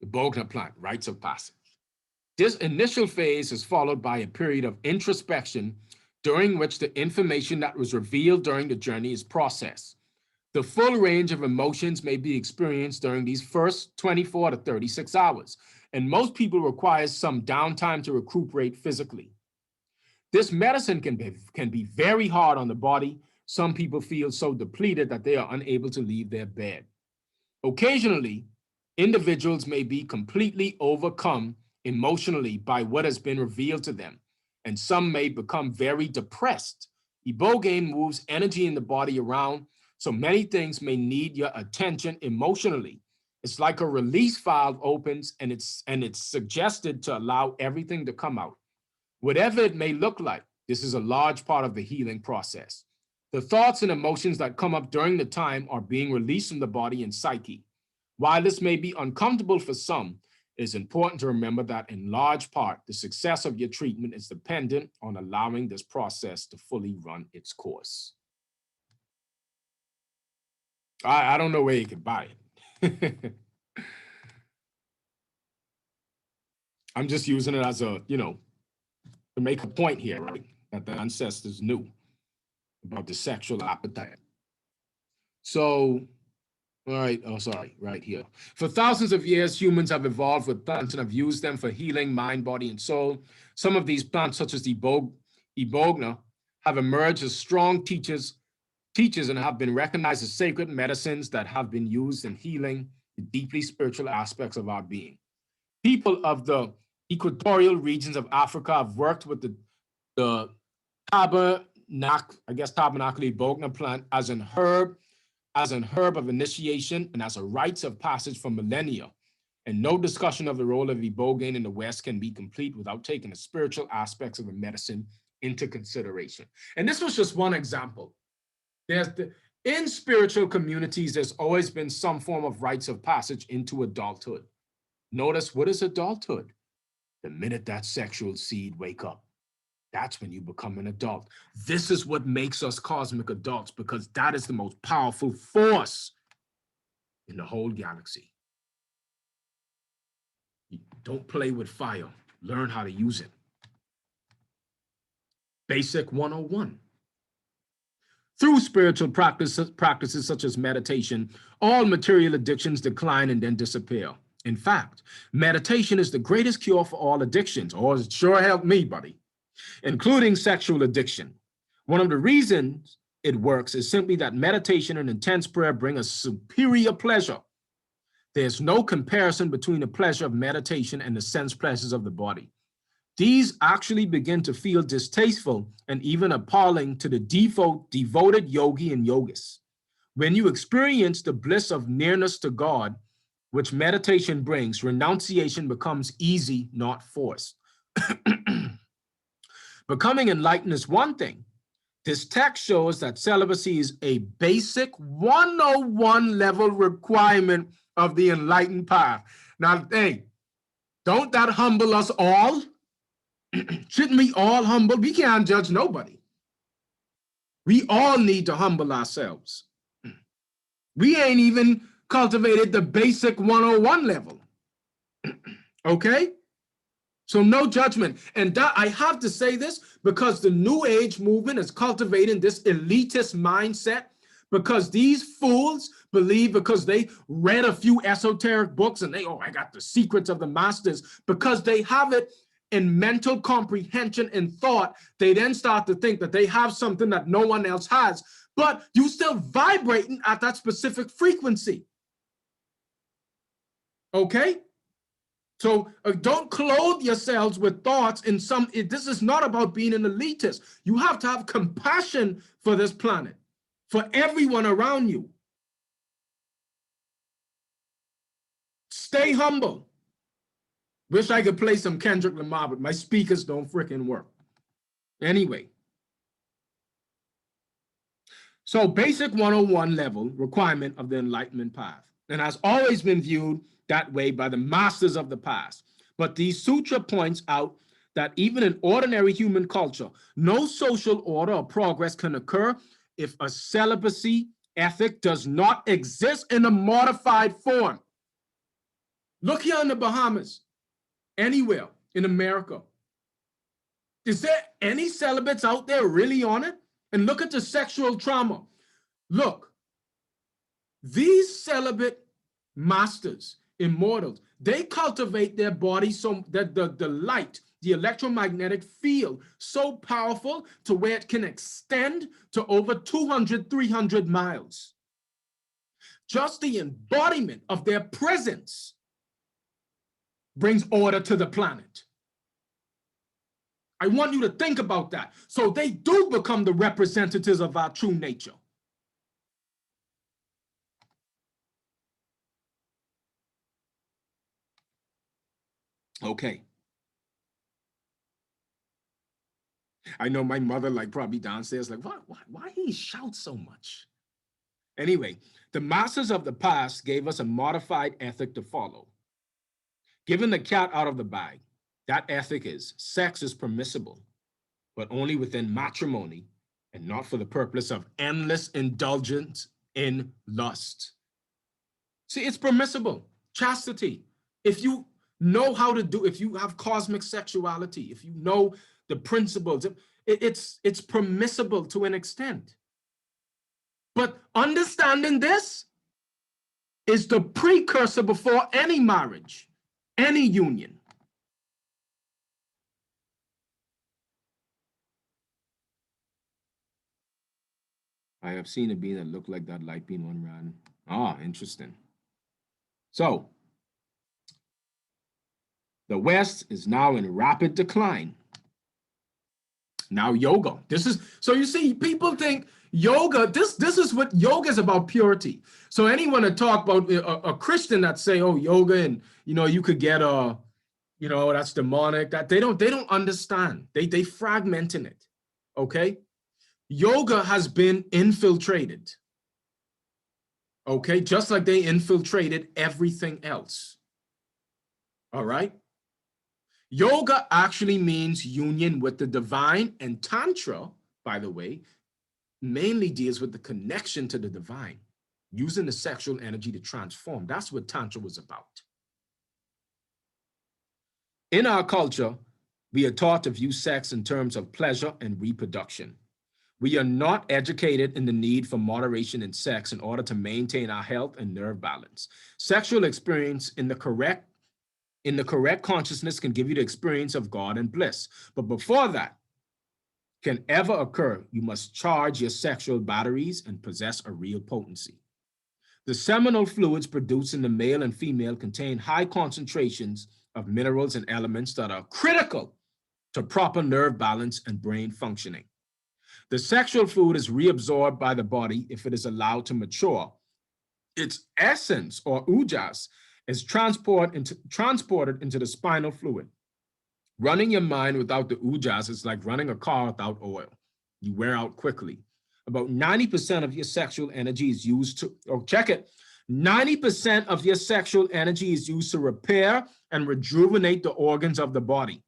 The Iboga plant, rites of passage. This initial phase is followed by a period of introspection during which the information that was revealed during the journey is processed. The full range of emotions may be experienced during these first 24 to 36 hours, and most people require some downtime to recuperate physically. This medicine can be very hard on the body. Some people feel so depleted that they are unable to leave their bed. Occasionally, individuals may be completely overcome emotionally by what has been revealed to them, and some may become very depressed. Ibogaine moves energy in the body around, so many things may need your attention emotionally. It's like a release valve opens, and it's suggested to allow everything to come out. Whatever it may look like, this is a large part of the healing process. The thoughts and emotions that come up during the time are being released from the body and psyche. While this may be uncomfortable for some, it is important to remember that in large part, the success of your treatment is dependent on allowing this process to fully run its course. I don't know where you can buy it. I'm just using it as a, to make a point here, right? That the ancestors knew about the sexual appetite. So, all right, right here. For thousands of years, humans have evolved with plants and have used them for healing mind, body, and soul. Some of these plants, such as the Ibogna, have emerged as strong teachers and have been recognized as sacred medicines that have been used in healing the deeply spiritual aspects of our being. People of the equatorial regions of Africa have worked with the tabernacle Ibogna plant as an herb of initiation and as a rites of passage for millennia. And no discussion of the role of ibogaine in the West can be complete without taking the spiritual aspects of the medicine into consideration. And this was just one example. In spiritual communities, there's always been some form of rites of passage into adulthood. Notice, what is adulthood? The minute that sexual seed wake up, that's when you become an adult. This is what makes us cosmic adults, because that is the most powerful force in the whole galaxy. Don't play with fire. Learn how to use it. Basic 101. Through spiritual practices such as meditation, all material addictions decline and then disappear. In fact, meditation is the greatest cure for all addictions, or it sure helped me, buddy, including sexual addiction. One of the reasons it works is simply that meditation and intense prayer bring a superior pleasure. There's no comparison between the pleasure of meditation and the sense pleasures of the body. These actually begin to feel distasteful and even appalling to the devoted yogi and yogis. When you experience the bliss of nearness to God, which meditation brings, renunciation becomes easy, not forced. Becoming enlightened is one thing. This text shows that celibacy is a basic 101 level requirement of the enlightened path. Now, hey, don't that humble us all? Shouldn't we all humble? We can't judge nobody. We all need to humble ourselves. We ain't even cultivated the basic 101 level. Okay? So no judgment. And that, I have to say this because the New Age movement is cultivating this elitist mindset, because these fools believe because they read a few esoteric books and I got the secrets of the masters, because they have it in mental comprehension and thought, they then start to think that they have something that no one else has, but you still vibrating at that specific frequency. Okay? So don't clothe yourselves with thoughts in this is not about being an elitist. You have to have compassion for this planet, for everyone around you. Stay humble. Wish I could play some Kendrick Lamar, but my speakers don't freaking work. Anyway. So basic 101 level requirement of the enlightenment path, and has always been viewed that way by the masters of the past. But these sutra points out that even in ordinary human culture, no social order or progress can occur if a celibacy ethic does not exist in a modified form. Look here in the Bahamas, anywhere in America. Is there any celibates out there really on it? And look at the sexual trauma. Look, these celibate masters, immortals, they cultivate their body so that the light, the electromagnetic field, so powerful to where it can extend to over 200, 300 miles. Just the embodiment of their presence brings order to the planet. I want you to think about that. So they do become the representatives of our true nature. Okay. I know my mother, probably downstairs, why he shout so much? Anyway, the masters of the past gave us a modified ethic to follow. Given the cat out of the bag, that ethic is sex is permissible, but only within matrimony and not for the purpose of endless indulgence in lust. See, it's permissible. Chastity. If you know how to do, if you have cosmic sexuality, if you know the principles, it's permissible to an extent. But understanding this is the precursor before any marriage, any union. I have seen a being that looked like that light being one ran. Ah, interesting. So, the West is now in rapid decline. Now yoga. So you see, people think, Yoga, this is what yoga is about, purity. So anyone that talk about a Christian that say, oh, yoga and, you could get that's demonic, that they don't understand. They fragmenting it, okay? Yoga has been infiltrated, okay? Just like they infiltrated everything else, all right? Yoga actually means union with the divine, and Tantra, by the way, mainly deals with the connection to the divine, using the sexual energy to transform. That's what Tantra was about. In our culture, we are taught to view sex in terms of pleasure and reproduction. We are not educated in the need for moderation in sex in order to maintain our health and nerve balance. Sexual experience in the correct consciousness can give you the experience of God and bliss. But before that can ever occur, you must charge your sexual batteries and possess a real potency. The seminal fluids produced in the male and female contain high concentrations of minerals and elements that are critical to proper nerve balance and brain functioning. The sexual fluid is reabsorbed by the body if it is allowed to mature. Its essence, or ujas, is transported into the spinal fluid. Running your mind without the ujas is like running a car without oil. You wear out quickly. About 90% of your sexual energy is used to, 90% of your sexual energy is used to repair and rejuvenate the organs of the body.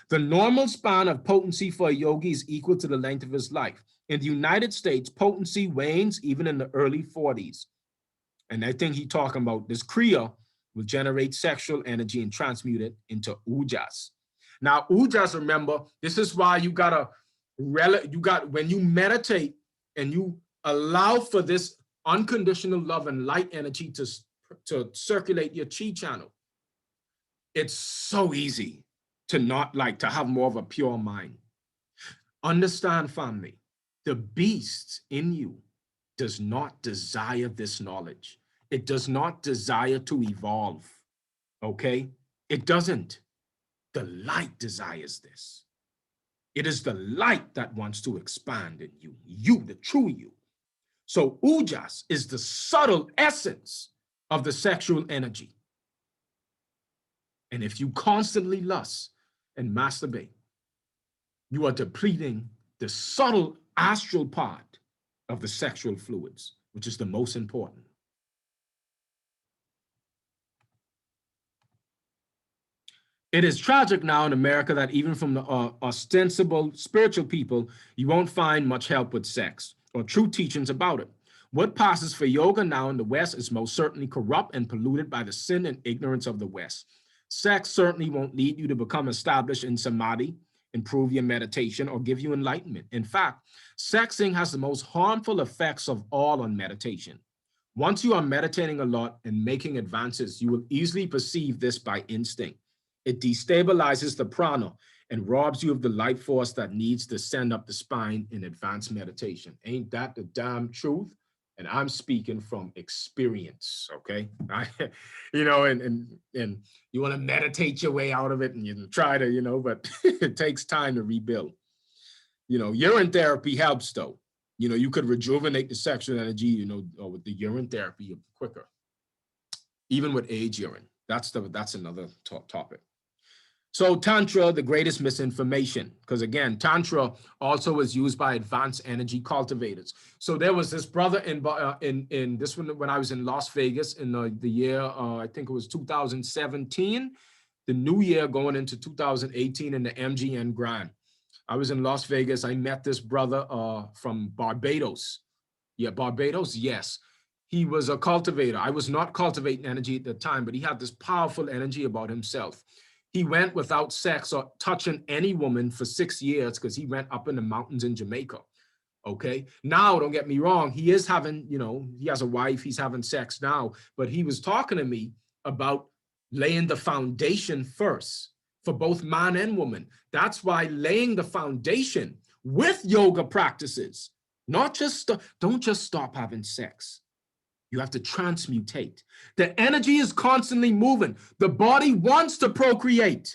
The normal span of potency for a yogi is equal to the length of his life. In the United States, potency wanes even in the early 40s. And I think he's talking about this kriya will generate sexual energy and transmute it into ujas. Now, ujas, remember, this is why when you meditate and you allow for this unconditional love and light energy to circulate your chi channel, it's so easy to have more of a pure mind. Understand, family, the beast in you does not desire this knowledge. It does not desire to evolve, okay? It doesn't. The light desires this. It is the light that wants to expand in you, the true you. So ujas is the subtle essence of the sexual energy. And if you constantly lust and masturbate, you are depleting the subtle astral part of the sexual fluids, which is the most important. It is tragic now in America that even from the ostensible spiritual people, you won't find much help with sex or true teachings about it. What passes for yoga now in the West is most certainly corrupt and polluted by the sin and ignorance of the West. Sex certainly won't lead you to become established in samadhi, improve your meditation, or give you enlightenment. In fact, sexing has the most harmful effects of all on meditation. Once you are meditating a lot and making advances, you will easily perceive this by instinct. It destabilizes the prana and robs you of the light force that needs to send up the spine in advanced meditation. Ain't that the damn truth? And I'm speaking from experience, okay? And you want to meditate your way out of it and you try to, but it takes time to rebuild. Urine therapy helps though. You could rejuvenate the sexual energy, with the urine therapy quicker. Even with age urine. That's another topic. So Tantra, the greatest misinformation, because again, Tantra also is used by advanced energy cultivators. So there was this brother in this one when I was in Las Vegas in the year, I think it was 2017, the new year going into 2018 in the MGM Grand. I was in Las Vegas. I met this brother from Barbados. Yeah, Barbados, yes. He was a cultivator. I was not cultivating energy at the time, but he had this powerful energy about himself. He went without sex or touching any woman for 6 years because he went up in the mountains in Jamaica. Okay. Now, don't get me wrong. He is having, he has a wife. He's having sex now. But he was talking to me about laying the foundation first for both man and woman. That's why laying the foundation with yoga practices, don't just stop having sex. You have to transmutate. The energy is constantly moving. The body wants to procreate.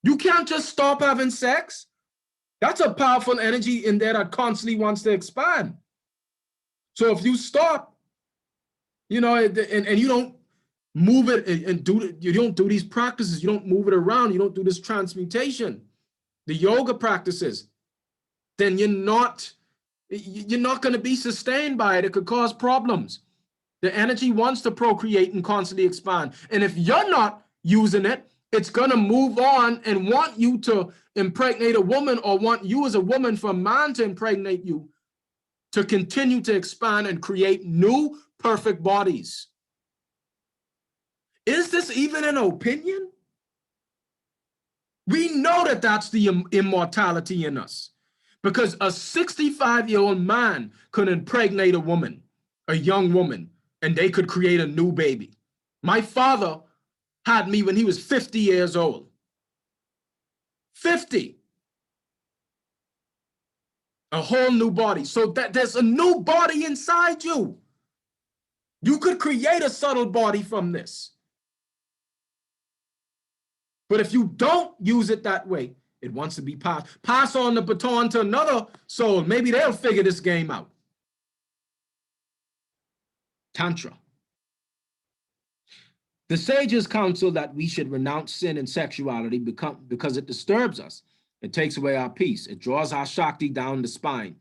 You can't just stop having sex. That's a powerful energy in there that constantly wants to expand. So if you stop, you know, and you don't move it and you don't do these practices, you don't move it around, you don't do this transmutation, the yoga practices, then you're not going to be sustained by it. It could cause problems. The energy wants to procreate and constantly expand. And if you're not using it, it's going to move on and want you to impregnate a woman, or want you as a woman for a man to impregnate you, to continue to expand and create new perfect bodies. Is this even an opinion? We know that that's the immortality in us, because a 65-year-old man could impregnate a woman, a young woman, and they could create a new baby. My father had me when he was 50 years old. 50. A whole new body. So that there's a new body inside you. You could create a subtle body from this. But if you don't use it that way, it wants to be passed. Pass on the baton to another soul. Maybe they'll figure this game out. Tantra. The sages counsel that we should renounce sin and sexuality because it disturbs us. It takes away our peace. It draws our Shakti down the spine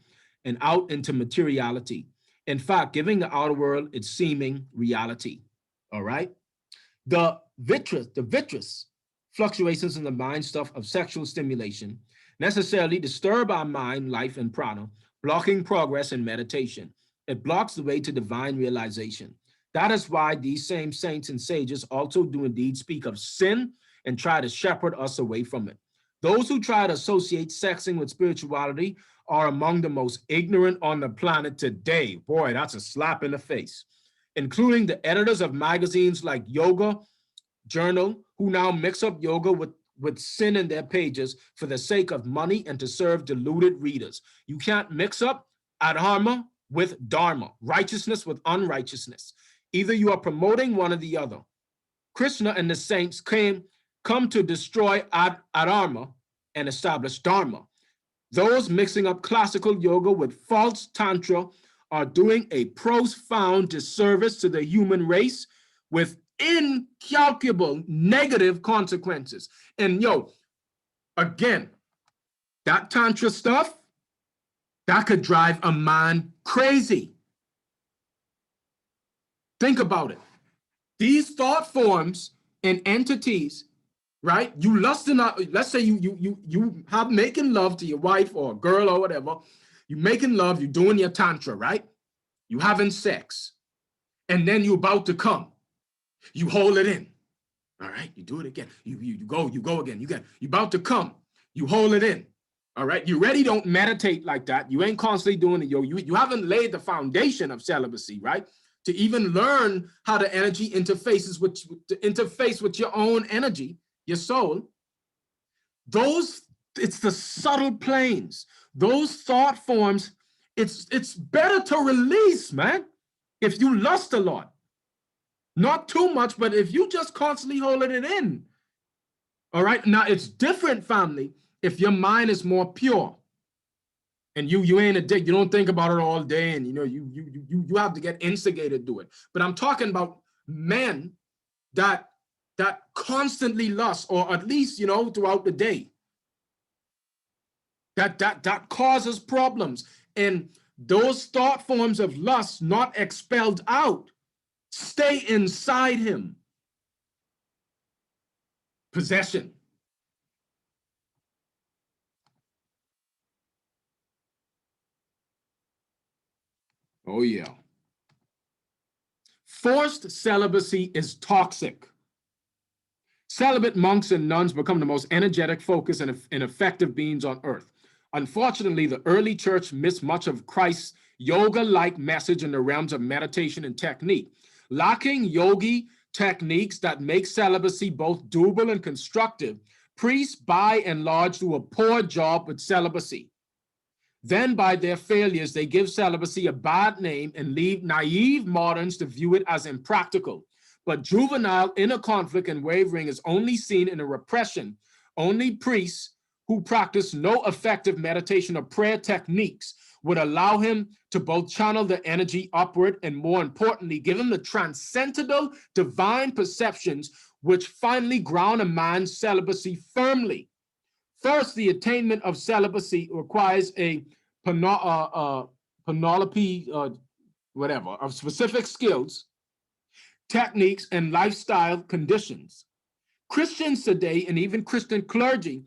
and out into materiality. In fact, giving the outer world its seeming reality. All right? The vitreous fluctuations in the mind stuff of sexual stimulation necessarily disturb our mind, life, and prana, blocking progress and meditation. It blocks the way to divine realization. That is why these same saints and sages also do indeed speak of sin and try to shepherd us away from it. Those who try to associate sexing with spirituality are among the most ignorant on the planet today. Boy, that's a slap in the face. Including the editors of magazines like Yoga Journal, who now mix up yoga with sin in their pages for the sake of money and to serve deluded readers. You can't mix up adharma with dharma, righteousness with unrighteousness. Either you are promoting one or the other. Krishna and the saints come to destroy adharma and establish dharma. Those mixing up classical yoga with false tantra are doing a profound disservice to the human race with incalculable negative consequences. And again, that tantra stuff, that could drive a man crazy. Think about it. These thought forms and entities, right? You lust in, let's say you have making love to your wife or a girl or whatever. You making love, you're doing your tantra, right? You having sex, and then you about to come. You hold it in. All right, you do it again. You go again. You about to come. You hold it in. All right, you ready? Don't meditate like that. You ain't constantly doing it. You haven't laid the foundation of celibacy, right? To even learn how the energy interface with your own energy, your soul. It's the subtle planes. Those thought forms, it's better to release, man. If you lust a lot, not too much, but if you just constantly holding it in, all right. Now it's different, family, if your mind is more pure, and you ain't addicted, you don't think about it all day, and you have to get instigated to do it. But I'm talking about men that constantly lust, or at least throughout the day. That causes problems, and those thought forms of lust not expelled out stay inside him. Possession. Oh yeah. Forced celibacy is toxic. Celibate monks and nuns become the most energetic, focused, and effective beings on earth. Unfortunately, the early church missed much of Christ's yoga-like message in the realms of meditation and technique. Lacking yogi techniques that make celibacy both doable and constructive, priests by and large do a poor job with celibacy. Then by their failures, they give celibacy a bad name and leave naive moderns to view it as impractical. But juvenile inner conflict and wavering is only seen in a repression. Only priests who practiced no effective meditation or prayer techniques would allow him to both channel the energy upward and, more importantly, give him the transcendental divine perceptions which finally ground a man's celibacy firmly. First, the attainment of celibacy requires a panoply, whatever, of specific skills, techniques, and lifestyle conditions. Christians today, and even Christian clergy,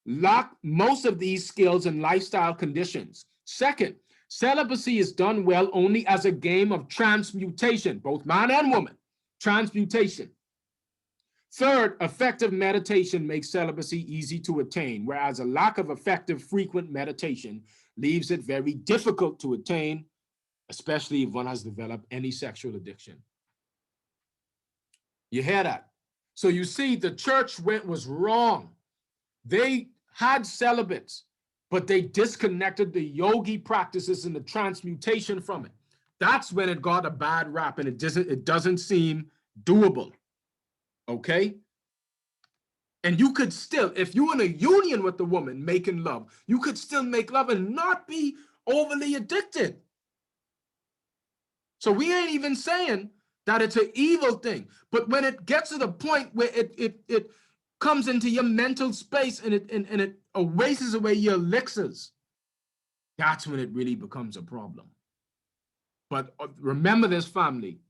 lack most of these skills and lifestyle conditions. Second, celibacy is done well only as a game of transmutation, both man and woman, transmutation. Third, effective meditation makes celibacy easy to attain, whereas a lack of effective, frequent meditation leaves it very difficult to attain, especially if one has developed any sexual addiction. You hear that? So you see, the church was wrong. They had celibates, but they disconnected the yogi practices and the transmutation from it. That's when it got a bad rap, and it doesn't seem doable. Okay? And you could still, if you're in a union with the woman making love, you could still make love and not be overly addicted. So we ain't even saying that it's an evil thing. But when it gets to the point where it comes into your mental space and it erases away your elixirs, that's when it really becomes a problem. But remember this, family,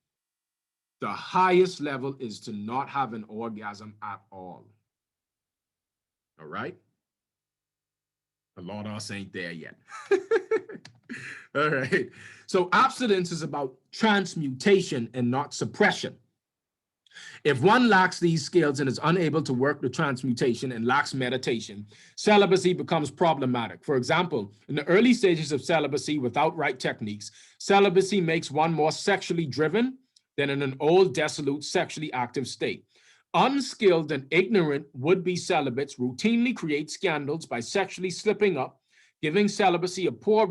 the highest level is to not have an orgasm at all. All right? A lot of us ain't there yet. All right. So abstinence is about transmutation and not suppression. If one lacks these skills and is unable to work the transmutation and lacks meditation, celibacy becomes problematic. For example, in the early stages of celibacy without right techniques, celibacy makes one more sexually driven than in an old, dissolute, sexually active state. Unskilled and ignorant would-be celibates routinely create scandals by sexually slipping up, giving celibacy a poor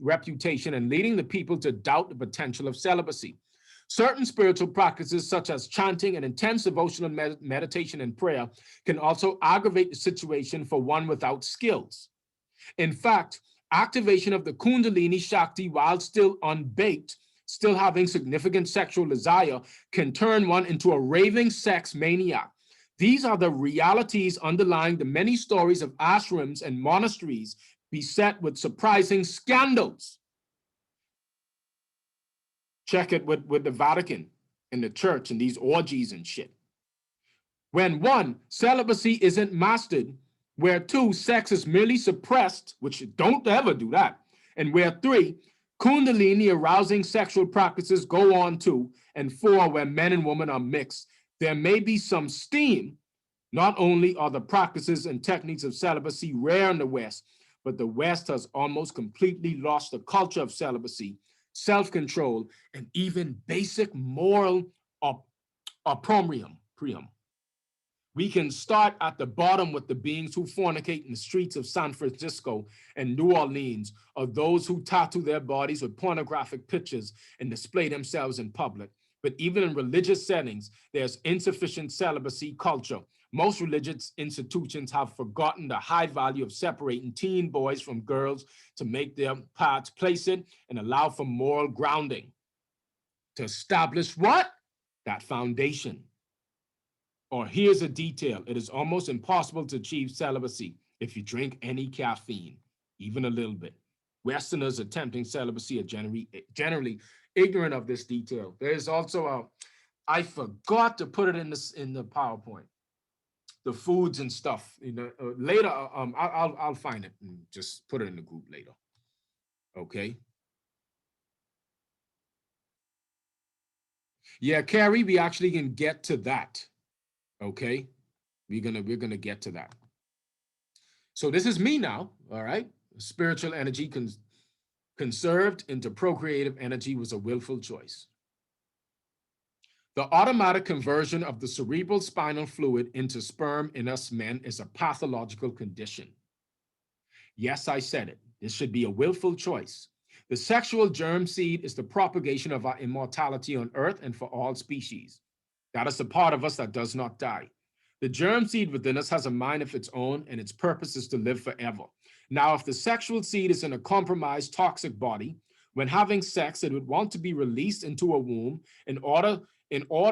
reputation and leading the people to doubt the potential of celibacy. Certain spiritual practices, such as chanting and intense devotional meditation and prayer, can also aggravate the situation for one without skills. In fact, activation of the Kundalini Shakti while still unbaked, still having significant sexual desire, can turn one into a raving sex maniac. These are the realities underlying the many stories of ashrams and monasteries beset with surprising scandals. Check it with the Vatican and the church and these orgies and shit. When one, celibacy isn't mastered, where two, sex is merely suppressed, which don't ever do that, and where three, Kundalini arousing sexual practices go on too, and four, where men and women are mixed, there may be some steam. Not only are the practices and techniques of celibacy rare in the West, but the West has almost completely lost the culture of celibacy, self-control, and even basic moral opprobrium. We can start at the bottom with the beings who fornicate in the streets of San Francisco and New Orleans, or those who tattoo their bodies with pornographic pictures and display themselves in public. But even in religious settings, there's insufficient celibacy culture. Most religious institutions have forgotten the high value of separating teen boys from girls to make their parts placid and allow for moral grounding. To establish what? That foundation. Or here's a detail. It is almost impossible to achieve celibacy if you drink any caffeine, even a little bit. Westerners attempting celibacy are generally ignorant of this detail. There's also I forgot to put it in the PowerPoint. The foods and stuff. Later, I'll find it and just put it in the group later. Okay. Yeah, Carrie, we actually can get to that. Okay, we're gonna get to that. So this is me now, all right? Spiritual energy conserved into procreative energy was a willful choice. The automatic conversion of the cerebral spinal fluid into sperm in us men is a pathological condition. Yes, I said it. This should be a willful choice. The sexual germ seed is the propagation of our immortality on earth and for all species. That is the part of us that does not die. The germ seed within us has a mind of its own, and its purpose is to live forever. Now, if the sexual seed is in a compromised, toxic body, when having sex, it would want to be released into a womb in order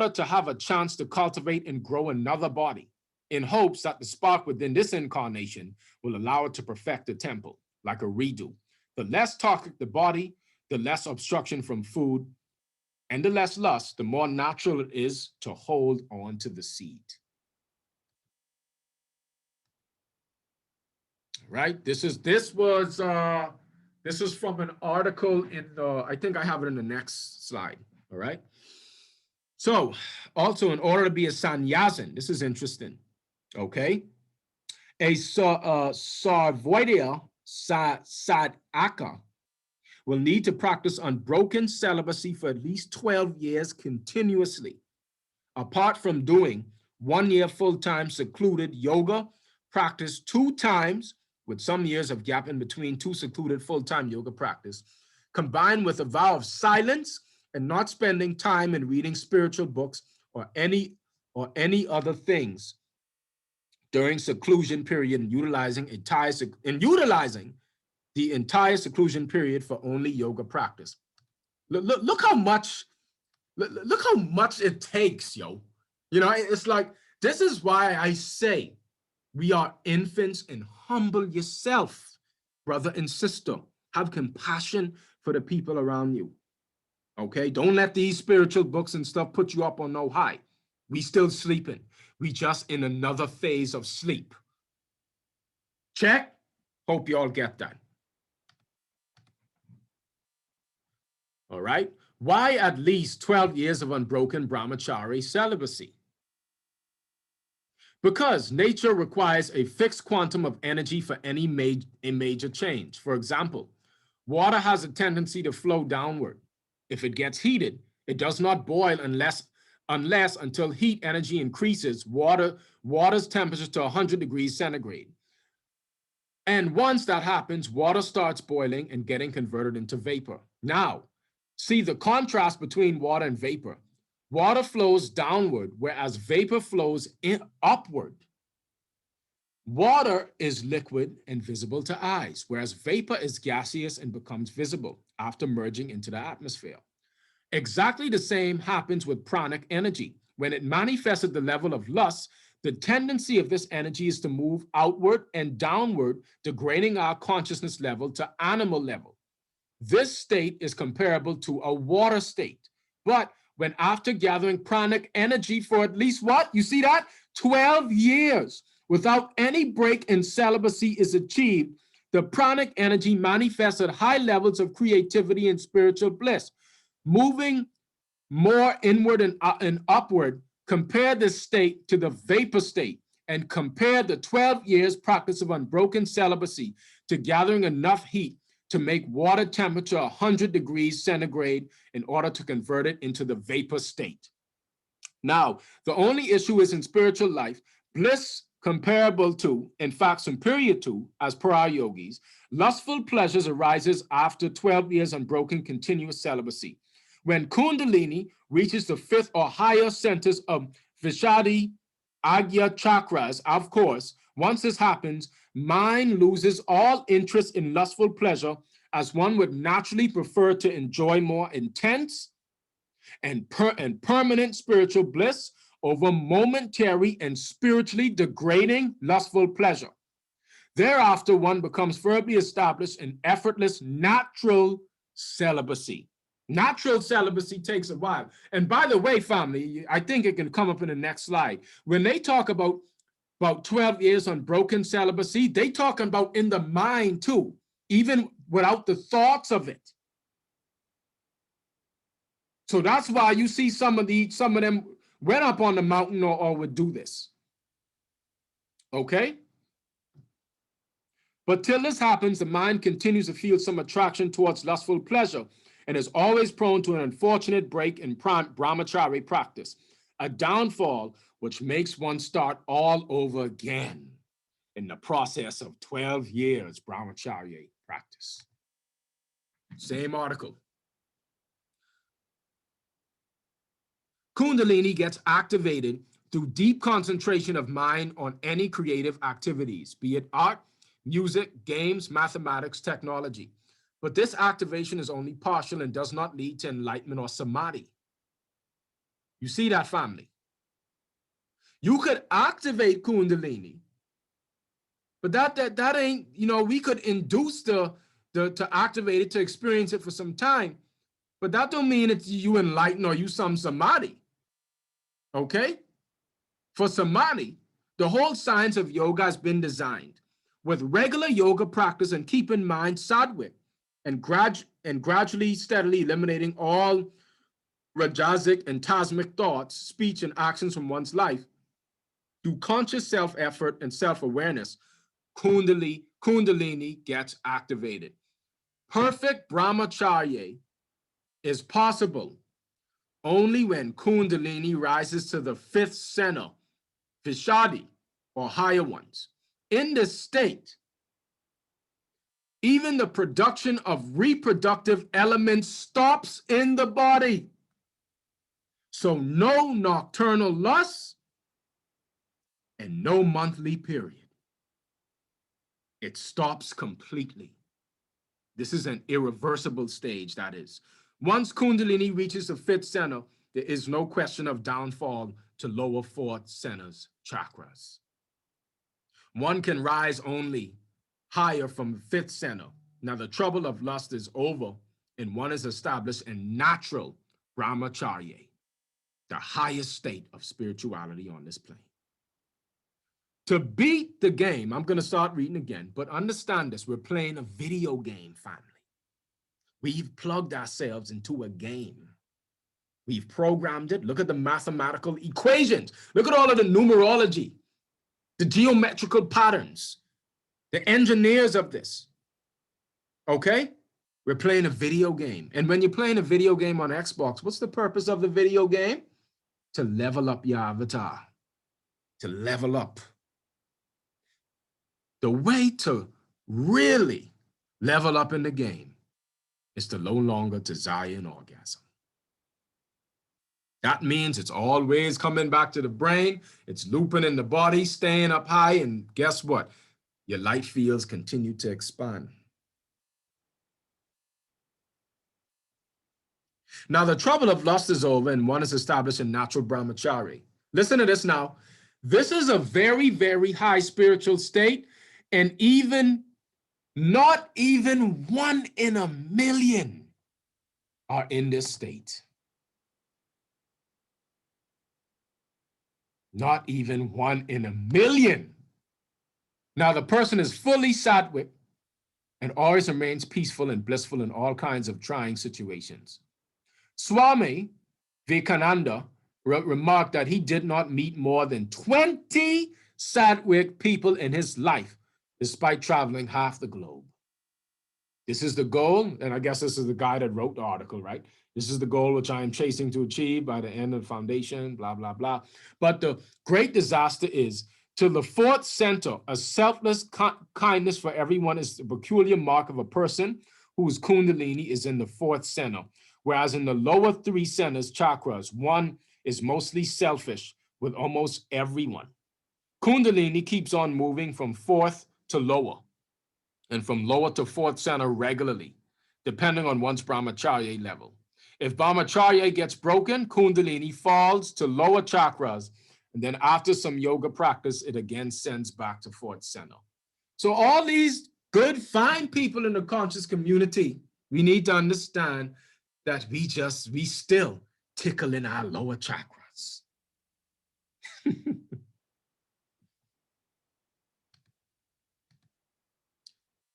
to have a chance to cultivate and grow another body, in hopes that the spark within this incarnation will allow it to perfect the temple, like a redo. The less toxic the body, the less obstruction from food, and the less lust, the more natural it is to hold on to the seed. Right? This was from an article in the, I think I have it in the next slide. All right. So also, in order to be a sannyazin, this is interesting. Okay. A Sarvoidya Sadhaka will need to practice unbroken celibacy for at least 12 years continuously, apart from doing 1 year full-time secluded yoga practice 2 times, with some years of gap in between 2 secluded full-time yoga practice, combined with a vow of silence and not spending time in reading spiritual books or any other things during seclusion period, and utilizing the entire seclusion period for only yoga practice. Look how much it takes, yo. You know, it's like, this is why I say we are infants, and humble yourself, brother and sister. Have compassion for the people around you. Okay? Don't let these spiritual books and stuff put you up on no high. We still sleeping. We just in another phase of sleep. Check? Hope y'all get that. All right? Why at least 12 years of unbroken brahmachari celibacy? Because nature requires a fixed quantum of energy for any major change. For example, water has a tendency to flow downward. If it gets heated, it does not boil unless until heat energy increases water's temperature to 100 degrees centigrade. And once that happens, water starts boiling and getting converted into vapor. Now, see the contrast between water and vapor. Water flows downward, whereas vapor flows upward. Water is liquid and visible to eyes, whereas vapor is gaseous and becomes visible after merging into the atmosphere. Exactly the same happens with pranic energy. When it manifests at the level of lust, the tendency of this energy is to move outward and downward, degrading our consciousness level to animal level. This state is comparable to a water state. But when after gathering pranic energy for at least what? You see that? 12 years without any break in celibacy is achieved, the pranic energy manifests at high levels of creativity and spiritual bliss. Moving more inward and upward, compare this state to the vapor state, and compare the 12 years practice of unbroken celibacy to gathering enough heat to make water temperature 100 degrees centigrade in order to convert it into the vapor state. Now, the only issue is in spiritual life, bliss comparable to, in fact, superior to, as per our yogis, lustful pleasures arises after 12 years unbroken continuous celibacy. When Kundalini reaches the 5th or higher centers of Vishadi Agya chakras, of course, once this happens, mind loses all interest in lustful pleasure, as one would naturally prefer to enjoy more intense and permanent spiritual bliss over momentary and spiritually degrading lustful pleasure. Thereafter, one becomes firmly established in effortless natural celibacy. Natural celibacy takes a while. And by the way, family, I think it can come up in the next slide. When they talk about 12 years unbroken celibacy, they talking about in the mind too, even without the thoughts of it. So that's why you see some of them went up on the mountain or would do this. Okay? But till this happens, the mind continues to feel some attraction towards lustful pleasure and is always prone to an unfortunate break in brahmachari practice, a downfall which makes one start all over again in the process of 12 years brahmachari practice. Same article. Kundalini gets activated through deep concentration of mind on any creative activities, be it art, music, games, mathematics, technology. But this activation is only partial and does not lead to enlightenment or samadhi. You see that, family? You could activate Kundalini, but that ain't, we could induce to activate it, to experience it for some time, but that don't mean it's you enlighten or you some samadhi. Okay? For samadhi, the whole science of yoga has been designed with regular yoga practice and keep in mind sattvic and gradually, steadily eliminating all rajasic and tasmic thoughts, speech, and actions from one's life through conscious self-effort and self-awareness. Kundalini gets activated. Perfect brahmacharya is possible only when Kundalini rises to the fifth center, Vishadi, or higher ones. In this state, even the production of reproductive elements stops in the body. So no nocturnal lust and no monthly period. It stops completely. This is an irreversible stage, that is. Once Kundalini reaches the fifth center, there is no question of downfall to lower fourth centers, chakras. One can rise only higher from the fifth center. Now the trouble of lust is over and one is established in natural brahmacharya, the highest state of spirituality on this plane. To beat the game, I'm going to start reading again, but understand this, we're playing a video game, family. We've plugged ourselves into a game. We've programmed it. Look at the mathematical equations. Look at all of the numerology, the geometrical patterns, the engineers of this. Okay? We're playing a video game. And when you're playing a video game on Xbox, what's the purpose of the video game? To level up your avatar, to level up. The way to really level up in the game is to no longer desire an orgasm. That means it's always coming back to the brain, it's looping in the body, staying up high, and guess what? Your light fields continue to expand. Now, the trouble of lust is over and one is established in natural brahmacharya. Listen to this now. This is a very, very high spiritual state, and not even 1 in a million are in this state. Not even 1 in a million. Now, the person is fully sattvic and always remains peaceful and blissful in all kinds of trying situations. Swami Vivekananda remarked that he did not meet more than 20 sattvic people in his life, despite traveling half the globe. This is the goal, and I guess this is the guy that wrote the article, right? This is the goal which I am chasing to achieve by the end of the foundation, blah, blah, blah. But the great disaster is, to the fourth center, a selfless kindness for everyone is the peculiar mark of a person whose kundalini is in the fourth center. Whereas in the lower three centers, chakras, one is mostly selfish with almost everyone. Kundalini keeps on moving from fourth to lower and from lower to fourth center regularly, depending on one's brahmacharya level. If brahmacharya gets broken, Kundalini falls to lower chakras, and then after some yoga practice, it again sends back to fourth center. So all these good, fine people in the conscious community, we need to understand that we still tickle in our lower chakras.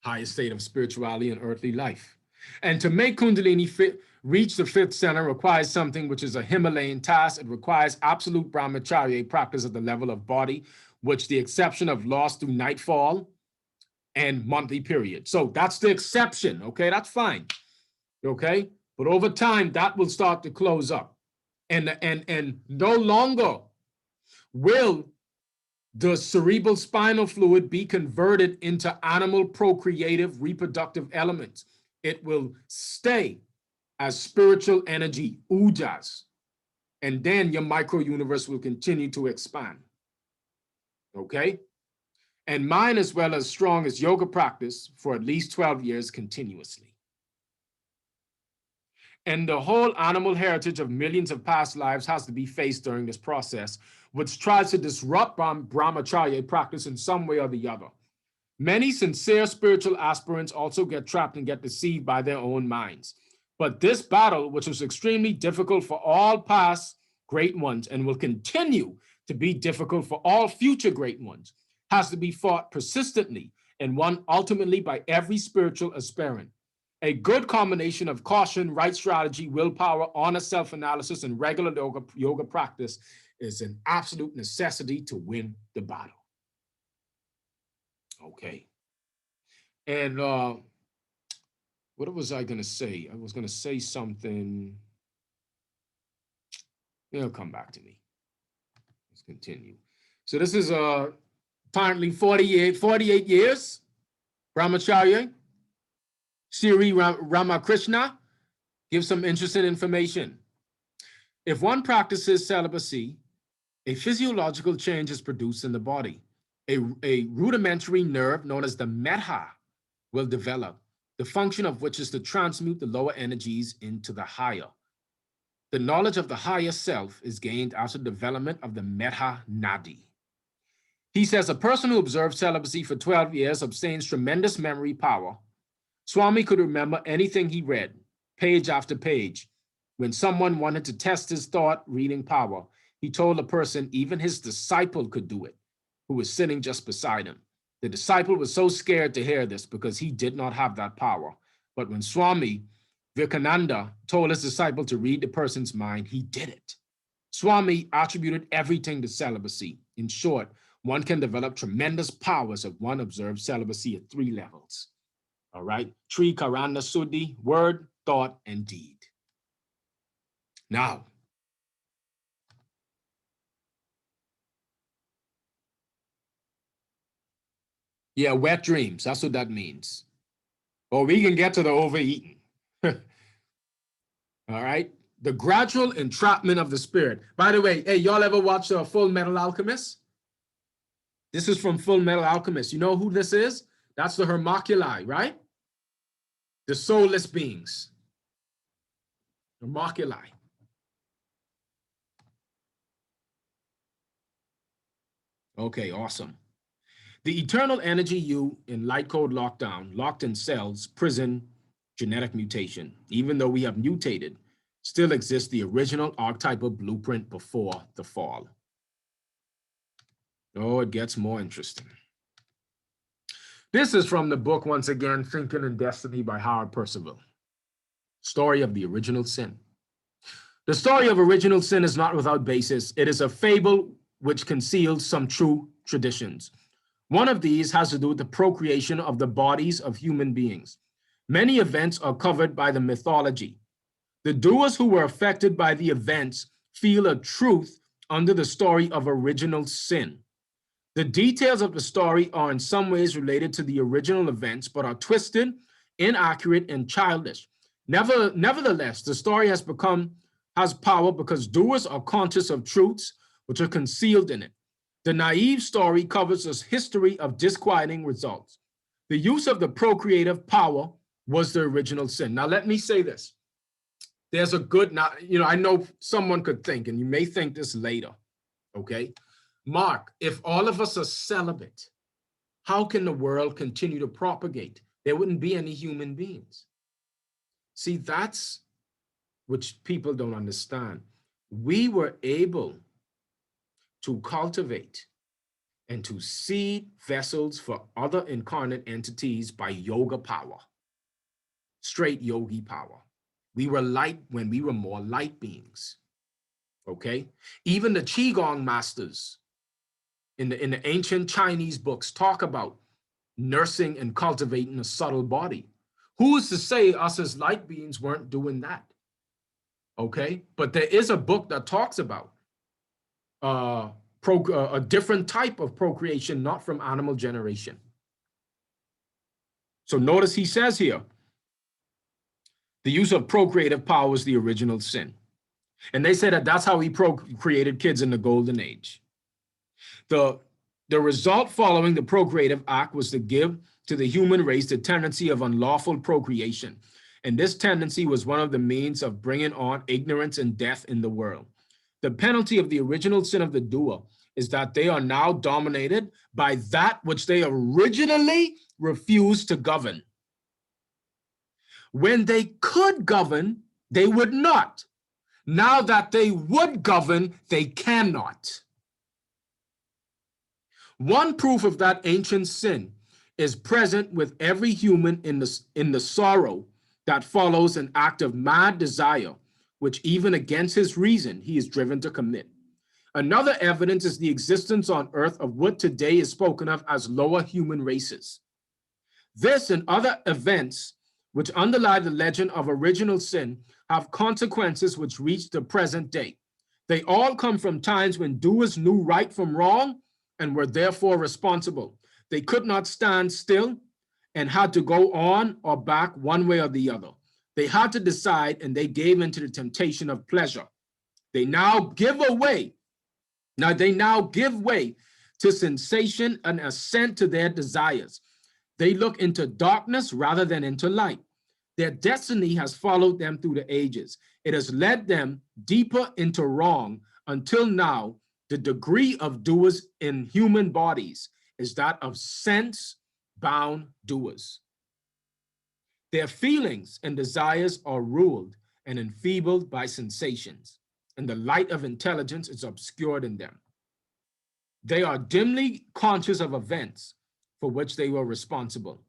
Highest state of spirituality and earthly life. And to make Kundalini reach the fifth center requires something which is a Himalayan task. It requires absolute brahmacharya practice at the level of body, which the exception of lost through nightfall and monthly period. So that's the exception, okay? That's fine, okay? But over time, that will start to close up. And no longer will the cerebral spinal fluid be converted into animal procreative reproductive elements. It will stay as spiritual energy, ujas. And then your micro universe will continue to expand. Okay? And mine as well as strong as yoga practice for at least 12 years continuously. And the whole animal heritage of millions of past lives has to be faced during this process, which tries to disrupt brahmacharya practice in some way or the other. Many sincere spiritual aspirants also get trapped and get deceived by their own minds. But this battle, which was extremely difficult for all past great ones and will continue to be difficult for all future great ones, has to be fought persistently and won ultimately by every spiritual aspirant. A good combination of caution, right strategy, willpower, honest self-analysis, and regular yoga practice is an absolute necessity to win the battle. Okay. And what was I going to say? I was going to say something. It'll come back to me. Let's continue. So this is apparently 48 years, Brahmacharya. Sri Ramakrishna gives some interesting information. If one practices celibacy, a physiological change is produced in the body. A rudimentary nerve known as the medha will develop, the function of which is to transmute the lower energies into the higher. The knowledge of the higher self is gained after the development of the medha nadi. He says a person who observes celibacy for 12 years obtains tremendous memory power. Swami could remember anything he read, page after page. When someone wanted to test his thought reading power, he told the person even his disciple could do it, who was sitting just beside him. The disciple was so scared to hear this because he did not have that power. But when Swami Vivekananda told his disciple to read the person's mind, he did it. Swami attributed everything to celibacy. In short, one can develop tremendous powers if one observes celibacy at 3 levels. All right, Tri Karana Suddhi, word, thought, and deed. Now, yeah, wet dreams, that's what that means. Or we can get to the overeating. All right, the gradual entrapment of the spirit. By the way, hey, y'all ever watch Full Metal Alchemist? This is from Full Metal Alchemist. You know who this is? That's the Hermoculi, right? The soulless beings. Hermoculi. Okay, awesome. The eternal energy you in light code lockdown, locked in cells, prison, genetic mutation, even though we have mutated, still exists the original archetypal blueprint before the fall. Oh, it gets more interesting. This is from the book, once again, Thinking in Destiny by Howard Percival. Story of the original sin. The story of original sin is not without basis. It is a fable which conceals some true traditions. One of these has to do with the procreation of the bodies of human beings. Many events are covered by the mythology. The doers who were affected by the events feel a truth under the story of original sin. The details of the story are in some ways related to the original events, but are twisted, inaccurate, and childish. Nevertheless, the story has power because doers are conscious of truths which are concealed in it. The naive story covers a history of disquieting results. The use of the procreative power was the original sin. Now, let me say this. There's a good, I know someone could think, and you may think this later, okay? Mark, if all of us are celibate, how can the world continue to propagate? There wouldn't be any human beings. See, that's which people don't understand. We were able to cultivate and to seed vessels for other incarnate entities by yoga power, straight yogi power. We were light when we were more light beings, okay? Even the Qigong masters in the ancient Chinese books talk about nursing and cultivating a subtle body. Who's to say us as light beings weren't doing that? Okay, but there is a book that talks about a different type of procreation, not from animal generation. So notice he says here, the use of procreative power is the original sin. And they say that that's how he created kids in the golden age. The result following the procreative act was to give to the human race the tendency of unlawful procreation. And this tendency was one of the means of bringing on ignorance and death in the world. The penalty of the original sin of the doer is that they are now dominated by that which they originally refused to govern. When they could govern, they would not. Now that they would govern, they cannot. One proof of that ancient sin is present with every human in the sorrow that follows an act of mad desire, which even against his reason he is driven to commit. Another evidence is the existence on earth of what today is spoken of as lower human races. This and other events which underlie the legend of original sin have consequences which reach the present day. They all come from times when doers knew right from wrong and were therefore responsible. They could not stand still and had to go on or back one way or the other. They had to decide, and they gave into the temptation of pleasure. They now give way to sensation and assent to their desires. They look into darkness rather than into light. Their destiny has followed them through the ages. It has led them deeper into wrong until now. The degree of doers in human bodies is that of sense-bound doers. Their feelings and desires are ruled and enfeebled by sensations, and the light of intelligence is obscured in them. They are dimly conscious of events for which they were responsible.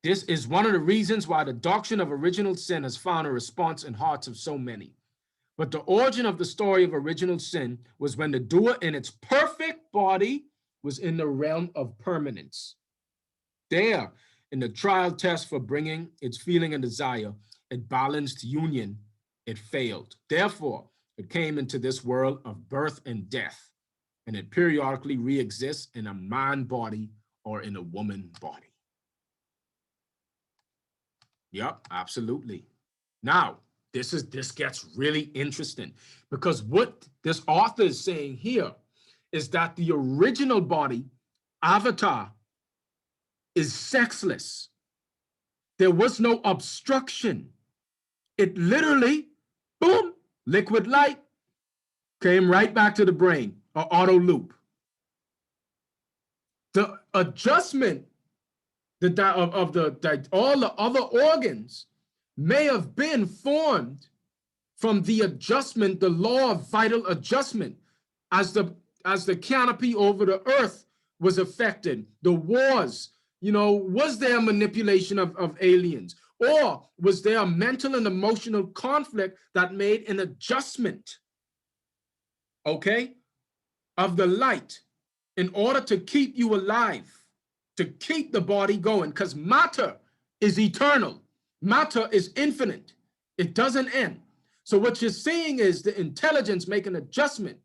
This is one of the reasons why the doctrine of original sin has found a response in hearts of so many. But the origin of the story of original sin was when the doer in its perfect body was in the realm of permanence. There, in the trial test for bringing its feeling and desire, it balanced union, it failed. Therefore, it came into this world of birth and death, and it periodically re-exists in a man body or in a woman body. Yep, absolutely. Now, this gets really interesting, because what this author is saying here is that the original body, Avatar, is sexless. There was no obstruction. It literally, boom, liquid light, came right back to the brain, or auto loop. The adjustment of all the other organs may have been formed from the adjustment, the law of vital adjustment, as the canopy over the earth was affected, the wars, was there manipulation of aliens, or was there a mental and emotional conflict that made an adjustment, okay, of the light in order to keep you alive, to keep the body going, because matter is eternal. Matter is infinite. It doesn't end. So what you're seeing is the intelligence make an adjustment,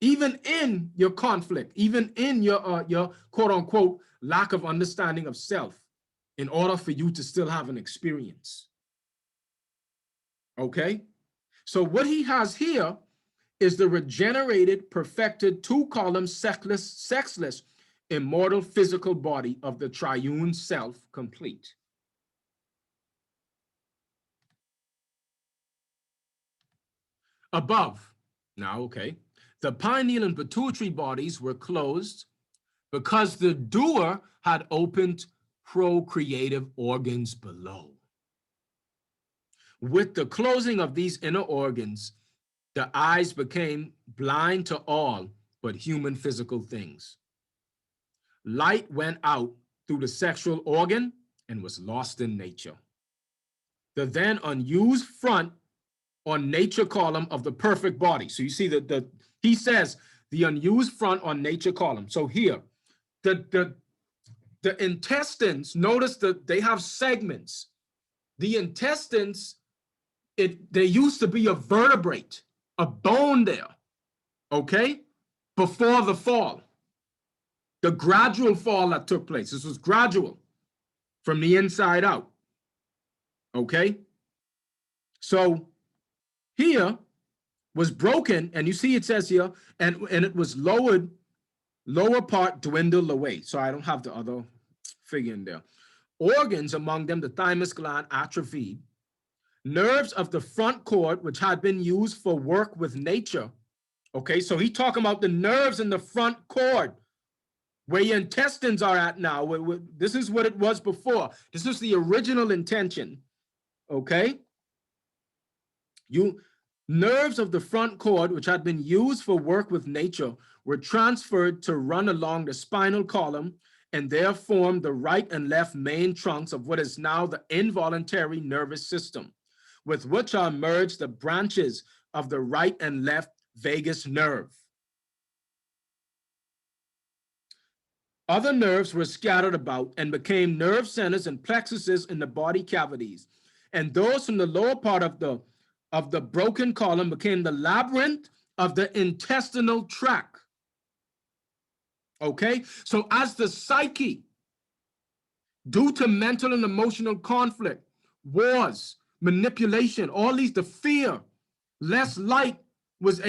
even in your conflict, even in your quote unquote lack of understanding of self, in order for you to still have an experience. Okay? So what he has here is the regenerated, perfected, two-column, sexless, immortal physical body of the triune self, complete. Above, now, okay, the pineal and pituitary bodies were closed because the doer had opened procreative organs below. With the closing of these inner organs, the eyes became blind to all but human physical things. Light went out through the sexual organ and was lost in nature. The then unused front or nature column of the perfect body. So you see that he says the unused front or nature column. So here, the intestines, notice that they have segments. The intestines, there used to be a vertebrate, a bone there, okay, before the fall, the gradual fall that took place. This was gradual from the inside out, okay? So here, was broken, and you see it says here, and it was lower part dwindled away. So I don't have the other figure in there. Organs, among them the thymus gland, atrophied. Nerves of the front cord, which had been used for work with nature. Okay, so he's talking about the nerves in the front cord, where your intestines are at now. This is what it was before. This is the original intention. Okay? Nerves of the front cord, which had been used for work with nature, were transferred to run along the spinal column and there formed the right and left main trunks of what is now the involuntary nervous system, with which are merged the branches of the right and left vagus nerve. Other nerves were scattered about and became nerve centers and plexuses in the body cavities. And those from the lower part of the broken column became the labyrinth of the intestinal tract. Okay, so as the psyche, due to mental and emotional conflict, wars, manipulation, all these, the fear, less light was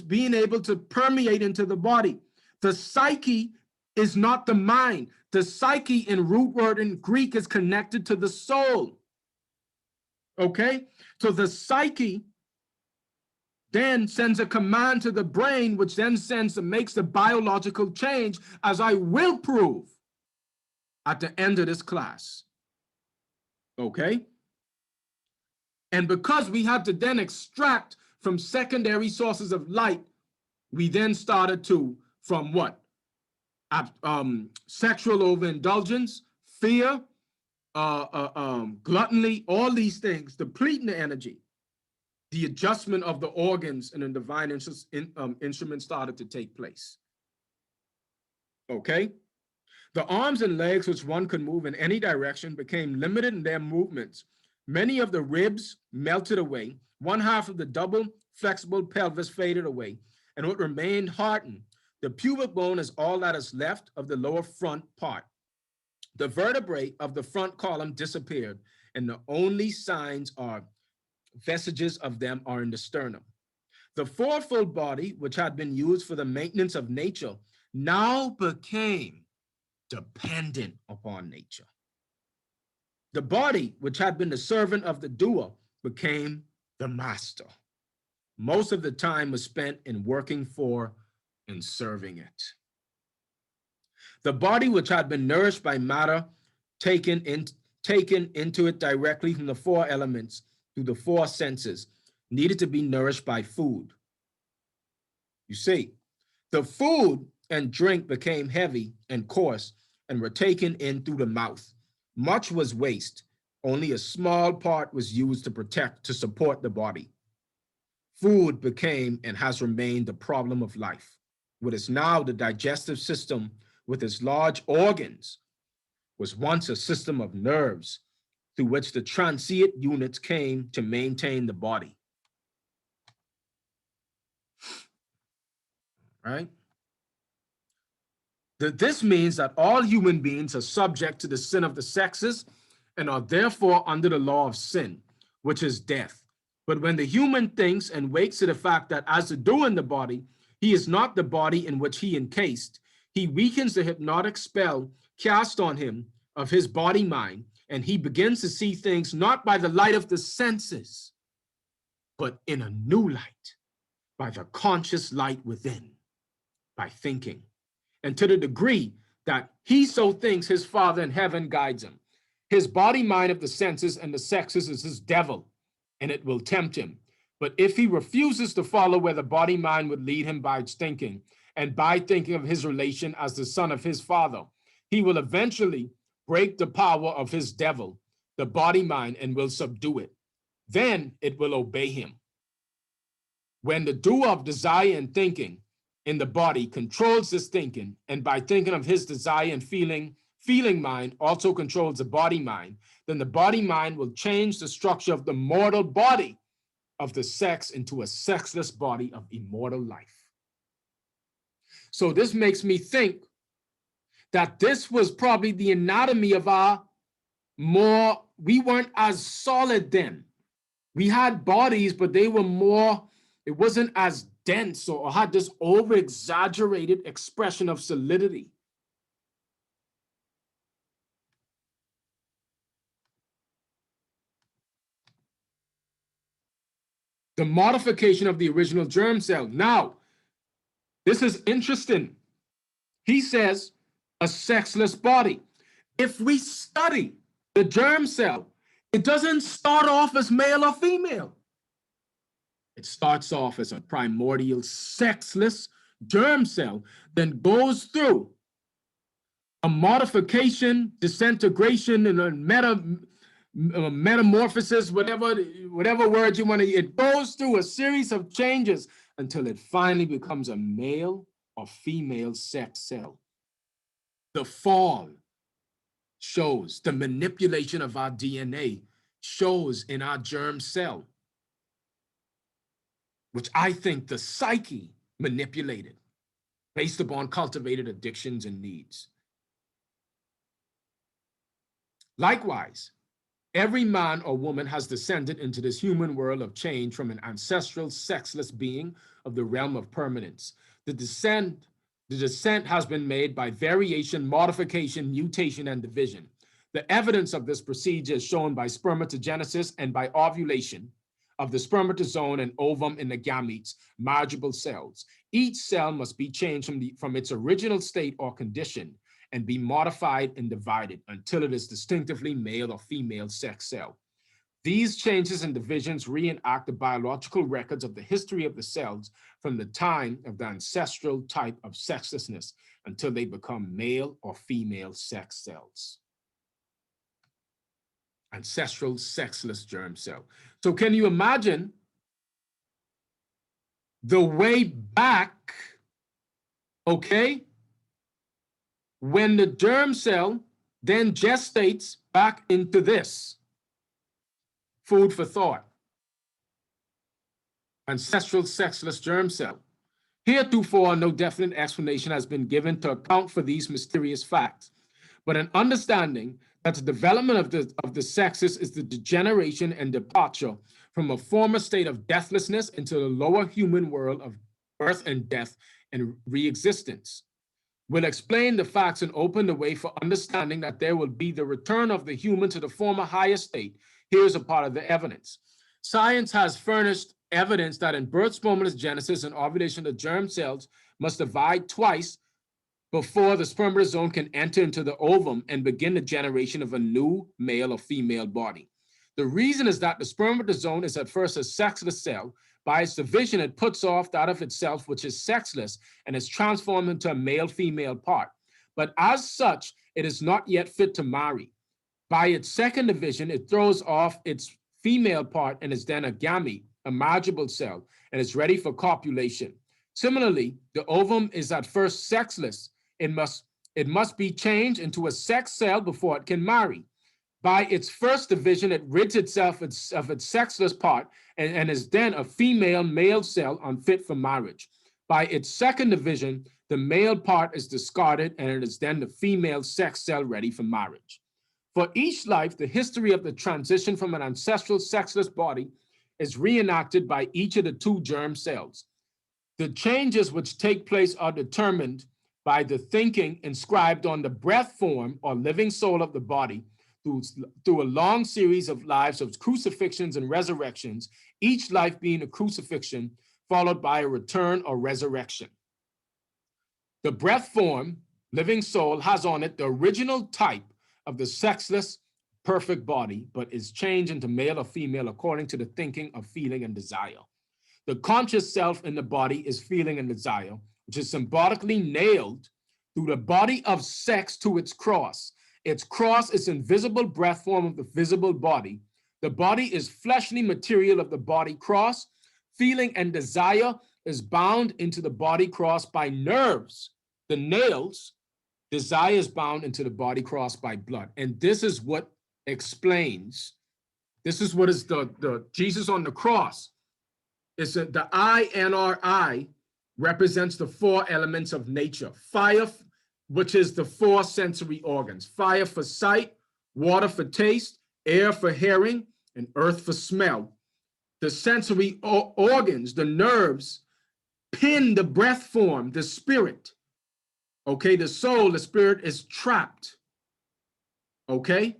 being able to permeate into the body. The psyche is not the mind. The psyche in root word in Greek is connected to the soul. Okay, so the psyche then sends a command to the brain, which then makes the biological change, as I will prove at the end of this class. Okay? And because we had to then extract from secondary sources of light, we then started to, from what? Sexual overindulgence, fear, gluttony, all these things, depleting the energy. The adjustment of the organs and the divine instruments started to take place. Okay? The arms and legs, which one could move in any direction, became limited in their movements. Many of the ribs melted away. One half of the double flexible pelvis faded away, and what remained hardened. The pubic bone is all that is left of the lower front part. The vertebrae of the front column disappeared, and the only vestiges of them are in the sternum. The fourfold body, which had been used for the maintenance of nature, now became dependent upon nature. The body, which had been the servant of the doer, became the master. Most of the time was spent in working for and serving it. The body, which had been nourished by matter, taken into it directly from the four elements through the four senses, needed to be nourished by food. You see, the food and drink became heavy and coarse and were taken in through the mouth. Much was waste. Only a small part was used to support the body. Food became and has remained the problem of life. What is now the digestive system with its large organs was once a system of nerves through which the transient units came to maintain the body. Right? This means that all human beings are subject to the sin of the sexes and are therefore under the law of sin, which is death. But when the human thinks and wakes to the fact that as to doing the body, he is not the body in which he encased, he weakens the hypnotic spell cast on him of his body mind, and he begins to see things not by the light of the senses, but in a new light, by the conscious light within, by thinking. And to the degree that he so thinks, his Father in heaven guides him. His body mind of the senses and the sexes is his devil, and it will tempt him. But if he refuses to follow where the body mind would lead him by its thinking, and by thinking of his relation as the son of his Father, he will eventually break the power of his devil, the body mind, and will subdue it. Then it will obey him. When the doer of desire and thinking in the body controls this thinking, and by thinking of his desire and feeling mind also controls the body mind, then the body mind will change the structure of the mortal body of the sex into a sexless body of immortal life. So this makes me think that this was probably the anatomy of we weren't as solid then. We had bodies, but they were more it wasn't as dense or had this over-exaggerated expression of solidity. The modification of the original germ cell. Now, this is interesting. He says a sexless body. If we study the germ cell, it doesn't start off as male or female. It starts off as a primordial sexless germ cell, then goes through a modification, disintegration, and a metamorphosis, whatever word you want to, it goes through a series of changes until it finally becomes a male or female sex cell. The fall shows, the manipulation of our DNA shows in our germ cell, which I think the psyche manipulated based upon cultivated addictions and needs. Likewise, every man or woman has descended into this human world of change from an ancestral sexless being of the realm of permanence. The descent has been made by variation, modification, mutation, and division. The evidence of this procedure is shown by spermatogenesis and by ovulation of the spermatozoon and ovum in the gametes, marginal cells. Each cell must be changed from its original state or condition and be modified and divided until it is distinctively male or female sex cell. These changes and divisions reenact the biological records of the history of the cells from the time of the ancestral type of sexlessness until they become male or female sex cells. Ancestral sexless germ cell. So can you imagine the way back, okay, when the germ cell then gestates back into this? Food for thought. Ancestral sexless germ cell. Heretofore, no definite explanation has been given to account for these mysterious facts, but an understanding that the development of the sexes is the degeneration and departure from a former state of deathlessness into the lower human world of birth and death and re-existence will explain the facts and open the way for understanding that there will be the return of the human to the former higher state. Here's a part of the evidence. Science has furnished evidence that in birth, spermatogenesis, and ovulation, the germ cells must divide twice before the spermatozoon can enter into the ovum and begin the generation of a new male or female body. The reason is that the spermatozoon is at first a sexless cell. By its division, it puts off that of itself, which is sexless, and is transformed into a male-female part. But as such, it is not yet fit to marry. By its second division, it throws off its female part and is then a gamete, a marginal cell, and is ready for copulation. Similarly, the ovum is at first sexless. It must be changed into a sex cell before it can marry. By its first division, it rids itself of its sexless part and is then a female male cell unfit for marriage. By its second division, the male part is discarded and it is then the female sex cell ready for marriage. For each life, the history of the transition from an ancestral sexless body is reenacted by each of the two germ cells. The changes which take place are determined by the thinking inscribed on the breath form or living soul of the body through a long series of lives of crucifixions and resurrections, each life being a crucifixion followed by a return or resurrection. The breath form, living soul, has on it the original type of the sexless, perfect body, but is changed into male or female according to the thinking of feeling and desire. The conscious self in the body is feeling and desire, which is symbolically nailed through the body of sex to its cross. Its cross is invisible breath form of the visible body. The body is fleshly material of the body cross. Feeling and desire is bound into the body cross by nerves, the nails. Desire is bound into the body cross by blood. And this is what explains, this is what is the Jesus on the cross. It's the INRI represents the four elements of nature. Fire, which is the four sensory organs. Fire for sight, water for taste, air for hearing, and earth for smell. the sensory organs, the nerves, pin the breath form, the spirit. Okay, the soul, the spirit is trapped. Okay,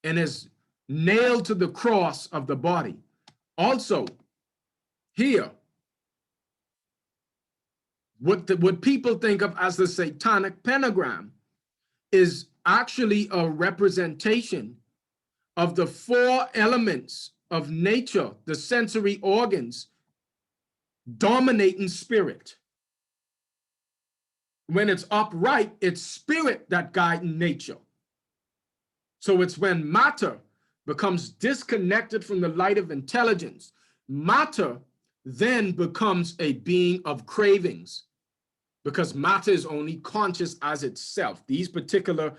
and is nailed to the cross of the body. Also, here, what people think of as the satanic pentagram is actually a representation of the 4 elements of nature, the sensory organs, dominating spirit. When it's upright, it's spirit that guides nature. So it's when matter becomes disconnected from the light of intelligence, matter then becomes a being of cravings, because matter is only conscious as itself. These particular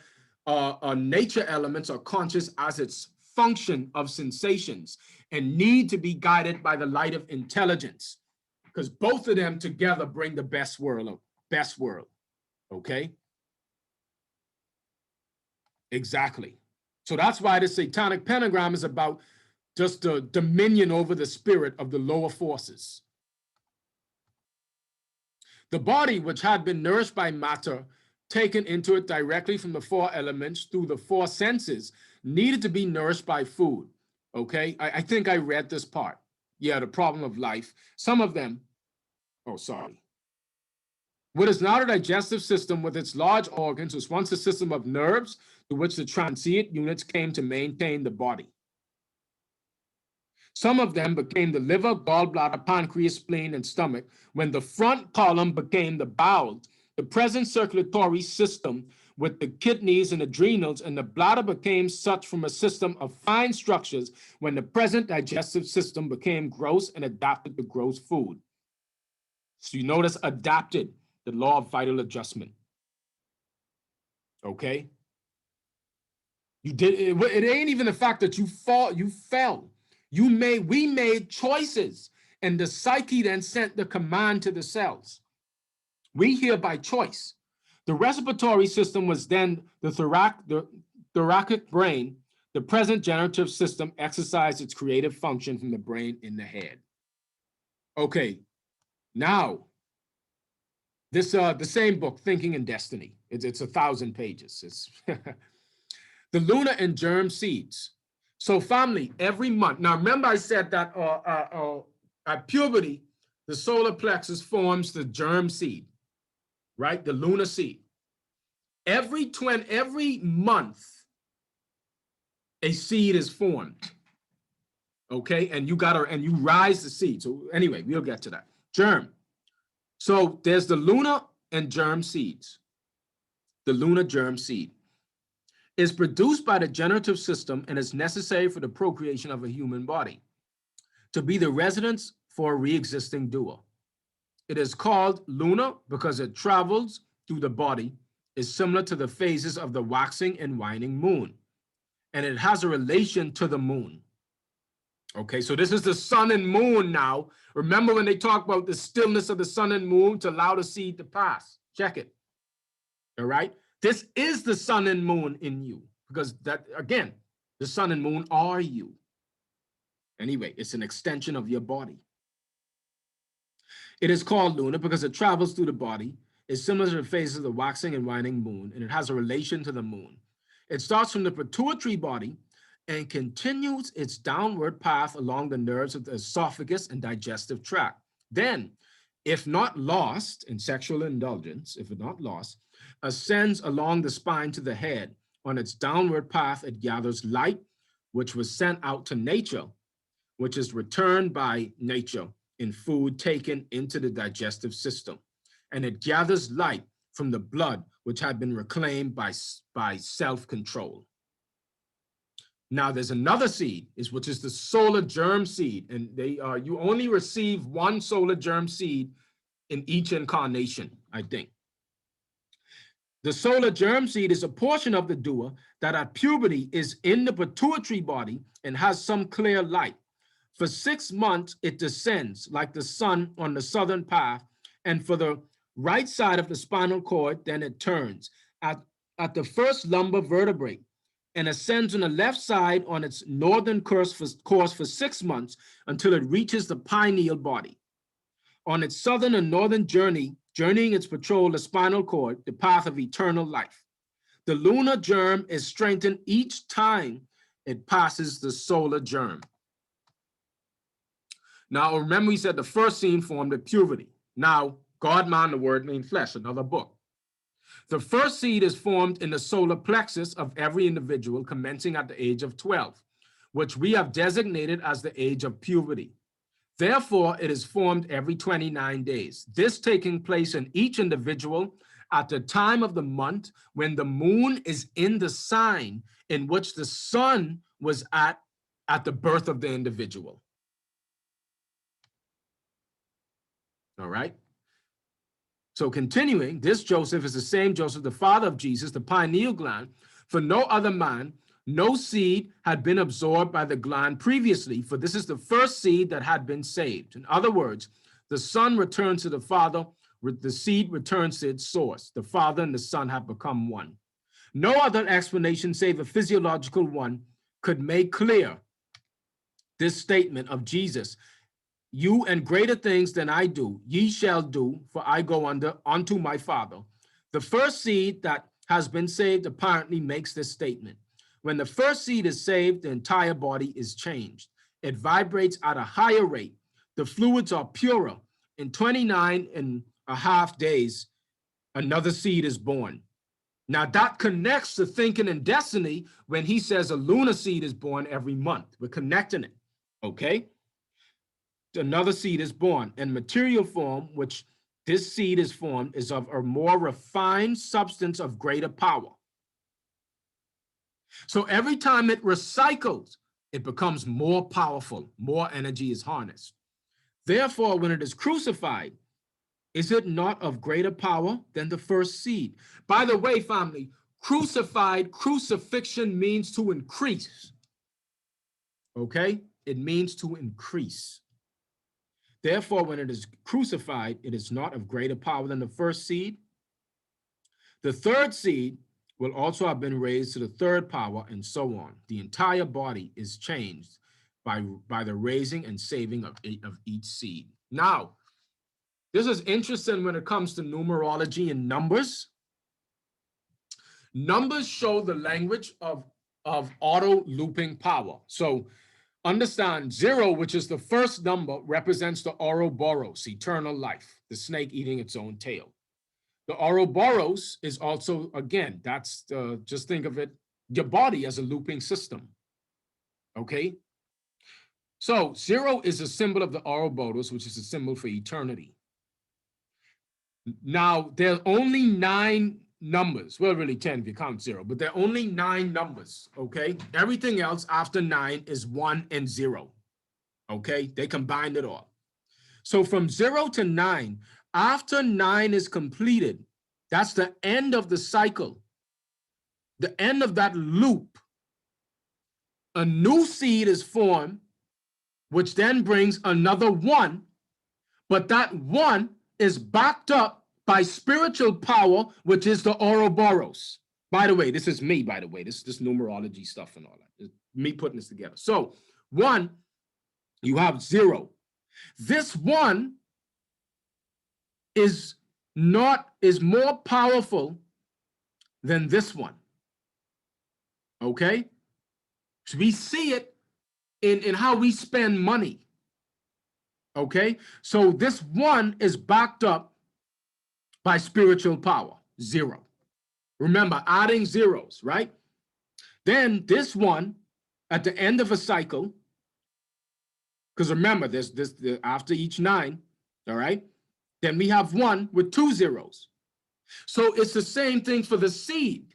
nature elements are conscious as its function of sensations and need to be guided by the light of intelligence, because both of them together bring the best world. Okay? Exactly. So that's why the satanic pentagram is about just the dominion over the spirit of the lower forces. The body, which had been nourished by matter, taken into it directly from the 4 elements through the 4 senses, needed to be nourished by food. Okay, I think I read this part. Yeah, the problem of life. Some of them, What is now the digestive system with its large organs was once a system of nerves to which the transient units came to maintain the body. Some of them became the liver, gallbladder, pancreas, spleen, and stomach. When the front column became the bowels, the present circulatory system with the kidneys and adrenals, and the bladder became such from a system of fine structures when the present digestive system became gross and adapted to gross food. So you notice adapted, the law of vital adjustment. Okay? It ain't even the fact that you fell. We made choices, and the psyche then sent the command to the cells. We hear by choice. The respiratory system was then the thoracic brain. The present generative system exercised its creative function from the brain in the head. Okay, now, this the same book, Thinking and Destiny. It's 1,000 pages. It's the lunar and germ seeds. So family, every month. Now remember I said that at puberty, the solar plexus forms the germ seed, right? The lunar seed. Every month, a seed is formed. Okay, and you rise the seed. So anyway, we'll get to that. Germ. So there's the lunar and germ seeds. The lunar germ seed is produced by the generative system and is necessary for the procreation of a human body, to be the residence for a re-existing doer. It is called lunar because it travels through the body, is similar to the phases of the waxing and waning moon, and it has a relation to the moon. Okay, so this is the sun and moon now. Remember when they talk about the stillness of the sun and moon to allow the seed to pass? Check it. All right? This is the sun and moon in you, because that, again, the sun and moon are you. Anyway, it's an extension of your body. It is called lunar because it travels through the body, is similar to the phases of the waxing and waning moon, and it has a relation to the moon. It starts from the pituitary body and continues its downward path along the nerves of the esophagus and digestive tract. Then, if not lost in sexual indulgence, ascends along the spine to the head. On its downward path, it gathers light, which was sent out to nature, which is returned by nature in food taken into the digestive system. And it gathers light from the blood, which had been reclaimed by self-control. Now there's another seed, which is the solar germ seed, and you only receive one solar germ seed in each incarnation, I think. The solar germ seed is a portion of the doer that at puberty is in the pituitary body and has some clear light. For 6 months, it descends like the sun on the southern path, and for the right side of the spinal cord, then it turns. At the first lumbar vertebrae, and ascends on the left side on its northern course for 6 months until it reaches the pineal body. On its southern and northern journeying its patrol the spinal cord, the path of eternal life. The lunar germ is strengthened each time it passes the solar germ. Now, remember we said the first seed formed at puberty. Now, God, man, the word made flesh, another book. The first seed is formed in the solar plexus of every individual commencing at the age of 12, which we have designated as the age of puberty. Therefore, it is formed every 29 days. This taking place in each individual at the time of the month when the moon is in the sign in which the sun was at the birth of the individual. All right. So continuing, this Joseph is the same Joseph, the father of Jesus, the pineal gland. For no other man, no seed had been absorbed by the gland previously, for this is the first seed that had been saved. In other words, the son returns to the father, the seed returns to its source. The father and the son have become one. No other explanation, save a physiological one, could make clear this statement of Jesus. You and greater things than I do, ye shall do, for I go unto my Father. The first seed that has been saved apparently makes this statement. When the first seed is saved, the entire body is changed. It vibrates at a higher rate. The fluids are purer. In 29 and a half days, another seed is born. Now that connects to thinking and destiny when he says a lunar seed is born every month. We're connecting it, okay? Another seed is born. In material form, which this seed is formed, is of a more refined substance of greater power. So every time it recycles, it becomes more powerful, more energy is harnessed. Therefore, when it is crucified, is it not of greater power than the first seed? By the way, family, crucifixion means to increase. Okay? It means to increase. Therefore, when it is crucified, it is not of greater power than the first seed. The third seed will also have been raised to the third power, and so on. The entire body is changed by the raising and saving of each seed. Now, this is interesting when it comes to numerology and numbers. Numbers show the language of auto looping power. So understand 0, which is the first number, represents the Ouroboros, eternal life, the snake eating its own tail. The Ouroboros is also, again, that's just think of it, your body as a looping system. Okay? So 0 is a symbol of the Ouroboros, which is a symbol for eternity. Now, there are only 9 numbers. Well, really 10 if you count 0, but there are only 9 numbers, okay? Everything else after 9 is 1 and 0, okay? They combined it all. So from 0 to 9, after 9 is completed, that's the end of the cycle, the end of that loop. A new seed is formed, which then brings another 1, but that 1 is backed up by spiritual power, which is the Ouroboros. By the way, this is me, by the way, this numerology stuff and all that. It's me putting this together. So 1, you have 0. This 1 is more powerful than this one. Okay? So we see it in how we spend money. Okay? So this 1 is backed up by spiritual power, 0. Remember, adding zeros, right? Then this 1, at the end of a cycle, because remember, there's after each 9, all right? Then we have 1 with 2 zeros. So it's the same thing for the seed.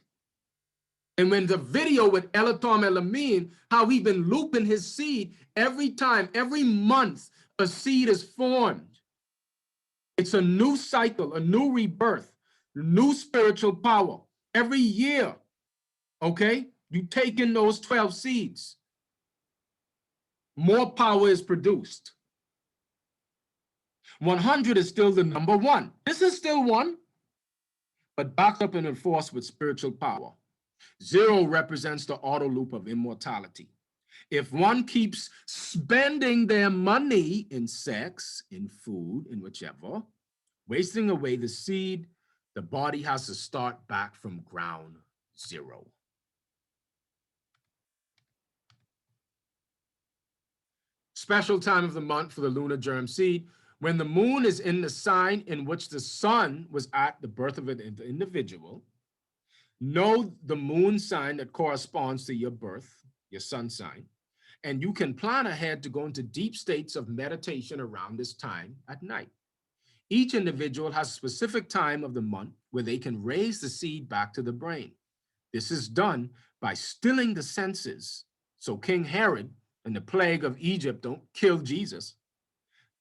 And when the video with Elatom Elamine, how we've been looping his seed every time, every month, a seed is formed. It's a new cycle, a new rebirth, new spiritual power. Every year, okay, you take in those 12 seeds, more power is produced. 100 is still the number 1. This is still 1, but backed up and enforced with spiritual power. 0 represents the auto loop of immortality. If one keeps spending their money in sex, in food, in whichever, wasting away the seed, the body has to start back from ground 0. Special time of the month for the lunar germ seed, when the moon is in the sign in which the sun was at the birth of an individual. Know the moon sign that corresponds to your birth, your sun sign, and you can plan ahead to go into deep states of meditation around this time at night. Each individual has a specific time of the month where they can raise the seed back to the brain. This is done by stilling the senses, so King Herod and the plague of Egypt don't kill Jesus.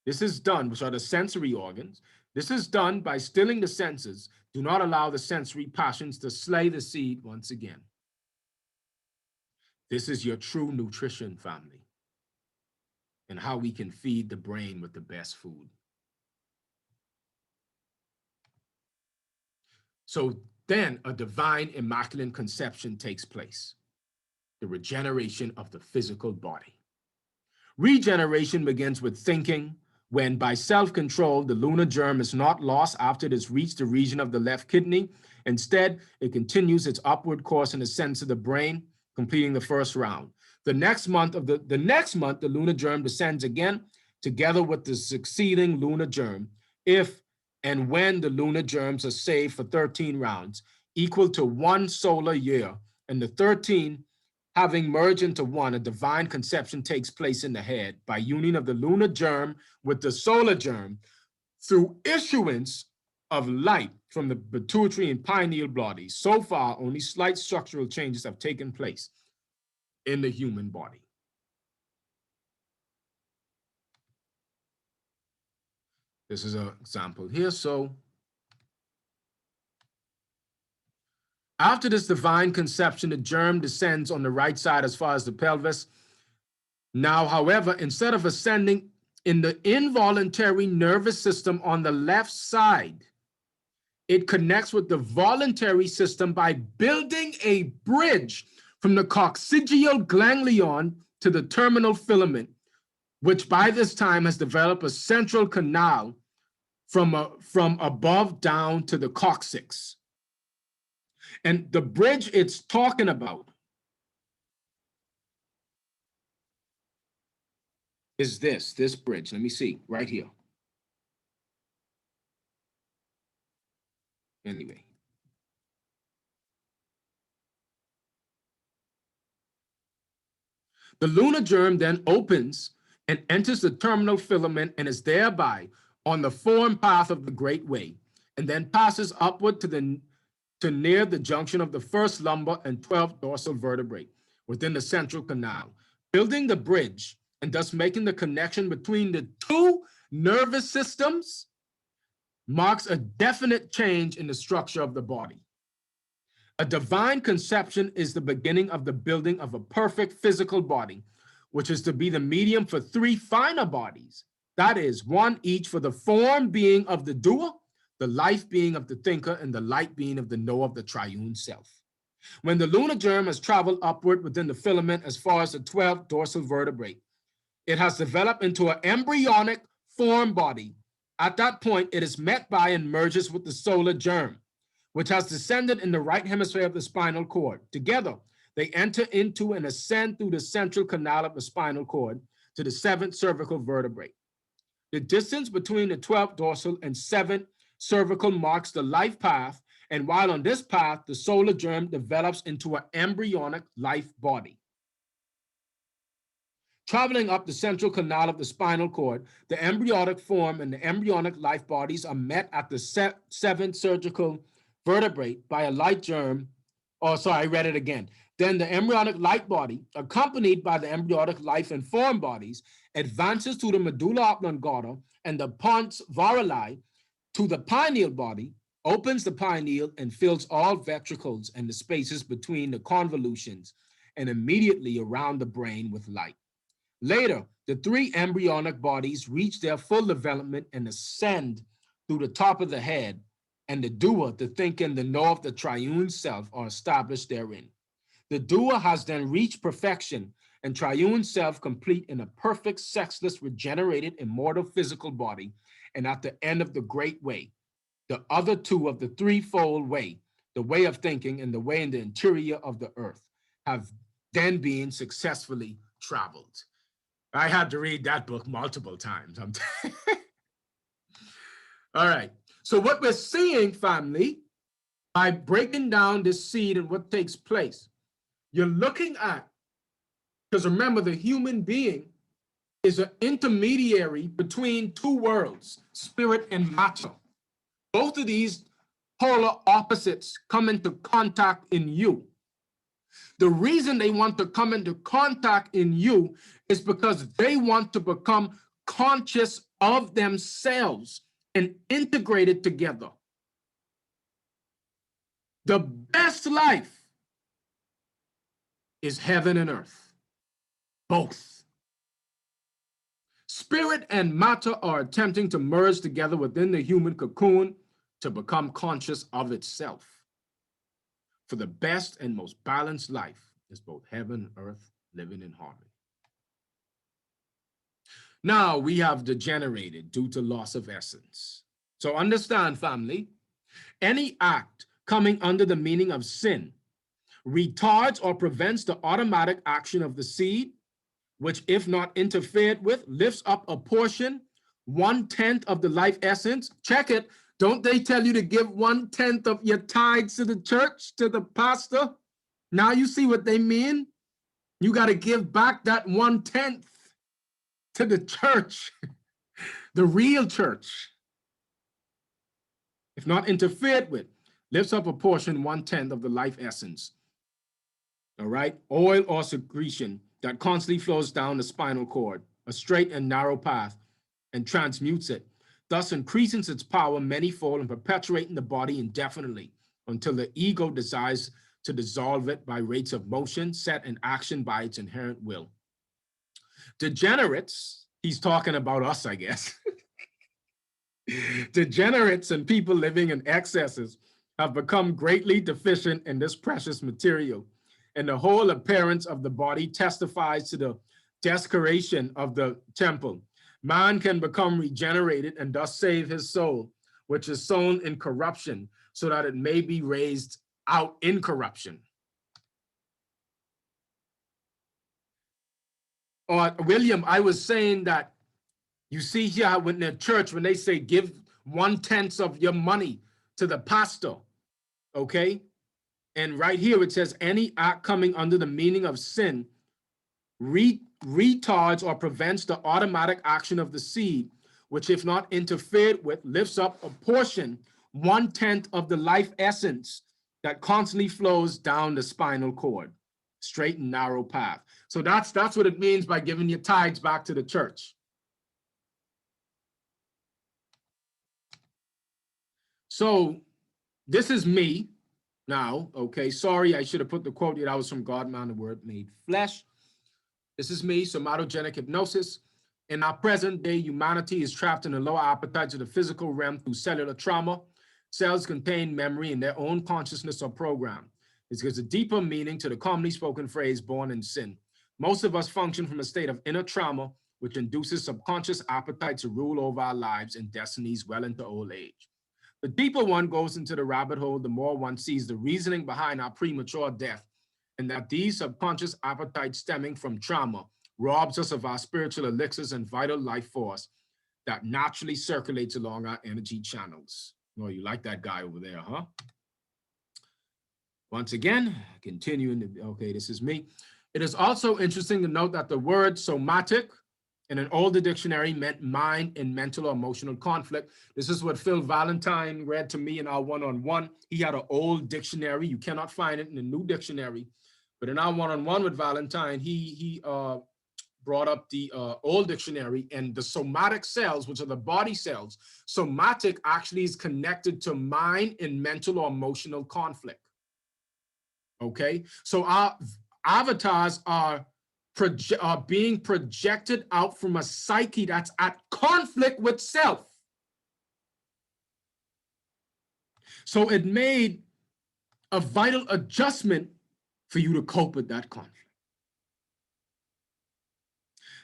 This is done, which are the sensory organs. This is done by stilling the senses. Do not allow the sensory passions to slay the seed once again. This is your true nutrition, family, and how we can feed the brain with the best food. So then a divine immaculate conception takes place, the regeneration of the physical body. Regeneration begins with thinking, when by self-control, the lunar germ is not lost after it has reached the region of the left kidney. Instead, it continues its upward course in the sense of the brain, completing the first round. The next month, the lunar germ descends again, together with the succeeding lunar germ, if and when the lunar germs are saved for 13 rounds, equal to 1 solar year, and the 13 having merged into one, a divine conception takes place in the head by union of the lunar germ with the solar germ through issuance of light from the pituitary and pineal bodies. So far, only slight structural changes have taken place in the human body. This is an example here. So after this divine conception, the germ descends on the right side as far as the pelvis. Now, however, instead of ascending in the involuntary nervous system on the left side, it connects with the voluntary system by building a bridge from the coccygeal ganglion to the terminal filament, which by this time has developed a central canal from above down to the coccyx. And the bridge it's talking about is this bridge. Let me see, right here. Anyway. The lunar germ then opens and enters the terminal filament and is thereby on the form path of the Great Way, and then passes upward to near the junction of the first lumbar and 12th dorsal vertebrae within the central canal, building the bridge and thus making the connection between the two nervous systems marks a definite change in the structure of the body. A divine conception is the beginning of the building of a perfect physical body, which is to be the medium for 3 finer bodies. That is, one each for the form being of the doer, the life being of the thinker, and the light being of the knower of the triune self. When the lunar germ has traveled upward within the filament as far as the 12th dorsal vertebrae, it has developed into an embryonic form body. At that point, it is met by and merges with the solar germ, which has descended in the right hemisphere of the spinal cord. Together, they enter into and ascend through the central canal of the spinal cord to the 7th cervical vertebrae. The distance between the 12th dorsal and 7th cervical marks the life path, and while on this path, the solar germ develops into an embryonic life body. Traveling up the central canal of the spinal cord, the embryonic form and the embryonic life bodies are met at the 7th cervical vertebrae by a light germ. Oh, sorry, I read it again. Then the embryonic light body, accompanied by the embryonic life and form bodies, advances to the medulla oblongata and the pons varili to the pineal body, opens the pineal and fills all ventricles and the spaces between the convolutions and immediately around the brain with light. Later, the 3 embryonic bodies reach their full development and ascend through the top of the head and the doer, the thinking, the know of the triune self are established therein. The doer has then reached perfection and triune self complete in a perfect, sexless, regenerated, immortal physical body. And at the end of the great way, the other two of the threefold way, the way of thinking and the way in the interior of the earth, have then been successfully traveled. I had to read that book multiple times. All right. So what we're seeing, family, by breaking down this seed and what takes place, you're looking at, because remember, the human being is an intermediary between two worlds, spirit and matter. Both of these polar opposites come into contact in you. The reason they want to come into contact in you is because they want to become conscious of themselves and integrated together. The best life is heaven and earth, both. Spirit and matter are attempting to merge together within the human cocoon to become conscious of itself. For the best and most balanced life is both heaven and earth living in harmony. Now we have degenerated due to loss of essence. So understand, family, any act coming under the meaning of sin retards or prevents the automatic action of the seed, which, if not interfered with, lifts up a portion, 1/10 of the life essence. Check it. Don't they tell you to give 1/10 of your tithes to the church, to the pastor? Now you see what they mean? You got to give back that 1/10 to the church, the real church. If not interfered with, lifts up a portion, 1/10 of the life essence. All right? Oil or secretion that constantly flows down the spinal cord, a straight and narrow path, and transmutes it, thus increasing its power manyfold and perpetuating the body indefinitely until the ego desires to dissolve it by rates of motion set in action by its inherent will. Degenerates, he's talking about us, I guess. Degenerates and people living in excesses have become greatly deficient in this precious material, and the whole appearance of the body testifies to the desecration of the temple. Man can become regenerated and thus save his soul, which is sown in corruption, so that it may be raised out in corruption. William, I was saying that you see here when the church, when they say give 1/10 of your money to the pastor, okay? And right here it says any act coming under the meaning of sin retards or prevents the automatic action of the seed, which, if not interfered with, lifts up a portion, 1/10 of the life essence that constantly flows down the spinal cord, straight and narrow path. So that's what it means by giving your tithes back to the church. So this is me now, okay? Sorry, I should have put the quote here. That was from God, Man, the Word Made Flesh. This is me, somatogenic hypnosis. In our present day, humanity is trapped in the lower appetites of the physical realm through cellular trauma. Cells contain memory and their own consciousness or program. It gives a deeper meaning to the commonly spoken phrase, born in sin. Most of us function from a state of inner trauma, which induces subconscious appetite to rule over our lives and destinies well into old age. The deeper one goes into the rabbit hole, the more one sees the reasoning behind our premature death, and that these subconscious appetites stemming from trauma robs us of our spiritual elixirs and vital life force that naturally circulates along our energy channels. Oh, you like that guy over there, huh? Once again, continuing, okay, this is me. It is also interesting to note that the word somatic in an older dictionary meant mind and mental or emotional conflict. This is what Phil Valentine read to me in our one-on-one. He had an old dictionary. You cannot find it in the new dictionary. But in our one-on-one with Valentine, he brought up the old dictionary, and the somatic cells, which are the body cells, somatic actually is connected to mind and mental or emotional conflict. Okay, so our avatars are being projected out from a psyche that's at conflict with self. So it made a vital adjustment for you to cope with that conflict.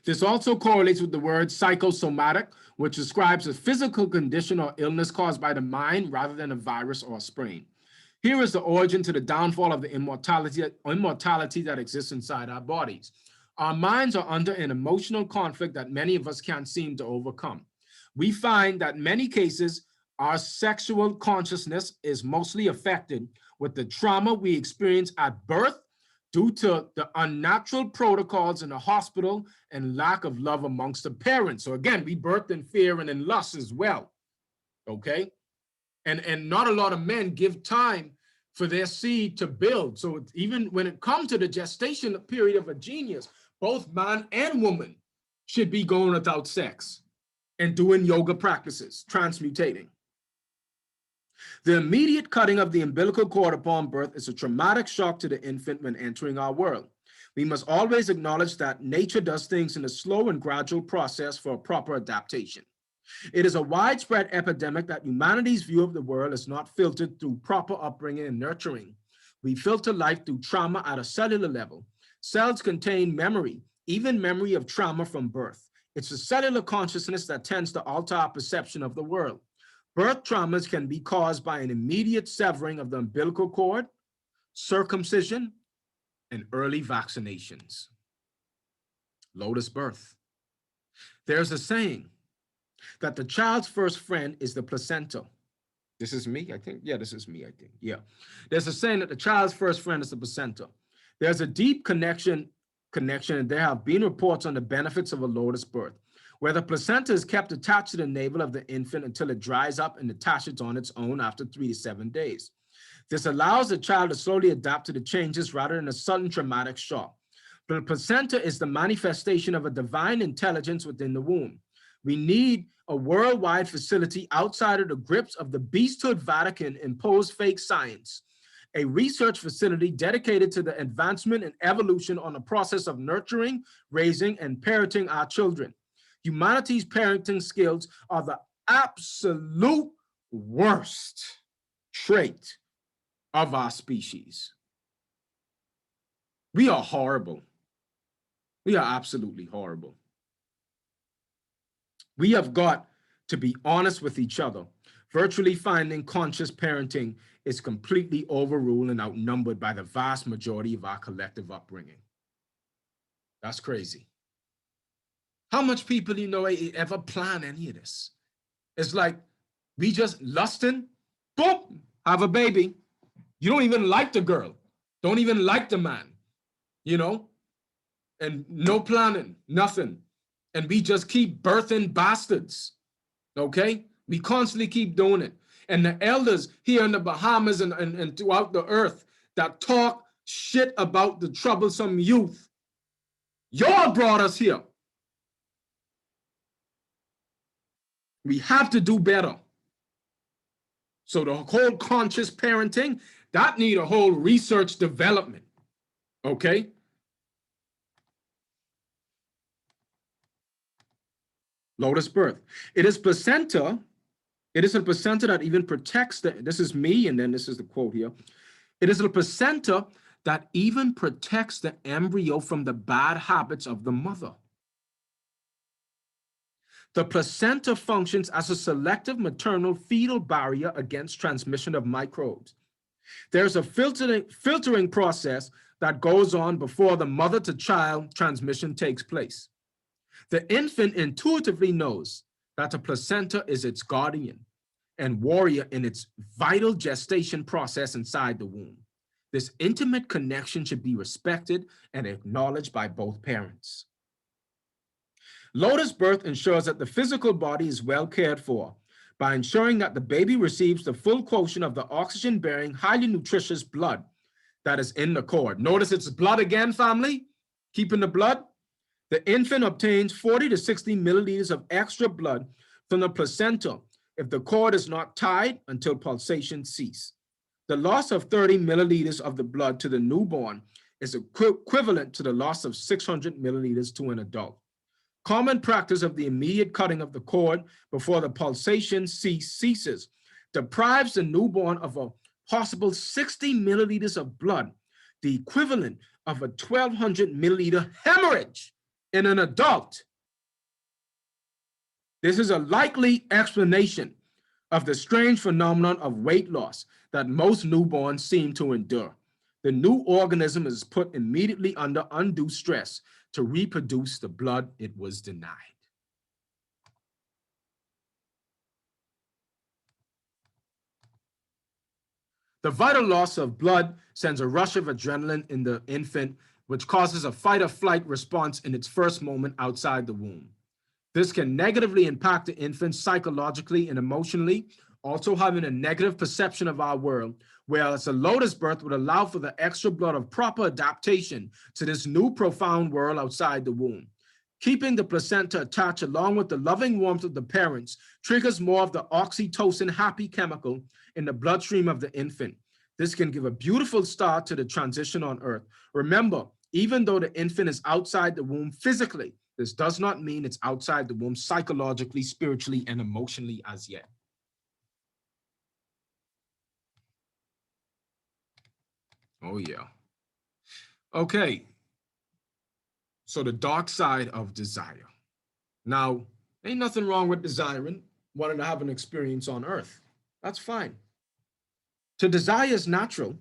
This also correlates with the word psychosomatic, which describes a physical condition or illness caused by the mind rather than a virus or a sprain. Here is the origin to the downfall of the immortality that exists inside our bodies. Our minds are under an emotional conflict that many of us can't seem to overcome. We find that in many cases, our sexual consciousness is mostly affected with the trauma we experience at birth due to the unnatural protocols in the hospital and lack of love amongst the parents. So again, we birthed in fear and in lust as well, okay? And not a lot of men give time for their seed to build. So even when it comes to the gestation period of a genius, both man and woman should be going without sex and doing yoga practices, transmutating. The immediate cutting of the umbilical cord upon birth is a traumatic shock to the infant when entering our world. We must always acknowledge that nature does things in a slow and gradual process for a proper adaptation. It is a widespread epidemic that humanity's view of the world is not filtered through proper upbringing and nurturing. We filter life through trauma at a cellular level. Cells contain memory, even memory of trauma from birth. It's the cellular consciousness that tends to alter our perception of the world. Birth traumas can be caused by an immediate severing of the umbilical cord, circumcision, and early vaccinations. Lotus birth. There's a saying that the child's first friend is the placenta. This is me, I think. Yeah, this is me, I think. Yeah. There's a saying that the child's first friend is the placenta. There's a deep connection, and there have been reports on the benefits of a lotus birth, where the placenta is kept attached to the navel of the infant until it dries up and attaches on its own after 3 to 7 days. This allows the child to slowly adapt to the changes rather than a sudden traumatic shock. But the placenta is the manifestation of a divine intelligence within the womb. We need a worldwide facility outside of the grips of the beasthood Vatican imposed fake science, a research facility dedicated to the advancement and evolution on the process of nurturing, raising, and parenting our children. Humanity's parenting skills are the absolute worst trait of our species. We are horrible. We are absolutely horrible. We have got to be honest with each other. Virtually finding conscious parenting is completely overruled and outnumbered by the vast majority of our collective upbringing. That's crazy. How much people ever plan any of this? It's like we just lusting, boop, have a baby. You don't even like the girl, don't even like the man, and no planning, nothing. And we just keep birthing bastards, okay? We constantly keep doing it. And the elders here in the Bahamas and throughout the earth that talk shit about the troublesome youth, y'all brought us here. We have to do better. So the whole conscious parenting, that need a whole research development, okay? Lotus birth. It is a placenta that even protects this is me, and then this is the quote here. It is a placenta that even protects the embryo from the bad habits of the mother. The placenta functions as a selective maternal fetal barrier against transmission of microbes. There's a filtering process that goes on before the mother to child transmission takes place. The infant intuitively knows that the placenta is its guardian and warrior in its vital gestation process inside the womb. This intimate connection should be respected and acknowledged by both parents. Lotus birth ensures that the physical body is well cared for by ensuring that the baby receives the full quotient of the oxygen-bearing, highly nutritious blood that is in the cord. Notice it's blood again, family. Keeping the blood. The infant obtains 40 to 60 milliliters of extra blood from the placenta if the cord is not tied until pulsations cease. The loss of 30 milliliters of the blood to the newborn is equivalent to the loss of 600 milliliters to an adult. Common practice of the immediate cutting of the cord before the pulsation ceases deprives the newborn of a possible 60 milliliters of blood, the equivalent of a 1,200 milliliter hemorrhage in an adult. This is a likely explanation of the strange phenomenon of weight loss that most newborns seem to endure. The new organism is put immediately under undue stress to reproduce the blood it was denied. The vital loss of blood sends a rush of adrenaline in the infant, which causes a fight or flight response in its first moment outside the womb. This can negatively impact the infant psychologically and emotionally, also having a negative perception of our world, whereas a lotus birth would allow for the extra blood of proper adaptation to this new profound world outside the womb. Keeping the placenta attached along with the loving warmth of the parents triggers more of the oxytocin happy chemical in the bloodstream of the infant. This can give a beautiful start to the transition on earth. Remember, even though the infant is outside the womb physically, this does not mean it's outside the womb psychologically, spiritually, and emotionally as yet. Oh, yeah. Okay. So the dark side of desire. Now, ain't nothing wrong with desiring, wanting to have an experience on earth. That's fine. To desire is natural,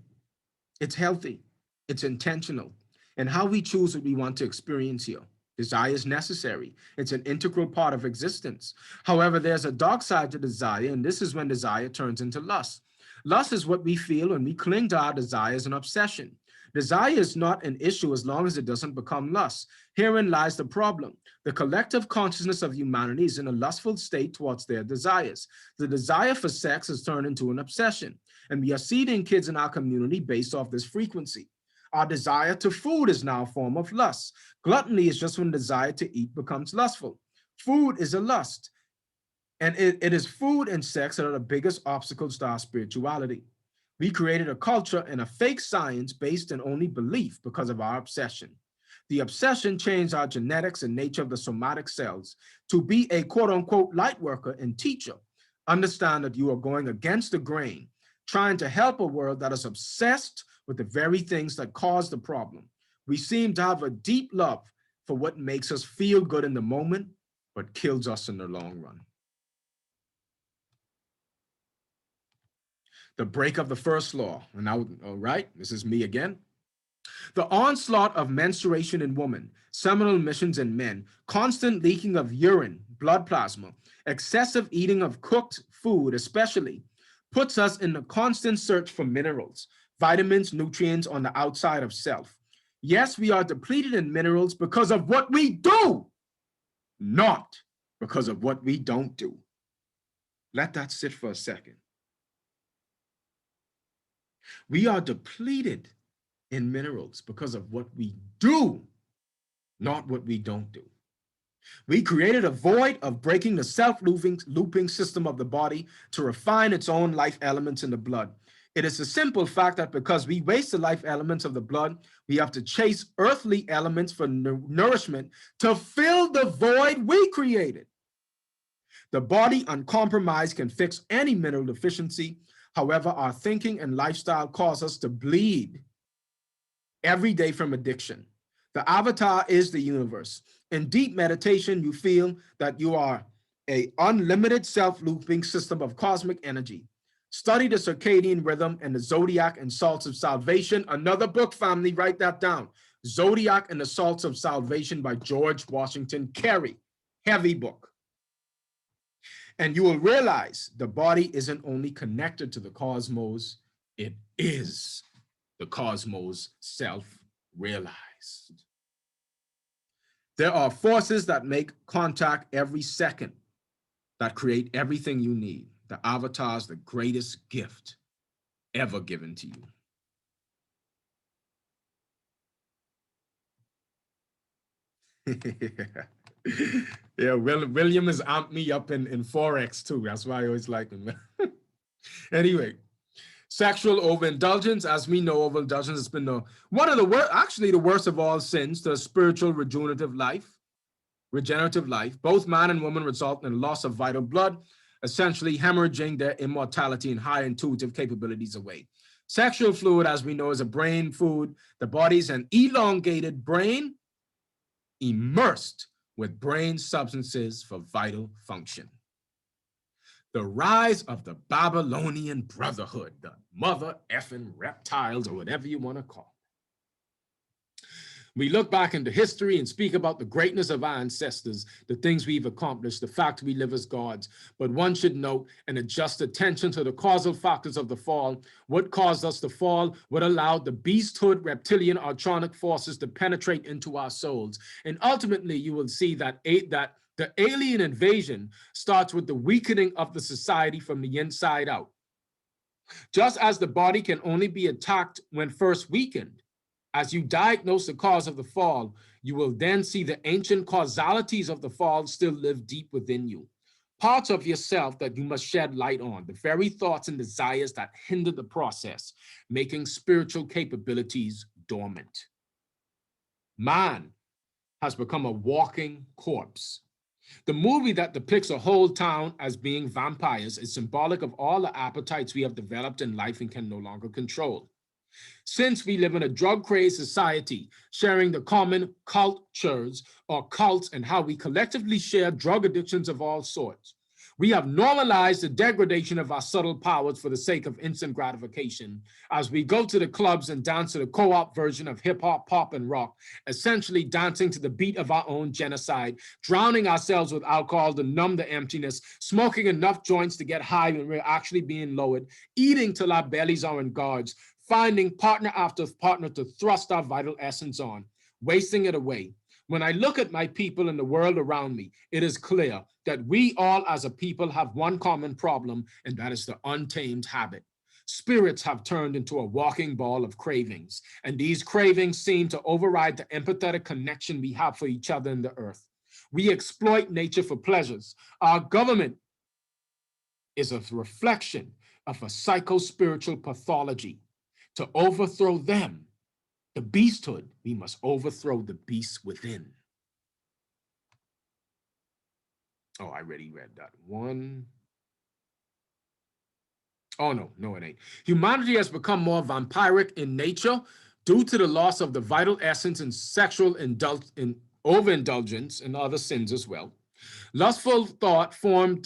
it's healthy, it's intentional, and how we choose what we want to experience here. Desire is necessary. It's an integral part of existence. However, there's a dark side to desire, and this is when desire turns into lust. Lust is what we feel when we cling to our desire as an obsession. Desire is not an issue as long as it doesn't become lust. Herein lies the problem. The collective consciousness of humanity is in a lustful state towards their desires. The desire for sex has turned into an obsession, and we are seeding kids in our community based off this frequency. Our desire to food is now a form of lust. Gluttony is just when desire to eat becomes lustful. Food is a lust, and it is food and sex that are the biggest obstacles to our spirituality. We created a culture and a fake science based in only belief because of our obsession. The obsession changed our genetics and nature of the somatic cells. To be a quote unquote light worker and teacher, understand that you are going against the grain, trying to help a world that is obsessed with the very things that cause the problem. We seem to have a deep love for what makes us feel good in the moment, but kills us in the long run. The break of the first law. And now, all right, this is me again. The onslaught of menstruation in women, seminal emissions in men, constant leaking of urine, blood plasma, excessive eating of cooked food especially, puts us in a constant search for minerals, vitamins, nutrients on the outside of self. Yes, we are depleted in minerals because of what we do, not because of what we don't do. Let that sit for a second. We are depleted in minerals because of what we do, not what we don't do. We created a void of breaking the self-looping system of the body to refine its own life elements in the blood. It is a simple fact that because we waste the life elements of the blood, we have to chase earthly elements for nourishment to fill the void we created. The body uncompromised can fix any mineral deficiency. However, our thinking and lifestyle cause us to bleed every day from addiction. The avatar is the universe. In deep meditation, you feel that you are an unlimited self-looping system of cosmic energy. Study the circadian rhythm and the zodiac and salts of salvation. Another book, family, write that down. Zodiac and the Salts of Salvation by George Washington Carey. Heavy book. And you will realize the body isn't only connected to the cosmos, it is the cosmos self-realized. There are forces that make contact every second that create everything you need. The avatar is the greatest gift ever given to you. Yeah, William has amped me up in Forex too. That's why I always like him. Anyway, sexual overindulgence. As we know, overindulgence has been one of the worst, actually the worst of all sins, the spiritual regenerative life. Both man and woman result in loss of vital blood. essentially hemorrhaging their immortality and high intuitive capabilities away. Sexual fluid, as we know, is a brain food. The body's an elongated brain immersed with brain substances for vital function. The rise of the Babylonian Brotherhood, the mother effing reptiles, or whatever you want to call it. We look back into history and speak about the greatness of our ancestors, the things we've accomplished, the fact we live as gods. But one should note and adjust attention to the causal factors of the fall. What caused us to fall? What allowed the beasthood, reptilian, archonic forces to penetrate into our souls? And ultimately, you will see that the alien invasion starts with the weakening of the society from the inside out. Just as the body can only be attacked when first weakened, as you diagnose the cause of the fall, you will then see the ancient causalities of the fall still live deep within you. Parts of yourself that you must shed light on, the very thoughts and desires that hinder the process, making spiritual capabilities dormant. Man has become a walking corpse. The movie that depicts a whole town as being vampires is symbolic of all the appetites we have developed in life and can no longer control. Since we live in a drug-crazed society, sharing the common cultures or cults and how we collectively share drug addictions of all sorts, we have normalized the degradation of our subtle powers for the sake of instant gratification as we go to the clubs and dance to the co-op version of hip-hop, pop, and rock, essentially dancing to the beat of our own genocide, drowning ourselves with alcohol to numb the emptiness, smoking enough joints to get high when we're actually being lowered, eating till our bellies are engorged, finding partner after partner to thrust our vital essence on, wasting it away. When I look at my people and the world around me, it is clear that we all as a people have one common problem, and that is the untamed habit. Spirits have turned into a walking ball of cravings, and these cravings seem to override the empathetic connection we have for each other in the earth. We exploit nature for pleasures. Our government is a reflection of a psycho-spiritual pathology. To overthrow them, the beasthood, we must overthrow the beast within. Oh, I already read that one. Oh, no, it ain't. Humanity has become more vampiric in nature due to the loss of the vital essence and sexual overindulgence and other sins as well. Lustful thought forms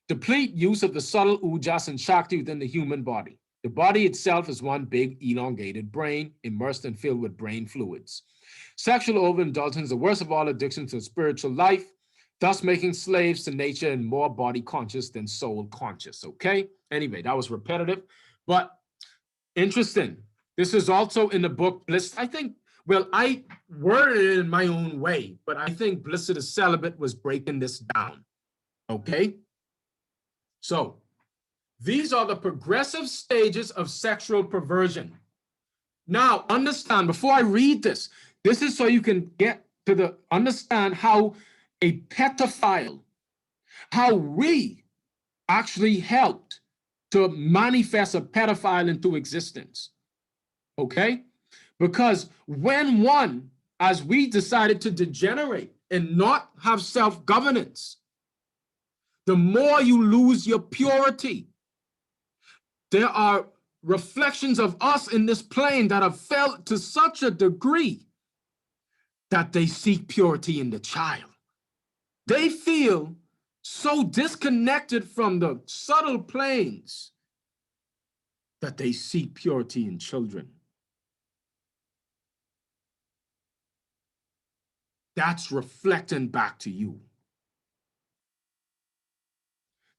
deplete use of the subtle ujas and shakti within the human body. The body itself is one big elongated brain, immersed and filled with brain fluids. Sexual overindulgence is the worst of all addictions to spiritual life, thus making slaves to nature and more body conscious than soul conscious, okay? Anyway, that was repetitive, but interesting. This is also in the book Bliss. I think, well, I worded it in my own way, but I think Bliss of the Celibate was breaking this down, okay? So these are the progressive stages of sexual perversion. Now, understand, before I read this, this is so you can get to understand how a pedophile, how we actually helped to manifest a pedophile into existence, okay? Because when one, as we decided to degenerate and not have self-governance, the more you lose your purity. There are reflections of us in this plane that have fell to such a degree that they seek purity in the child. They feel so disconnected from the subtle planes that they seek purity in children. That's reflecting back to you.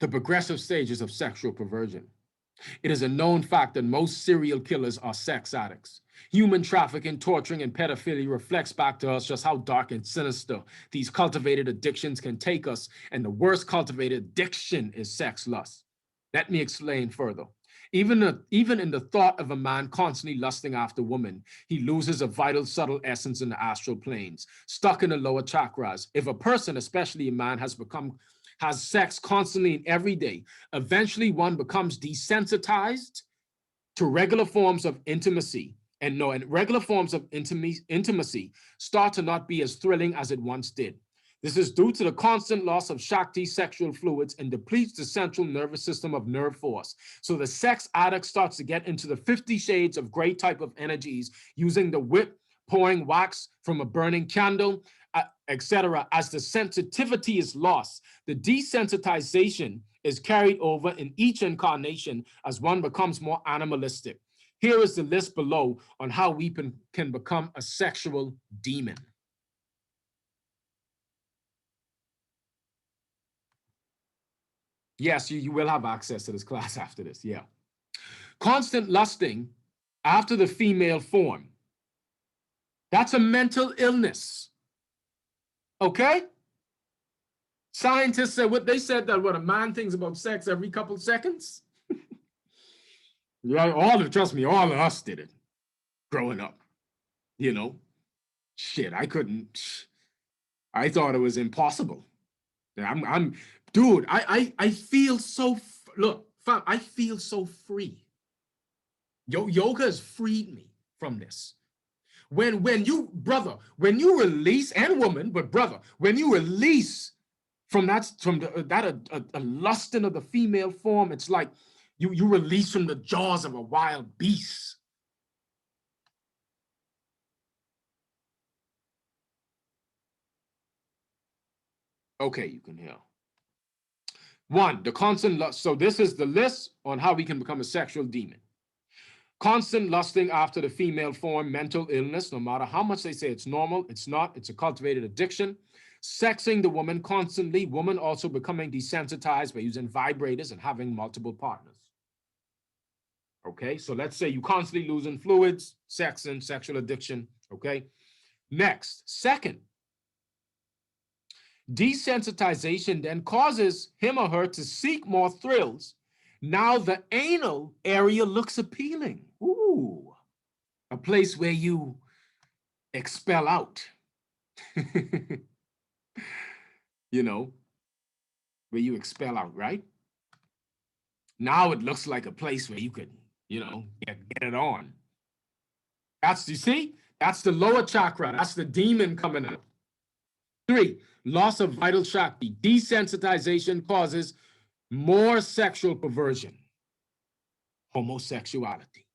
The progressive stages of sexual perversion. It is a known fact that most serial killers are sex addicts. Human trafficking, torturing, and pedophilia reflects back to us just how dark and sinister these cultivated addictions can take us, and the worst cultivated addiction is sex lust. Let me explain further. Even in the thought of a man constantly lusting after women, he loses a vital, subtle essence in the astral planes, stuck in the lower chakras. If a person, especially a man, has sex constantly and every day, eventually one becomes desensitized to regular forms of intimacy. And regular forms of intimacy start to not be as thrilling as it once did. This is due to the constant loss of Shakti sexual fluids and depletes the central nervous system of nerve force. So the sex addict starts to get into the 50 shades of gray type of energies using the whip, pouring wax from a burning candle, etc. As the sensitivity is lost, the desensitization is carried over in each incarnation as one becomes more animalistic. Here is the list below on how we can become a sexual demon. Yes, you will have access to this class after this, yeah. Constant lusting after the female form. That's a mental illness, okay? Scientists said what they said, that what a man thinks about sex every couple seconds. Yeah, trust me, all of us did it growing up, you know. Shit, I thought it was impossible. Dude, I feel so, look, fam, I feel so free. Yoga has freed me from this. When you, brother, when you release, and woman, but brother, when you release from a lusting of the female form, it's like you release from the jaws of a wild beast. Okay, you can hear. One, the constant lust. So this is the list on how we can become a sexual demon. Constant lusting after the female form, mental illness, no matter how much they say it's normal, it's not. It's a cultivated addiction. Sexing the woman constantly, woman also becoming desensitized by using vibrators and having multiple partners. Okay, so let's say you constantly losing fluids, sexing, sexual addiction, okay? Next, second, desensitization then causes him or her to seek more thrills. Now the anal area looks appealing. Ooh, a place where you expel out. You know, where you expel out, right? Now it looks like a place where you could, get it on. You see, that's the lower chakra. That's the demon coming out. 3, loss of vital Shakti. Desensitization causes more sexual perversion, homosexuality.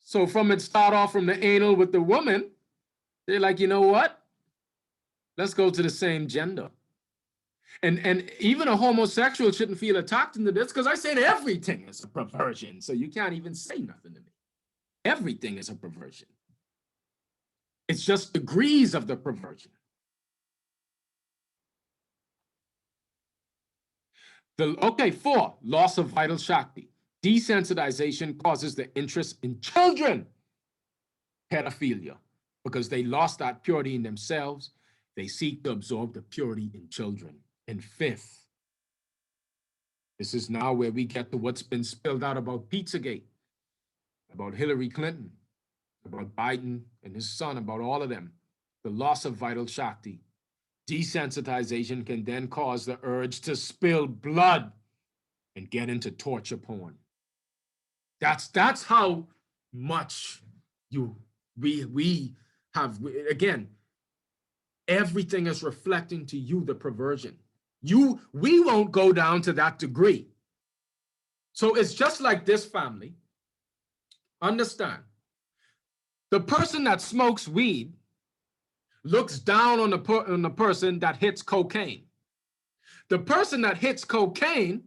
So it start off from the anal with the woman, they're like, you know what? Let's go to the same gender. And even a homosexual shouldn't feel attacked into this, because I said everything is a perversion. So you can't even say nothing to me. Everything is a perversion. It's just degrees of the perversion. Okay, 4, loss of vital Shakti. Desensitization causes the interest in children. Pedophilia, because they lost that purity in themselves. They seek to absorb the purity in children. And 5th, this is now where we get to what's been spilled out about Pizzagate, about Hillary Clinton, about Biden and his son, about all of them. The loss of vital Shakti. Desensitization can then cause the urge to spill blood and get into torture porn. That's how much we have, again, everything is reflecting to you the perversion. We won't go down to that degree. So it's just like this, family. Understand, the person that smokes weed looks down on the person that hits cocaine. The person that hits cocaine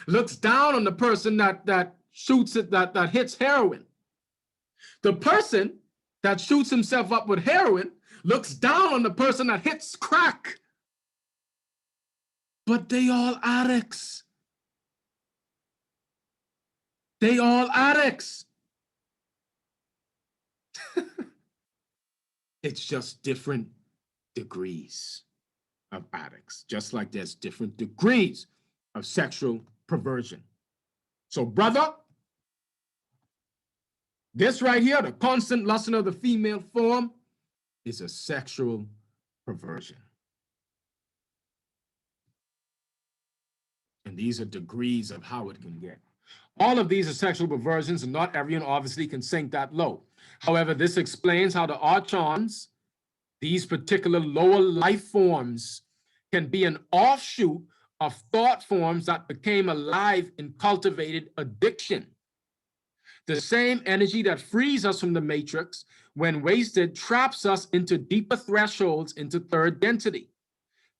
looks down on the person that shoots it, that hits heroin. The person that shoots himself up with heroin looks down on the person that hits crack. But they all addicts. They all addicts. It's just different degrees of addicts, just like there's different degrees of sexual perversion. So, brother, this right here, the constant lusting of the female form, is a sexual perversion. And these are degrees of how it can get. All of these are sexual perversions, and not everyone obviously can sink that low. However, this explains how the archons These particular lower life forms can be an offshoot of thought forms that became alive in cultivated addiction. The same energy that frees us from the matrix, when wasted, traps us into deeper thresholds into third density.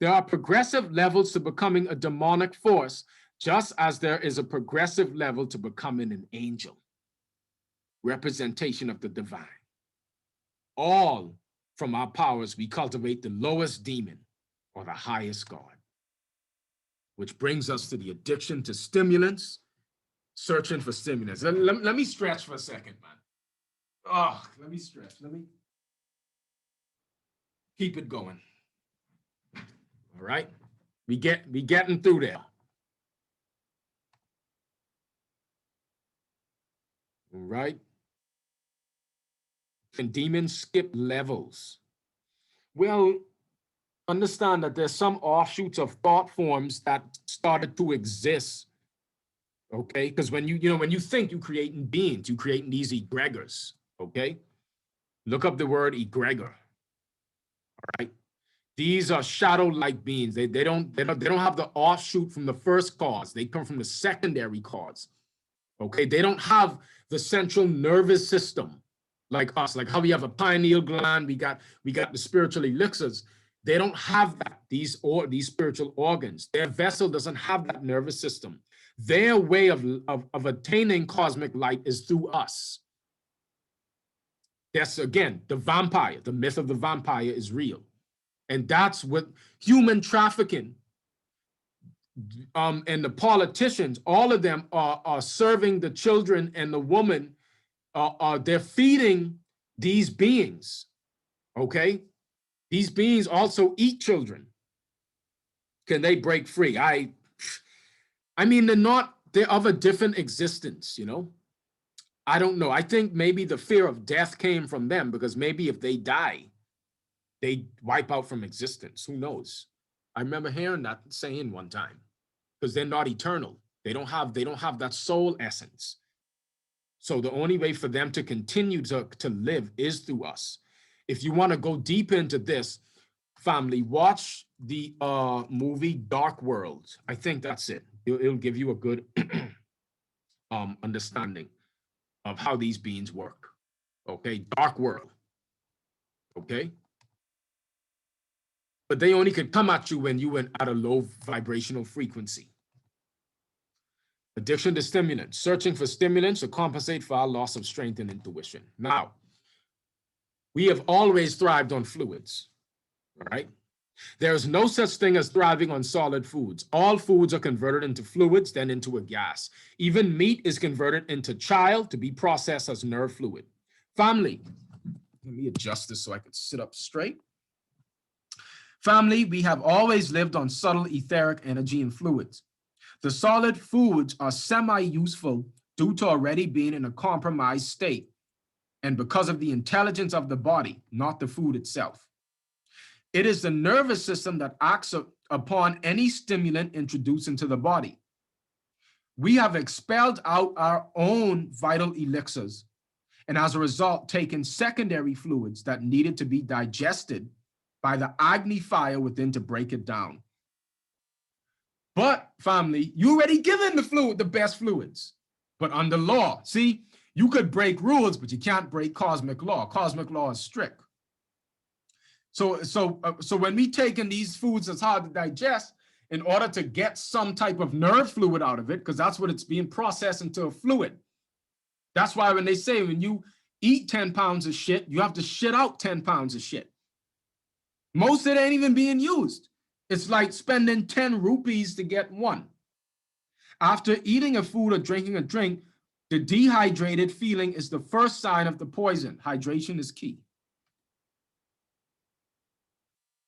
There are progressive levels to becoming a demonic force, just as there is a progressive level to becoming an angel, representation of the divine. All from our powers, we cultivate the lowest demon or the highest God, which brings us to the addiction to stimulants, searching for stimulants. Let me stretch for a second, man. Oh, let me stretch. Let me keep it going. All right? We getting through there. All right? Can demons skip levels? Well, understand that there's some offshoots of thought forms that started to exist. Okay, because when you think, you're creating beings, you're creating these egregors. Okay, look up the word egregor. All right, these are shadow-like beings. They don't have the offshoot from the first cause. They come from the secondary cause. Okay, they don't have the central nervous system like us, like how we have a pineal gland. We got the spiritual elixirs. They don't have that. These spiritual organs. Their vessel doesn't have that nervous system. Their way of attaining cosmic light is through us. That's, again, the vampire. The myth of the vampire is real. And that's what human trafficking and the politicians, all of them are serving the children and the woman. They're feeding these beings, okay? These beings also eat children. Can they break free? I mean, they're of a different existence, you know? I don't know. I think maybe the fear of death came from them, because maybe if they die, they wipe out from existence. Who knows? I remember hearing that saying one time, because they're not eternal. They don't have that soul essence. So the only way for them to continue to live is through us. If you want to go deep into this, family, watch the movie Dark World. I think that's it. It'll give you a good understanding of how these beings work. Okay, Dark World. Okay? But they only could come at you when you went at a low vibrational frequency. Addiction to stimulants, searching for stimulants to compensate for our loss of strength and intuition. Now, we have always thrived on fluids, all right? There is no such thing as thriving on solid foods. All foods are converted into fluids, then into a gas. Even meat is converted into chyle to be processed as nerve fluid. Family, let me adjust this so I can sit up straight. Family, we have always lived on subtle etheric energy and fluids. The solid foods are semi-useful due to already being in a compromised state, and because of the intelligence of the body, not the food itself. It is the nervous system that acts upon any stimulant introduced into the body. We have expelled out our own vital elixirs, and as a result, taken secondary fluids that needed to be digested by the Agni fire within to break it down. But family, you already given the best fluids, but under law. See, you could break rules, but you can't break cosmic law. Cosmic law is strict. So when we take in these foods that's hard to digest, in order to get some type of nerve fluid out of it, because that's what it's being processed into a fluid. That's why when they say when you eat 10 pounds of shit, you have to shit out 10 pounds of shit. Most of it ain't even being used. It's like spending 10 rupees to get one. After eating a food or drinking a drink, the dehydrated feeling is the first sign of the poison. Hydration is key.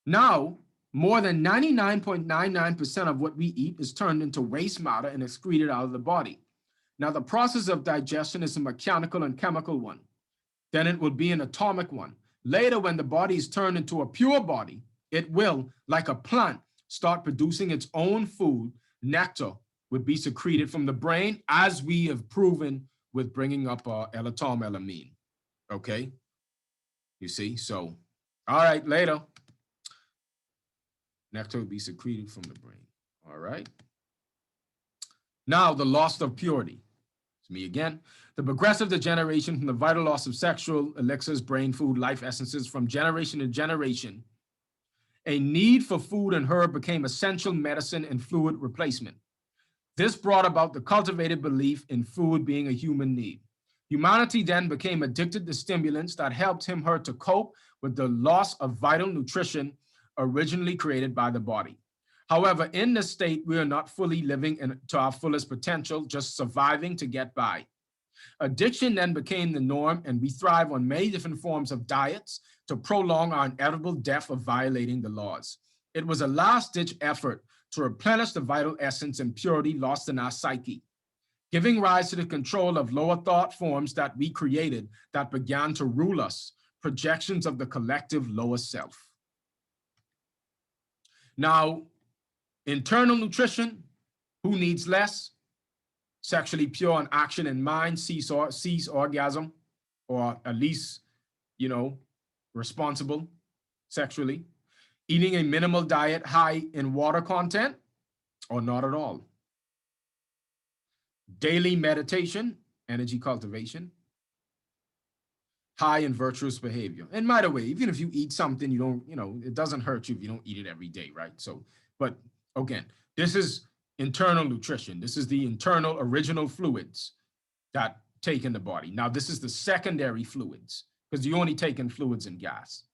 Now, more than 99.99% of what we eat is turned into waste matter and excreted out of the body. Now, the process of digestion is a mechanical and chemical one. Then it will be an atomic one. Later, when the body is turned into a pure body, it will, like a plant, start producing its own food. Nectar would be secreted from the brain, as we have proven with bringing up L-atom-elamine. Okay? You see? So All right, later. Nectar will be secreted from the brain. All right. Now, the loss of purity. It's me again. The progressive degeneration from the vital loss of sexual elixirs, brain food, life essences from generation to generation. A need for food and herb became essential medicine and fluid replacement. This brought about the cultivated belief in food being a human need. Humanity then became addicted to stimulants that helped him, her to cope with the loss of vital nutrition originally created by the body. However, in this state, we are not fully living to our fullest potential, just surviving to get by. Addiction then became the norm, and we thrive on many different forms of diets to prolong our inevitable death of violating the laws. It was a last-ditch effort to replenish the vital essence and purity lost in our psyche, giving rise to the control of lower thought forms that we created that began to rule us, projections of the collective lower self. Now, internal nutrition, who needs less? Sexually pure on action and mind, cease orgasm, or at least, responsible sexually. Eating a minimal diet high in water content, or not at all. Daily meditation, energy cultivation. High in virtuous behavior. And by the way, even if you eat something, you don't, it doesn't hurt you if you don't eat it every day, right? So, but again, this is internal nutrition. This is the internal original fluids that take in the body. Now, this is the secondary fluids because you only take in fluids and gas.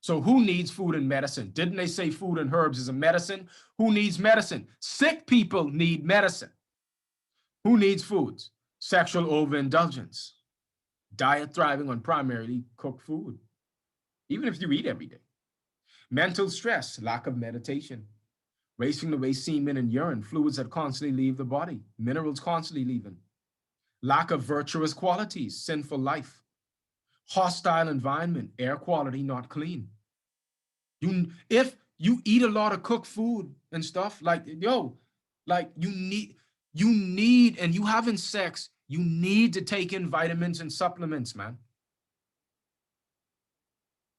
So who needs food and medicine? Didn't they say food and herbs is a medicine? Who needs medicine? Sick people need medicine. Who needs foods? Sexual overindulgence. Diet thriving on primarily cooked food, even if you eat every day. Mental stress, lack of meditation. Racing away semen and urine, fluids that constantly leave the body, minerals constantly leaving. Lack of virtuous qualities, sinful life. Hostile environment, air quality not clean. If you eat a lot of cooked food and stuff, you need, and you having sex, you need to take in vitamins and supplements, man.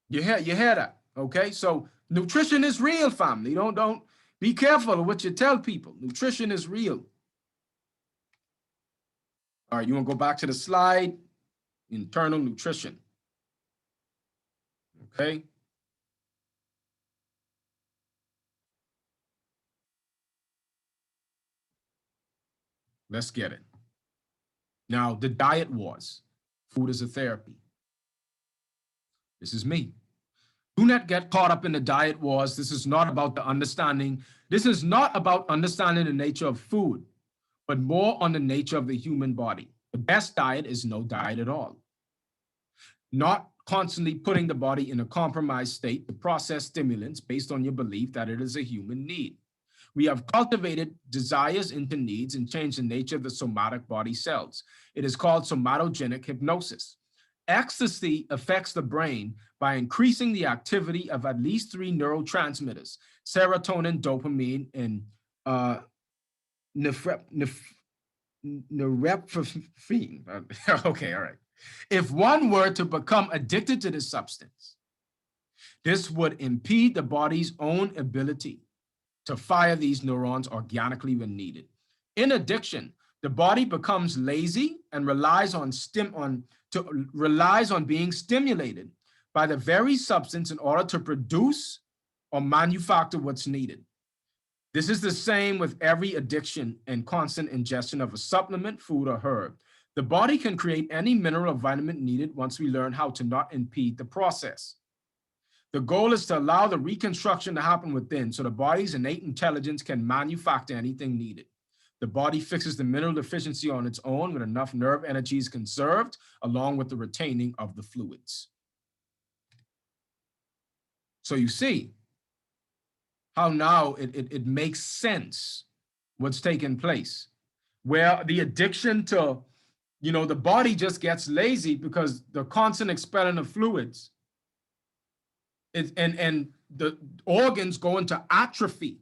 You hear that? Okay, so nutrition is real, family. Don't be careful of what you tell people. Nutrition is real. All right, you want to go back to the slide? Internal nutrition. Okay. Let's get it. Now, the diet wars. Food is a therapy. This is me. Do not get caught up in the diet wars. This is not about the understanding. This is not about understanding the nature of food, but more on the nature of the human body. The best diet is no diet at all. Not constantly putting the body in a compromised state to process stimulants based on your belief that it is a human need. We have cultivated desires into needs and changed the nature of the somatic body cells. It is called somatogenic hypnosis. Ecstasy affects the brain by increasing the activity of at least 3 neurotransmitters, serotonin, dopamine, and norepinephrine. Okay, all right. If one were to become addicted to this substance, this would impede the body's own ability to fire these neurons organically when needed. In addiction, the body becomes lazy and relies on being stimulated by the very substance in order to produce or manufacture what's needed. This is the same with every addiction and constant ingestion of a supplement, food, or herb. The body can create any mineral or vitamin needed once we learn how to not impede the process. The goal is to allow the reconstruction to happen within so the body's innate intelligence can manufacture anything needed. The body fixes the mineral deficiency on its own when enough nerve energy is conserved, along with the retaining of the fluids. So you see how now it makes sense what's taking place, where the addiction to, the body just gets lazy because the constant expelling of fluids and the organs go into atrophy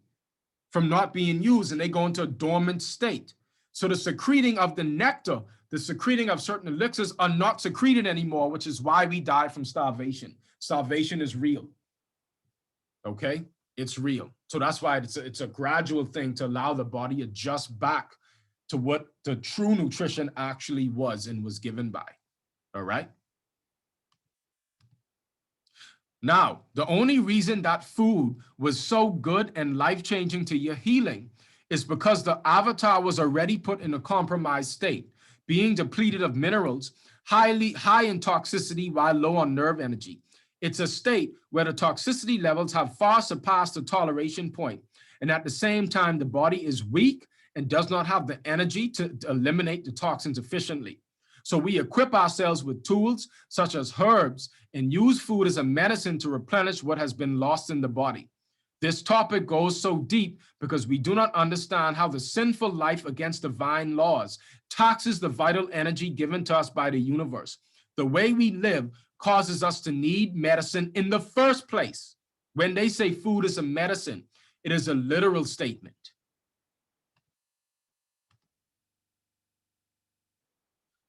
from not being used, and they go into a dormant state. So the secreting of the nectar the secreting of certain elixirs are not secreted anymore, which is why we die from starvation. Starvation is real. Okay? It's real. So that's why it's a gradual thing to allow the body adjust back to what the true nutrition actually was and was given by. All right? Now, the only reason that food was so good and life-changing to your healing is because the avatar was already put in a compromised state, being depleted of minerals, high in toxicity while low on nerve energy. It's a state where the toxicity levels have far surpassed the toleration point, and at the same time, the body is weak and does not have the energy to eliminate the toxins efficiently. So we equip ourselves with tools such as herbs and use food as a medicine to replenish what has been lost in the body. This topic goes so deep because we do not understand how the sinful life against divine laws taxes the vital energy given to us by the universe. The way we live causes us to need medicine in the first place. When they say food is a medicine, it is a literal statement.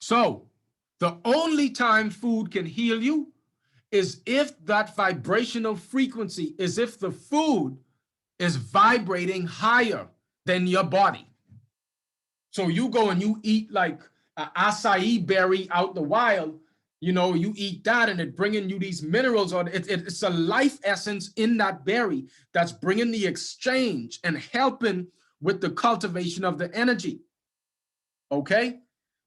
So the only time food can heal you is if that vibrational frequency, is if the food is vibrating higher than your body. So you go and you eat like an acai berry out the wild, you eat that and it bringing you these minerals, or it's a life essence in that berry that's bringing the exchange and helping with the cultivation of the energy. Okay?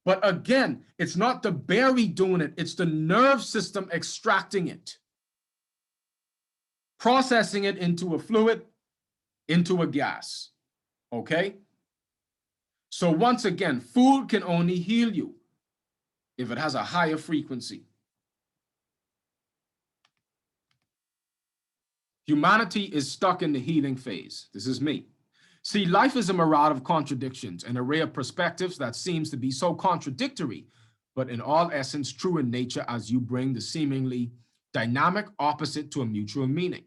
But again, it's not the berry doing it, it's the nerve system extracting it, processing it into a fluid, into a gas. Okay? So once again, food can only heal you if it has a higher frequency. Humanity is stuck in the healing phase. This is me. See, life is a mirage of contradictions, an array of perspectives that seems to be so contradictory, but in all essence true in nature as you bring the seemingly dynamic opposite to a mutual meaning.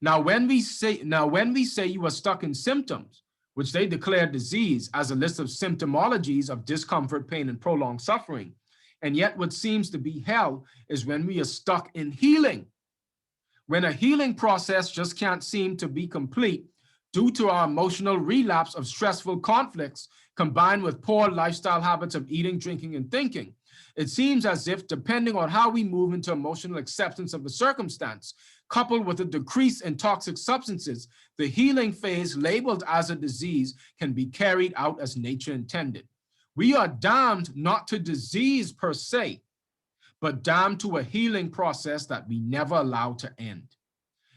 Now, when we say you are stuck in symptoms, which they declare disease as a list of symptomologies of discomfort, pain, and prolonged suffering, and yet what seems to be hell is when we are stuck in healing. When a healing process just can't seem to be complete due to our emotional relapse of stressful conflicts combined with poor lifestyle habits of eating, drinking, and thinking, it seems as if, depending on how we move into emotional acceptance of the circumstance, coupled with a decrease in toxic substances, the healing phase labeled as a disease can be carried out as nature intended. We are damned not to disease per se, but damned to a healing process that we never allow to end.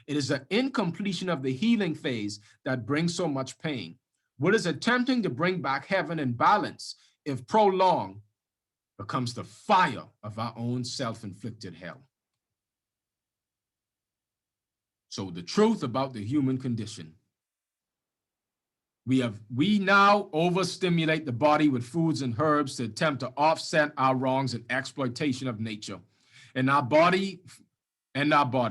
It is the incompletion of the healing phase that brings so much pain. What is attempting to bring back heaven and balance, if prolonged, becomes the fire of our own self-inflicted hell. So the truth about the human condition. We now overstimulate the body with foods and herbs to attempt to offset our wrongs and exploitation of nature. In our body,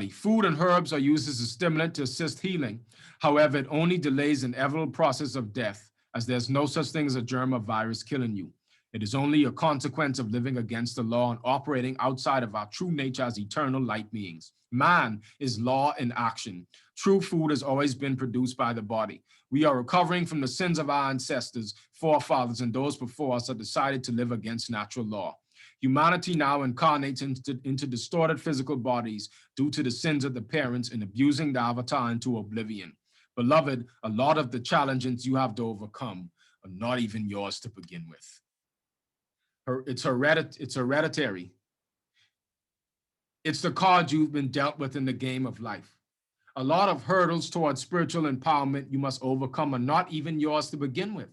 food and herbs are used as a stimulant to assist healing. However, it only delays the inevitable process of death, as there's no such thing as a germ or virus killing you. It is only a consequence of living against the law and operating outside of our true nature as eternal light beings. Man is law in action. True food has always been produced by the body. We are recovering from the sins of our ancestors, forefathers, and those before us that decided to live against natural law. Humanity now incarnates into distorted physical bodies due to the sins of the parents in abusing the avatar into oblivion. Beloved, a lot of the challenges you have to overcome are not even yours to begin with. It's hereditary. It's the card you've been dealt with in the game of life. A lot of hurdles towards spiritual empowerment you must overcome are not even yours to begin with.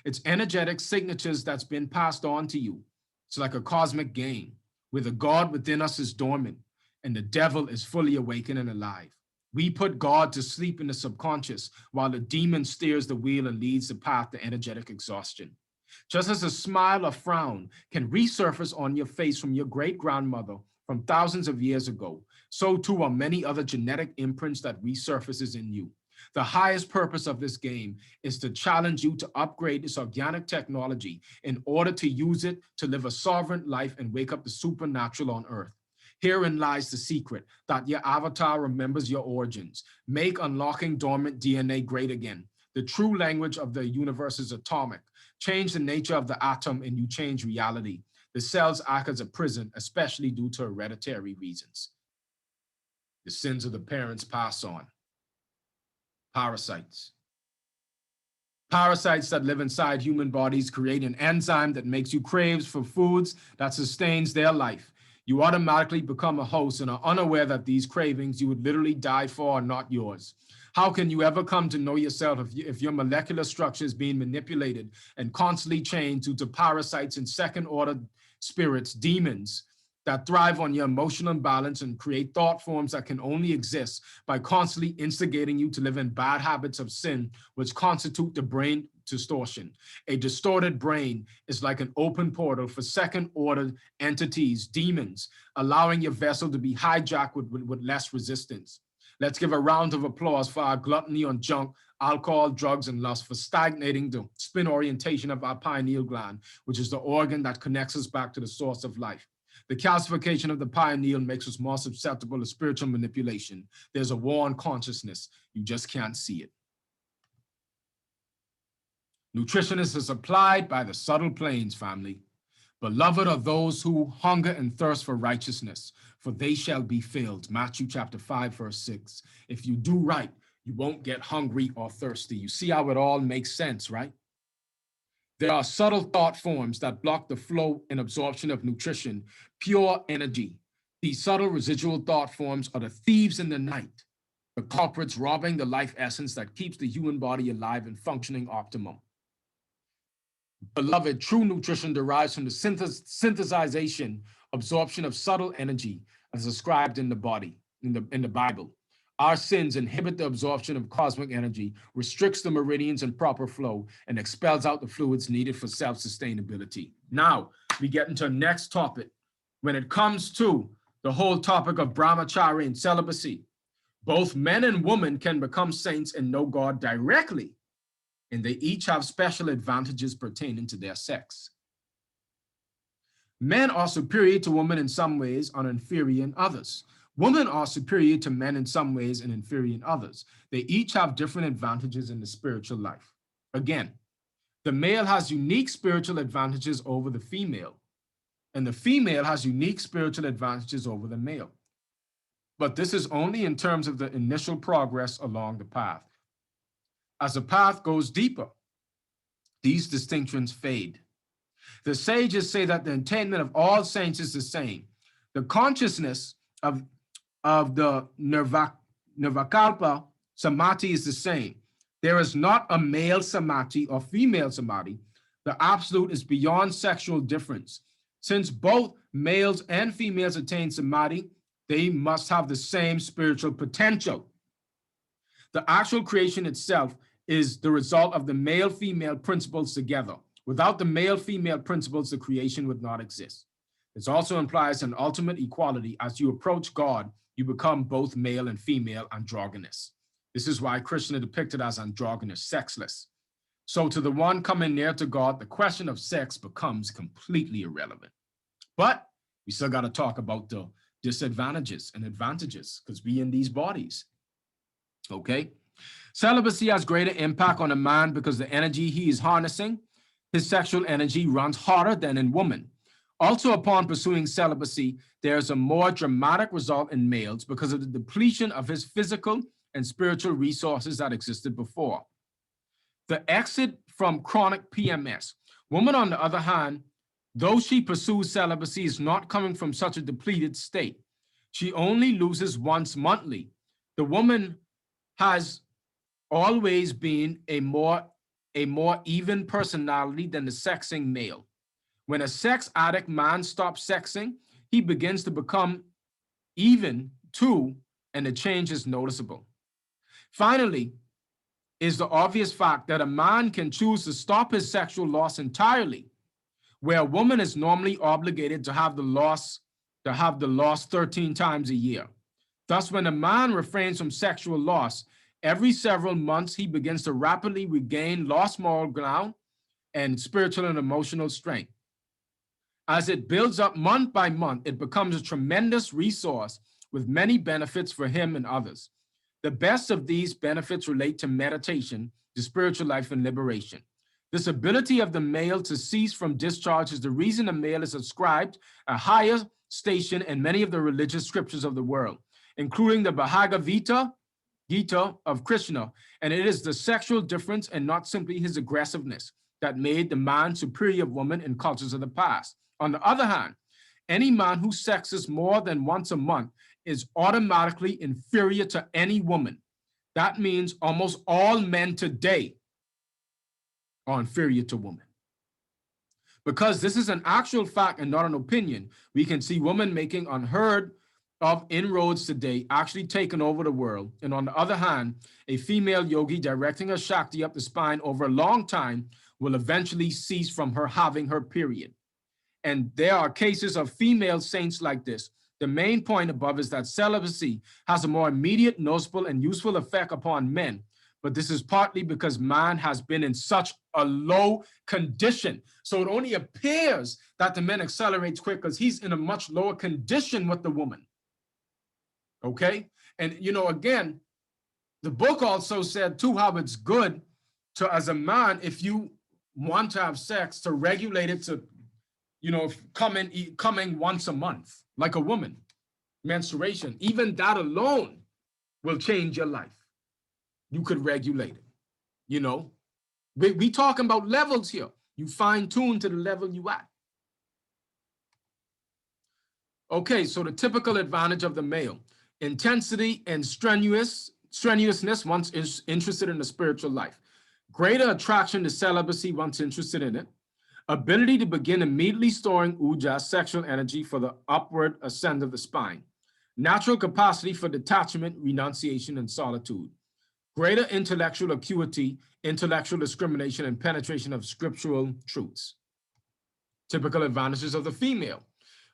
It's energetic signatures that's been passed on to you. It's like a cosmic game where the God within us is dormant and the devil is fully awakened and alive. We put God to sleep in the subconscious while the demon steers the wheel and leads the path to energetic exhaustion. Just as a smile or frown can resurface on your face from your great-grandmother from thousands of years ago, so too are many other genetic imprints that resurfaces in you. The highest purpose of this game is to challenge you to upgrade this organic technology in order to use it to live a sovereign life and wake up the supernatural on earth. Herein lies the secret, that your avatar remembers your origins. Make unlocking dormant DNA great again. The true language of the universe is atomic. Change the nature of the atom and you change reality. The cells act as a prison, especially due to hereditary reasons. The sins of the parents pass on. Parasites. Parasites that live inside human bodies create an enzyme that makes you crave for foods that sustains their life. You automatically become a host and are unaware that these cravings you would literally die for are not yours. How can you ever come to know yourself if your molecular structure is being manipulated and constantly changed due to parasites and second-order spirits, demons, that thrive on your emotional imbalance and create thought forms that can only exist by constantly instigating you to live in bad habits of sin, which constitute the brain distortion. A distorted brain is like an open portal for second-order entities, demons, allowing your vessel to be hijacked with less resistance. Let's give a round of applause for our gluttony on junk, alcohol, drugs, and lust, for stagnating the spin orientation of our pineal gland, which is the organ that connects us back to the source of life. The calcification of the pineal makes us more susceptible to spiritual manipulation. There's a war on consciousness. You just can't see it. Nutrition is supplied by the subtle planes, family. Beloved are those who hunger and thirst for righteousness, for they shall be filled. Matthew chapter 5, verse 6. If you do right, you won't get hungry or thirsty. You see how it all makes sense, right? There are subtle thought forms that block the flow and absorption of nutrition, pure energy. These subtle residual thought forms are the thieves in the night, the culprits robbing the life essence that keeps the human body alive and functioning optimum. Beloved, true nutrition derives from the synthesization, absorption of subtle energy as described in the body, in the Bible. Our sins inhibit the absorption of cosmic energy, restricts the meridians and proper flow, and expels out the fluids needed for self-sustainability. Now, we get into the next topic. When it comes to the whole topic of brahmacharya and celibacy, both men and women can become saints and know God directly, and they each have special advantages pertaining to their sex. Men are superior to women in some ways and inferior in others. Women are superior to men in some ways and inferior in others. They each have different advantages in the spiritual life. Again, the male has unique spiritual advantages over the female, and the female has unique spiritual advantages over the male. But this is only in terms of the initial progress along the path. As the path goes deeper, these distinctions fade. The sages say that the attainment of all saints is the same. The consciousness of the Nirvikalpa Samadhi is the same. There is not a male Samadhi or female Samadhi. The absolute is beyond sexual difference. Since both males and females attain Samadhi, they must have the same spiritual potential. The actual creation itself is the result of the male-female principles together. Without the male-female principles, the creation would not exist. This also implies an ultimate equality. As you approach God, you become both male and female androgynous. This is why Krishna depicted as androgynous, sexless. So to the one coming near to God, the question of sex becomes completely irrelevant. But we still got to talk about the disadvantages and advantages because we in these bodies, okay? Celibacy has greater impact on a man because the energy he is harnessing, his sexual energy, runs harder than in women. Also, upon pursuing celibacy, there is a more dramatic result in males because of the depletion of his physical and spiritual resources that existed before. The exit from chronic PMS. Woman, on the other hand, though she pursues celibacy, is not coming from such a depleted state. She only loses once monthly. The woman has always been a more even personality than the sexing male. When a sex addict man stops sexing, he begins to become even too, and the change is noticeable. Finally, is the obvious fact that a man can choose to stop his sexual loss entirely, where a woman is normally obligated to have the loss 13 times a year. Thus, when a man refrains from sexual loss Every several months, he begins to rapidly regain lost moral ground and spiritual and emotional strength. As it builds up month by month, it becomes a tremendous resource with many benefits for him and others. The best of these benefits relate to meditation, the spiritual life, and liberation. This ability of the male to cease from discharge is the reason the male is ascribed a higher station in many of the religious scriptures of the world, including the Bhagavad Gita of Krishna, and it is the sexual difference and not simply his aggressiveness that made the man superior of woman in cultures of the past. On the other hand, any man who sexes more than once a month is automatically inferior to any woman. That means almost all men today are inferior to women. Because this is an actual fact and not an opinion, we can see women making unheard of inroads today, actually taking over the world. And on the other hand, a female yogi directing her Shakti up the spine over a long time will eventually cease from her having her period. And there are cases of female saints like this. The main point above is that celibacy has a more immediate, noticeable, and useful effect upon men. But this is partly because man has been in such a low condition. So it only appears that the man accelerates quick because he's in a much lower condition with the woman. Okay? And, again, the book also said, too, how it's good to, as a man, if you want to have sex, to regulate it to, coming once a month, like a woman, menstruation. Even that alone will change your life. You could regulate it, We talking about levels here. You fine tune to the level you at. Okay, so the typical advantage of the male: intensity and strenuousness once interested in the spiritual life. Greater attraction to celibacy once interested in it. Ability to begin immediately storing uja, sexual energy, for the upward ascent of the spine. Natural capacity for detachment, renunciation, and solitude. Greater intellectual acuity, intellectual discrimination, and penetration of scriptural truths. Typical advantages of the female: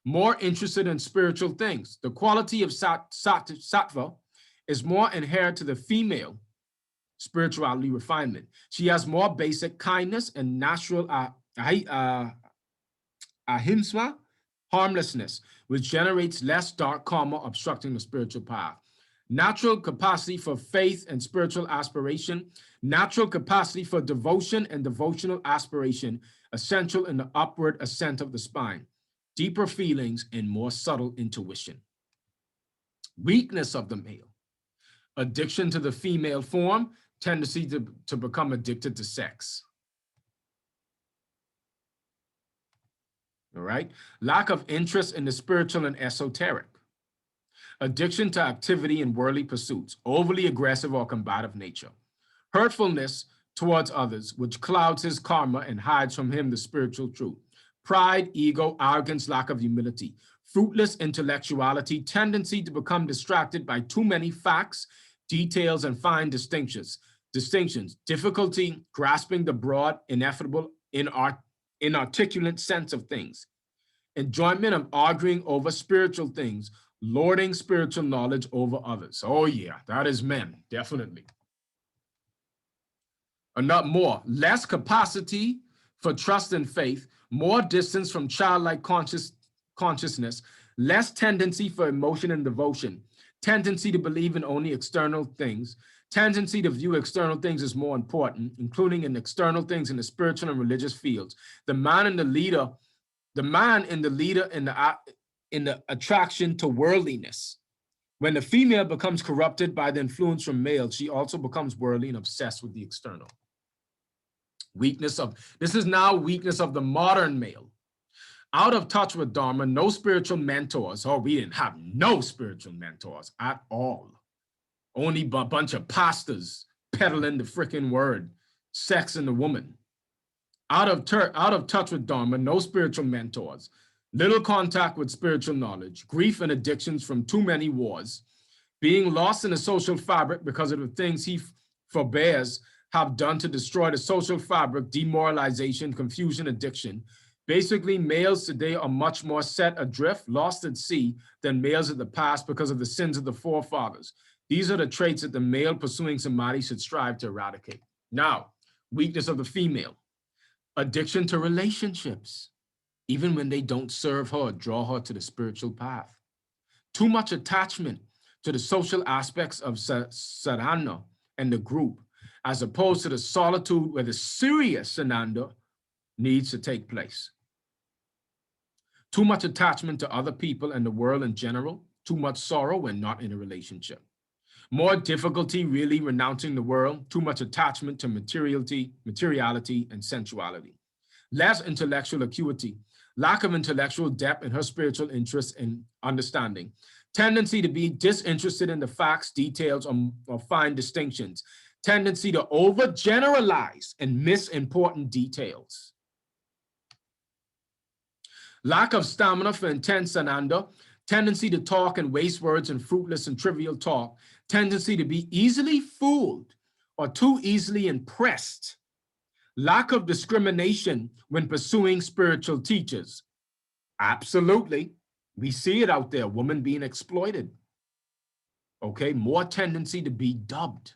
more interested in spiritual things. The quality of sattva is more inherent to the female spirituality refinement. She has more basic kindness and natural ahimsa, harmlessness, which generates less dark karma obstructing the spiritual path. Natural capacity for faith and spiritual aspiration. Natural capacity for devotion and devotional aspiration, essential in the upward ascent of the spine. Deeper feelings and more subtle intuition. Weakness of the male: addiction to the female form, tendency to become addicted to sex. All right. Lack of interest in the spiritual and esoteric. Addiction to activity and worldly pursuits, overly aggressive or combative nature. Hurtfulness towards others, which clouds his karma and hides from him the spiritual truth. Pride, ego, arrogance, lack of humility. Fruitless intellectuality, tendency to become distracted by too many facts, details, and fine distinctions. Difficulty grasping the broad, ineffable, inarticulate sense of things. Enjoyment of arguing over spiritual things, lording spiritual knowledge over others. Oh yeah, that is men, definitely. Not more. Less capacity for trust and faith, more distance from childlike consciousness, less tendency for emotion and devotion, tendency to believe in only external things, tendency to view external things as more important, including in external things in the spiritual and religious fields. The man in the leader in the attraction to worldliness. When the female becomes corrupted by the influence from male, she also becomes worldly and obsessed with the external. This is now weakness of the modern male. Out of touch with Dharma, no spiritual mentors. Oh, we didn't have no spiritual mentors at all. Only a bunch of pastors peddling the freaking word, sex and the woman. Out of touch with Dharma, no spiritual mentors. Little contact with spiritual knowledge, grief and addictions from too many wars, being lost in the social fabric because of the things he forbears have done to destroy the social fabric, demoralization, confusion, addiction. Basically, males today are much more set adrift, lost at sea, than males of the past because of the sins of the forefathers. These are the traits that the male pursuing samadhi should strive to eradicate. Now, weakness of the female, addiction to relationships, even when they don't serve her or draw her to the spiritual path. Too much attachment to the social aspects of sadhana and the group, as opposed to the solitude where the serious sananda needs to take place. Too much attachment to other people and the world in general, too much sorrow when not in a relationship. More difficulty really renouncing the world, too much attachment to materiality and sensuality. Less intellectual acuity, lack of intellectual depth in her spiritual interest and understanding. Tendency to be disinterested in the facts, details, or fine distinctions. Tendency to overgeneralize and miss important details. Lack of stamina for intense sananda, tendency to talk and waste words in fruitless and trivial talk, tendency to be easily fooled or too easily impressed, lack of discrimination when pursuing spiritual teachers. Absolutely. We see it out there, women being exploited. Okay, more tendency to be dubbed.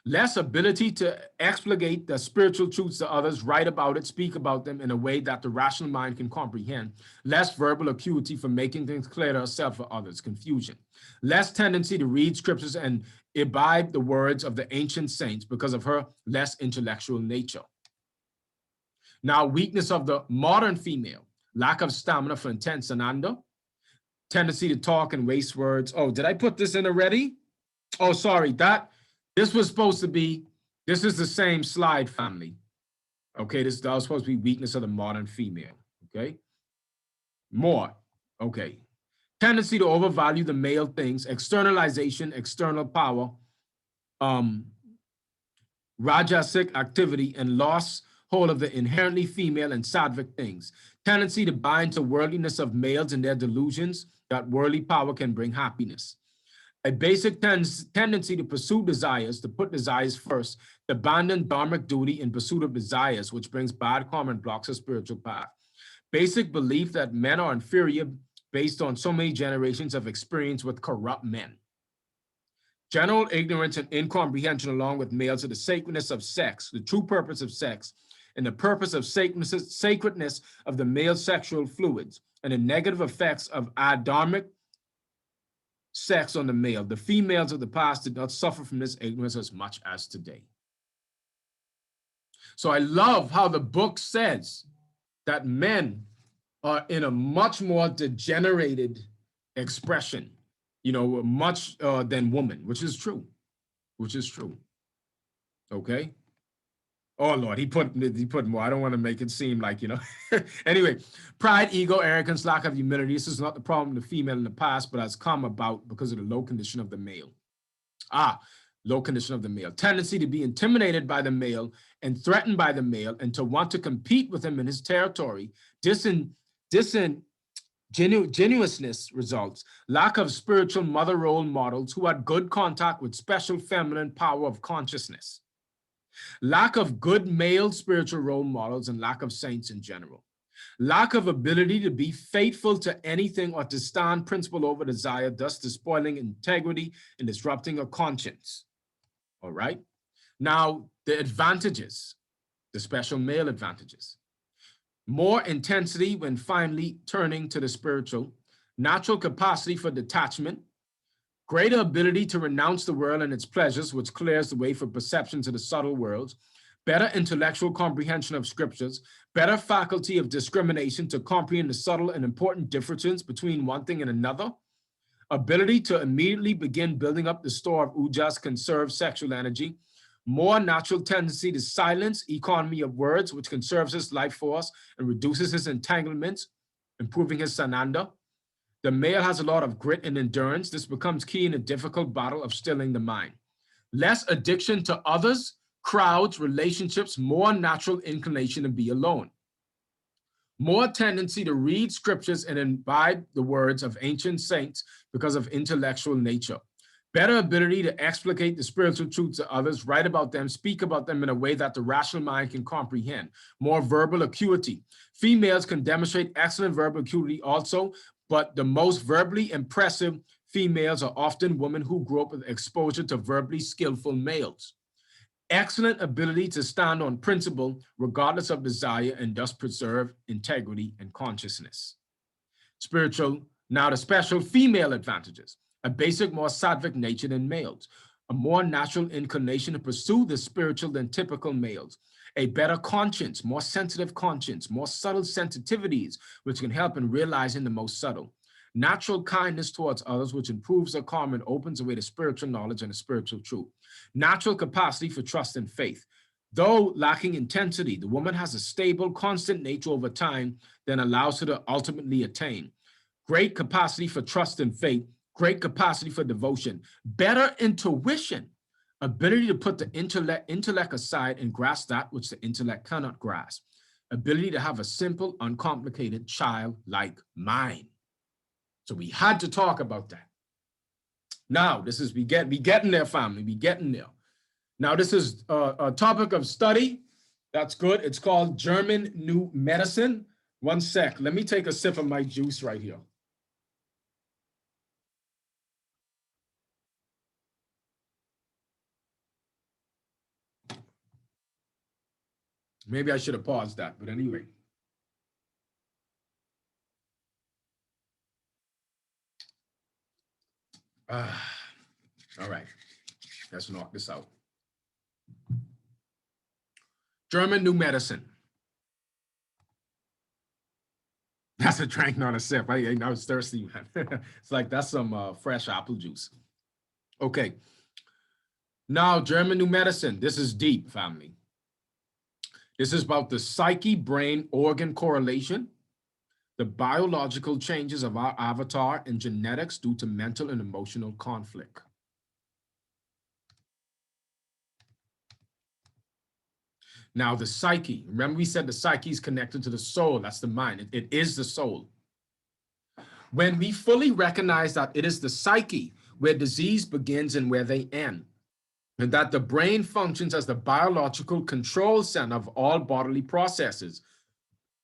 Less ability to explicate the spiritual truths to others, write about it, speak about them in a way that the rational mind can comprehend. Less verbal acuity for making things clear to herself or others, confusion. Less tendency to read scriptures and imbibe the words of the ancient saints because of her less intellectual nature. Now, weakness of the modern female, lack of stamina for intense ananda, tendency to talk and waste words. Oh, did I put this in already? Oh, sorry, this was supposed to be, this is the same slide, family. Okay, that was supposed to be weakness of the modern female, okay? More, okay. Tendency to overvalue the male things, externalization, external power, rajasic activity, and loss hold of the inherently female and sattvic things. Tendency to buy into worldliness of males and their delusions that worldly power can bring happiness. A basic tendency to pursue desires, to put desires first, to abandon dharmic duty in pursuit of desires, which brings bad karma and blocks a spiritual path. Basic belief that men are inferior based on so many generations of experience with corrupt men. General ignorance and incomprehension along with males of the sacredness of sex, the true purpose of sex, and the purpose of sacredness of the male sexual fluids, and the negative effects of adharmic sex on the male. The females of the past did not suffer from this ignorance as much as today. So I love how the book says that men are in a much more degenerated expression, much than women, which is true, okay? Oh, Lord, he put more. I don't want to make it seem like, Anyway, pride, ego, arrogance, lack of humility. This is not the problem of the female in the past, but has come about because of the low condition of the male. Low condition of the male. Tendency to be intimidated by the male and threatened by the male and to want to compete with him in his territory. Disingenuousness results. Lack of spiritual mother role models who had good contact with special feminine power of consciousness. Lack of good male spiritual role models and lack of saints in general. Lack of ability to be faithful to anything or to stand principle over desire, thus despoiling integrity and disrupting a conscience. All right. Now, the advantages, the special male advantages. More intensity when finally turning to the spiritual, natural capacity for detachment, greater ability to renounce the world and its pleasures, which clears the way for perceptions of the subtle worlds, better intellectual comprehension of scriptures, better faculty of discrimination to comprehend the subtle and important differences between one thing and another, ability to immediately begin building up the store of ujas, conserve sexual energy, more natural tendency to silence, economy of words, which conserves his life force and reduces his entanglements, improving his sananda. The male has a lot of grit and endurance. This becomes key in a difficult battle of stilling the mind. Less addiction to others, crowds, relationships, more natural inclination to be alone. More tendency to read scriptures and imbibe the words of ancient saints because of intellectual nature. Better ability to explicate the spiritual truths to others, write about them, speak about them in a way that the rational mind can comprehend. More verbal acuity. Females can demonstrate excellent verbal acuity also, but the most verbally impressive females are often women who grew up with exposure to verbally skillful males. Excellent ability to stand on principle regardless of desire and thus preserve integrity and consciousness. Spiritual, now the special female advantages: a basic, more sattvic nature than males, a more natural inclination to pursue the spiritual than typical males, a better conscience, more sensitive conscience, more subtle sensitivities, which can help in realizing the most subtle, natural kindness towards others, which improves their karma and opens the way to spiritual knowledge and the spiritual truth, natural capacity for trust and faith. Though lacking intensity, the woman has a stable, constant nature over time that allows her to ultimately attain. Great capacity for trust and faith, great capacity for devotion, better intuition, ability to put the intellect aside and grasp that which the intellect cannot grasp, ability to have a simple, uncomplicated, childlike mind. So we had to talk about that. Now, this is, we getting there, family, we getting there. Now, this is a topic of study. That's good. It's called German New Medicine. One sec. Let me take a sip of my juice right here. Maybe I should have paused that, but anyway. All right. Let's knock this out. German New Medicine. That's a drink, not a sip. I was thirsty, man. It's like that's some fresh apple juice. Okay. Now, German New Medicine. This is deep, family. This is about the psyche-brain organ correlation, the biological changes of our avatar and genetics due to mental and emotional conflict. Now, the psyche, remember we said the psyche is connected to the soul. That's the mind. It is the soul. When we fully recognize that it is the psyche where disease begins and where they end, and that the brain functions as the biological control center of all bodily processes,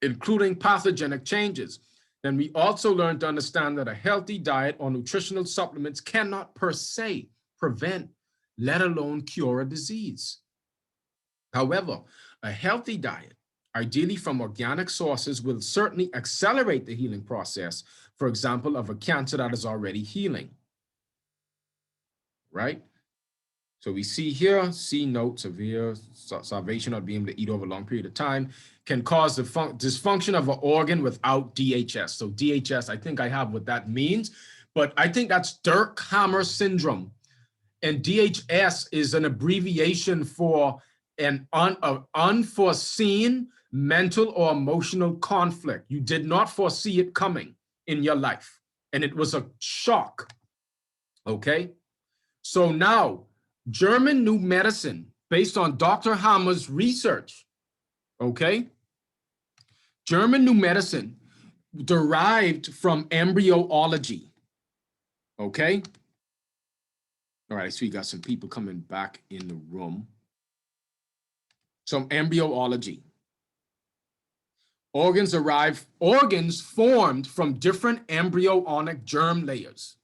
including pathogenic changes, then we also learn to understand that a healthy diet or nutritional supplements cannot per se prevent, let alone cure a disease. However, a healthy diet, ideally from organic sources, will certainly accelerate the healing process, for example, of a cancer that is already healing, right? So we see here, C note, severe starvation or being able to eat over a long period of time can cause the dysfunction of an organ without DHS. So DHS, I think I have what that means, but I think that's Dirk-Hammer syndrome. And DHS is an abbreviation for an unforeseen mental or emotional conflict. You did not foresee it coming in your life, and it was a shock, okay? So now, German New Medicine, based on Dr. Hammer's research, okay? German New Medicine derived from embryology, okay? All right, so we got some people coming back in the room. Some embryology. Organs formed from different embryonic germ layers.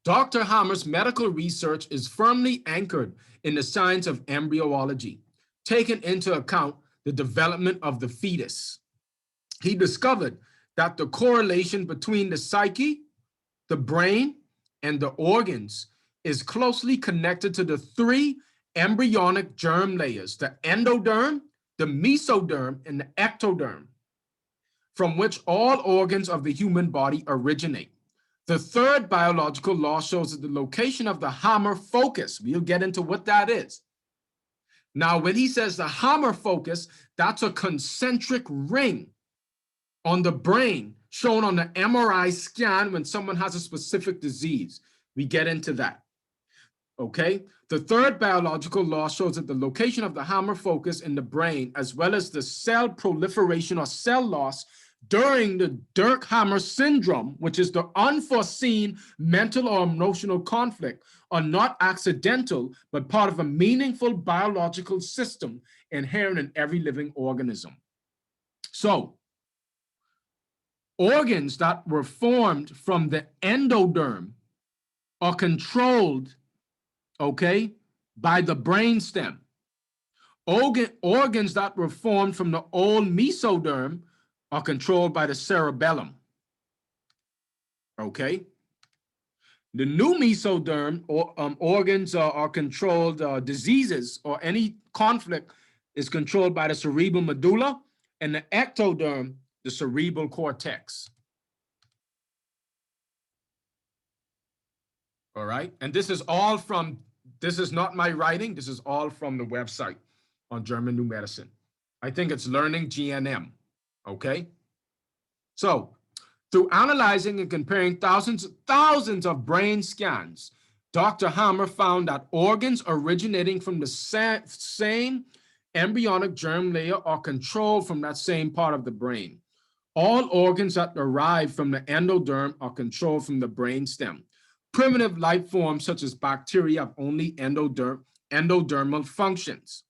Dr. Hammer's medical research is firmly anchored in the science of embryology, taking into account the development of the fetus. He discovered that the correlation between the psyche, the brain, and the organs is closely connected to the three embryonic germ layers, the endoderm, the mesoderm, and the ectoderm, from which all organs of the human body originate. The third biological law shows that the location of the Hammer focus, we'll get into what that is. Now, when he says the Hammer focus, that's a concentric ring on the brain shown on the MRI scan when someone has a specific disease. We get into that, okay? The third biological law shows that the location of the Hammer focus in the brain, as well as the cell proliferation or cell loss during the Dirk-Hammer syndrome, which is the unforeseen mental or emotional conflict, are not accidental, but part of a meaningful biological system inherent in every living organism. So, organs that were formed from the endoderm are controlled, okay, by the brainstem. Organs that were formed from the old mesoderm are controlled by the cerebellum, okay? The new mesoderm organs are controlled, diseases or any conflict is controlled by the cerebral medulla, and the ectoderm, the cerebral cortex. All right, and this is all from, this is not my writing, this is all from the website on German New Medicine. I think it's Learning GNM, okay? So, through analyzing and comparing thousands of brain scans, Dr. Hammer found that organs originating from the same embryonic germ layer are controlled from that same part of the brain. All organs that derive from the endoderm are controlled from the brainstem. Primitive life forms such as bacteria have only endodermal functions.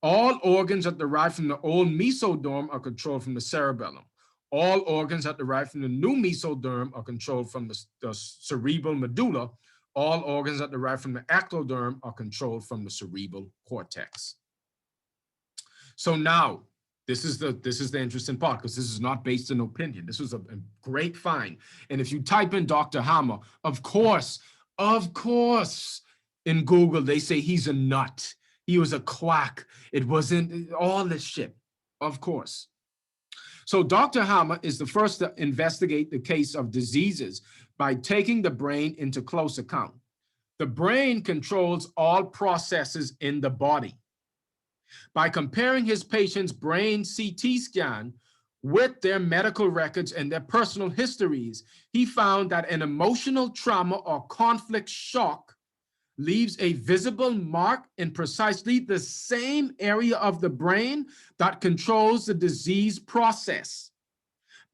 All organs that derive from the old mesoderm are controlled from the cerebellum. All organs that derive from the new mesoderm are controlled from the cerebral medulla. All organs that derive from the ectoderm are controlled from the cerebral cortex. So now, this is the interesting part, because this is not based on opinion. This was a great find. And if you type in Dr. Hammer, of course, in Google, they say he's a nut. He was a quack. It wasn't all this shit, of course. So Dr. Hammer is the first to investigate the case of diseases by taking the brain into close account. The brain controls all processes in the body. By comparing his patient's brain CT scan with their medical records and their personal histories, he found that an emotional trauma or conflict shock leaves a visible mark in precisely the same area of the brain that controls the disease process.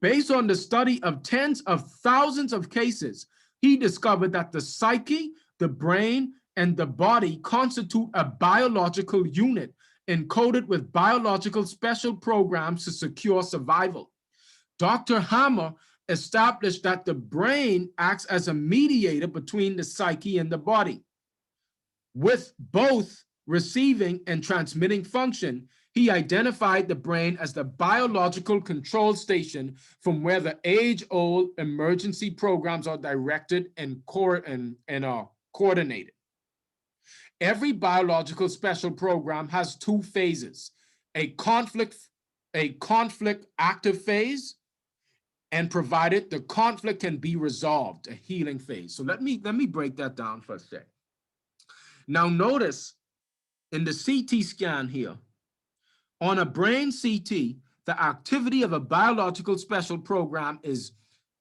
Based on the study of tens of thousands of cases, he discovered that the psyche, the brain, and the body constitute a biological unit encoded with biological special programs to secure survival. Dr. Hammer established that the brain acts as a mediator between the psyche and the body. With both receiving and transmitting function, he identified the brain as the biological control station from where the age-old emergency programs are directed and are coordinated. Every biological special program has two phases, a conflict active phase, and provided the conflict can be resolved, a healing phase. So let me break that down for a sec. Now notice in the CT scan here, on a brain CT, the activity of a biological special program is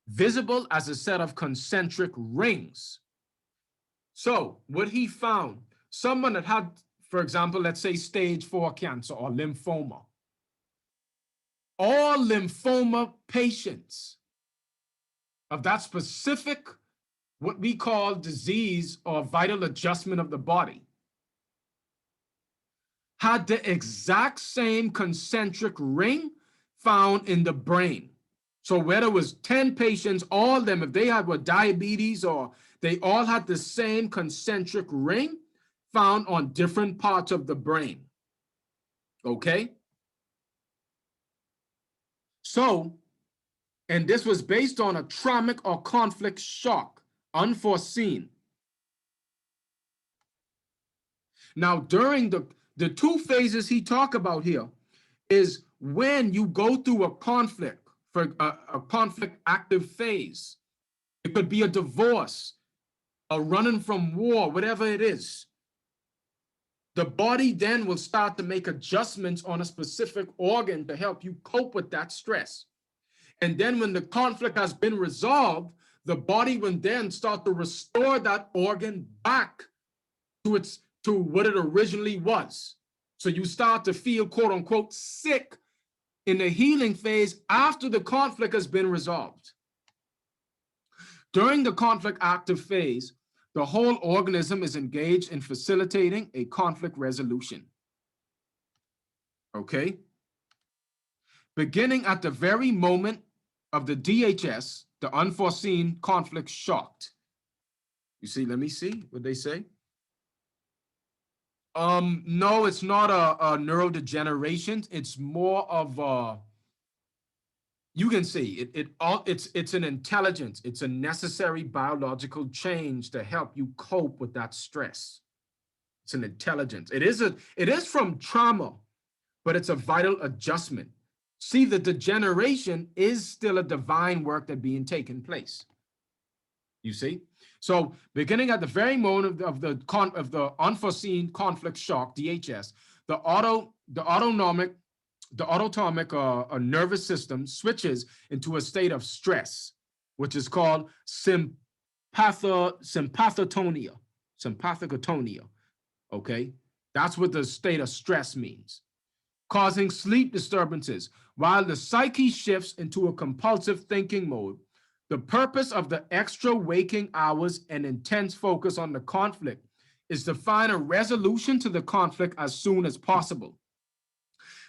visible as a set of concentric rings. So what he found, someone that had, for example, let's say stage 4 cancer or lymphoma, all lymphoma patients of that specific, what we call disease or vital adjustment of the body, had the exact same concentric ring found in the brain. So whether it was 10 patients, all of them, if they had diabetes, or they all had the same concentric ring found on different parts of the brain. Okay? So, and this was based on a traumatic or conflict shock, unforeseen. Now, during the two phases he talked about here is when you go through a conflict, for a conflict active phase. It could be a divorce, a running from war, whatever it is. The body then will start to make adjustments on a specific organ to help you cope with that stress. And then when the conflict has been resolved, the body will then start to restore that organ back to what it originally was. So you start to feel, quote unquote, sick in the healing phase after the conflict has been resolved. During the conflict active phase, the whole organism is engaged in facilitating a conflict resolution. Okay? Beginning at the very moment of the DHS, the unforeseen conflict shocked. You see, let me see what they say. No, it's not a neurodegeneration. It's more of a, you can see it's an intelligence. It's a necessary biological change to help you cope with that stress. It's an intelligence. It is from trauma, but it's a vital adjustment. See, the degeneration is still a divine work that being taken place. You see? So beginning at the very moment of the unforeseen conflict shock, DHS, the autonomic nervous system switches into a state of stress, which is called sympathatonia. Sympathatonia. Okay? That's what the state of stress means, causing sleep disturbances, while the psyche shifts into a compulsive thinking mode. The purpose of the extra waking hours and intense focus on the conflict is to find a resolution to the conflict as soon as possible.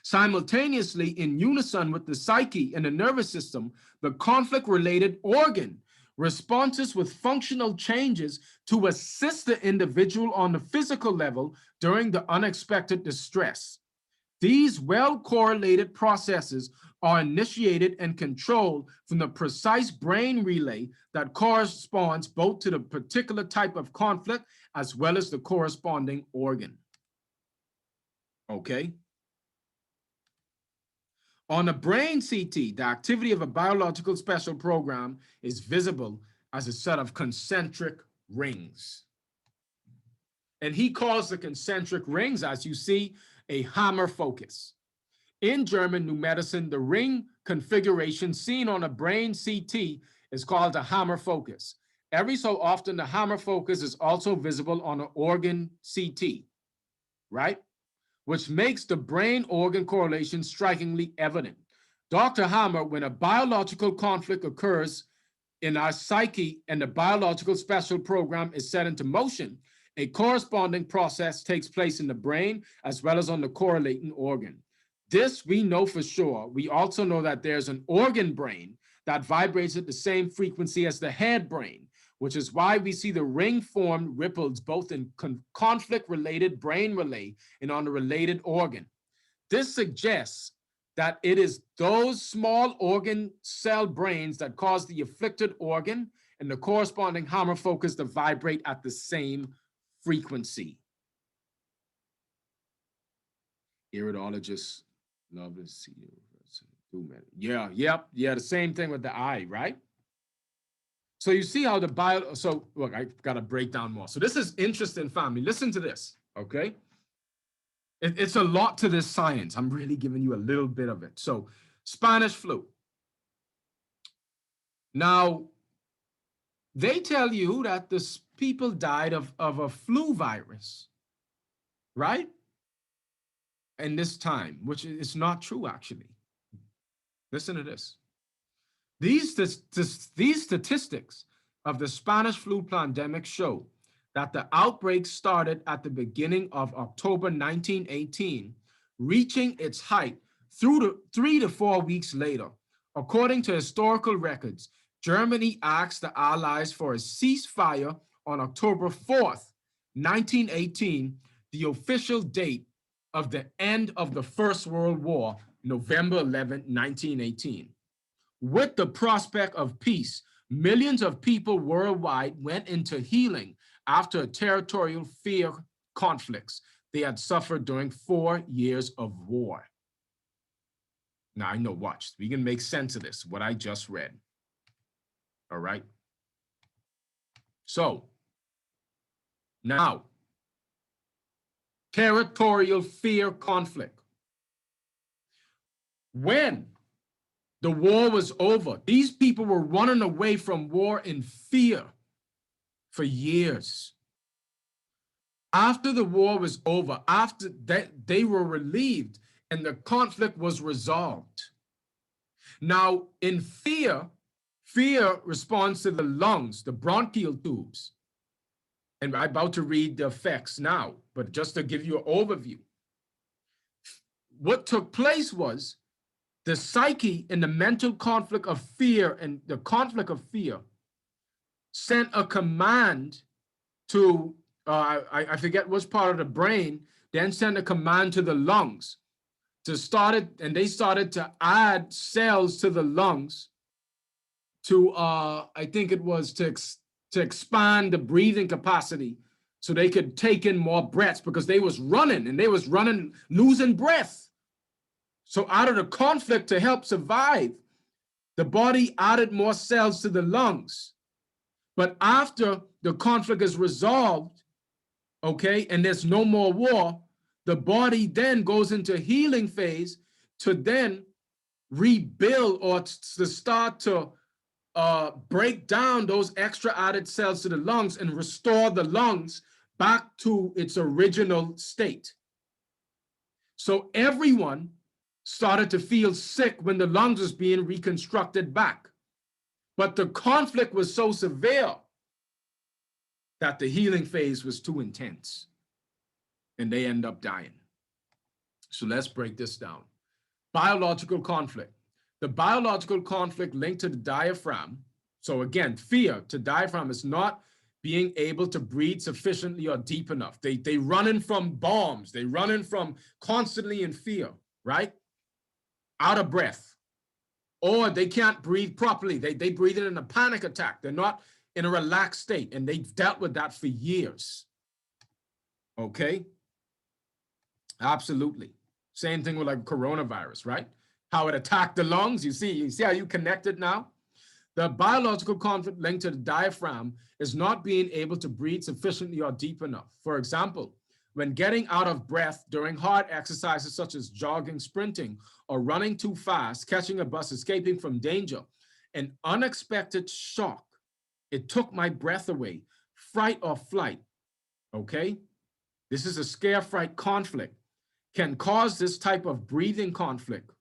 Simultaneously, in unison with the psyche and the nervous system, the conflict-related organ responses with functional changes to assist the individual on the physical level during the unexpected distress. These well-correlated processes are initiated and controlled from the precise brain relay that corresponds both to the particular type of conflict as well as the corresponding organ. Okay? On a brain CT, the activity of a biological special program is visible as a set of concentric rings. And he calls the concentric rings, as you see, a hammer focus. In German New Medicine, the ring configuration seen on a brain CT is called a hammer focus. Every so often, the hammer focus is also visible on an organ CT, right? Which makes the brain organ correlation strikingly evident. Dr. Hammer, when a biological conflict occurs in our psyche and the biological special program is set into motion, a corresponding process takes place in the brain as well as on the correlating organ. This we know for sure. We also know that there's an organ brain that vibrates at the same frequency as the head brain, which is why we see the ring-formed ripples both in conflict-related brain relay and on the related organ. This suggests that it is those small organ cell brains that cause the afflicted organ and the corresponding hammer focus to vibrate at the same frequency. Iridologists love to see you. Yeah, the same thing with the eye, right? So you see how so look, I got to break down more. So this is interesting, family. Listen to this, okay? It's a lot to this science. I'm really giving you a little bit of it. So Spanish flu. Now, they tell you that the people died of a flu virus, right? In this time, which is not true, actually. Listen to this. These statistics of the Spanish flu pandemic show that the outbreak started at the beginning of October 1918, reaching its height through 3 to 4 weeks later. According to historical records, Germany asked the Allies for a ceasefire on October 4th, 1918, the official date of the end of the First World War, November 11, 1918. With the prospect of peace, millions of people worldwide went into healing after territorial fear conflicts they had suffered during 4 years of war. Now, I know, watch, we can make sense of this, what I just read. All right? So, now, territorial fear conflict. When the war was over, these people were running away from war in fear for years. After the war was over, after that, they were relieved and the conflict was resolved. Now, in fear responds to the lungs, the bronchial tubes. And I'm about to read the effects now, but just to give you an overview. What took place was the psyche and the mental conflict of fear and the conflict of fear sent a command to, I forget which part of the brain, then sent a command to the lungs to start it, and they started to add cells to the lungs to, I think it was to expand the breathing capacity so they could take in more breaths, because they was running, losing breath. So out of the conflict, to help survive, the body added more cells to the lungs. But after the conflict is resolved, okay, and there's no more war, the body then goes into healing phase to then rebuild, or to start to break down those extra added cells to the lungs and restore the lungs back to its original state. So everyone started to feel sick when the lungs was being reconstructed back. But the conflict was so severe that the healing phase was too intense, and they end up dying. So let's break this down. Biological conflict. The biological conflict linked to the diaphragm. So again, fear to diaphragm is not being able to breathe sufficiently or deep enough. They running from bombs. They running from constantly in fear, right? Out of breath. Or they can't breathe properly. They breathe in a panic attack. They're not in a relaxed state, and they've dealt with that for years. Okay? Absolutely. Same thing with like coronavirus, right? How it attacked the lungs. You see how you connected now? The biological conflict linked to the diaphragm is not being able to breathe sufficiently or deep enough. For example, when getting out of breath during hard exercises such as jogging, sprinting, or running too fast, catching a bus, escaping from danger, an unexpected shock, it took my breath away, fright or flight, okay? This is a scare fright conflict, can cause this type of breathing conflict,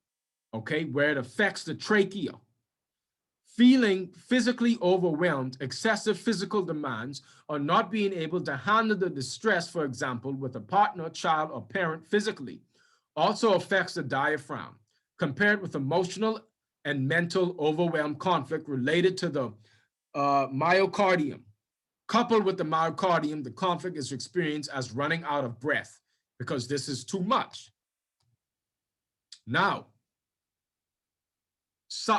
okay, where it affects the trachea. Feeling physically overwhelmed, excessive physical demands, or not being able to handle the distress, for example, with a partner, child, or parent physically, also affects the diaphragm, compared with emotional and mental overwhelmed conflict related to the myocardium. Coupled with the myocardium, the conflict is experienced as running out of breath, because this is too much. Now,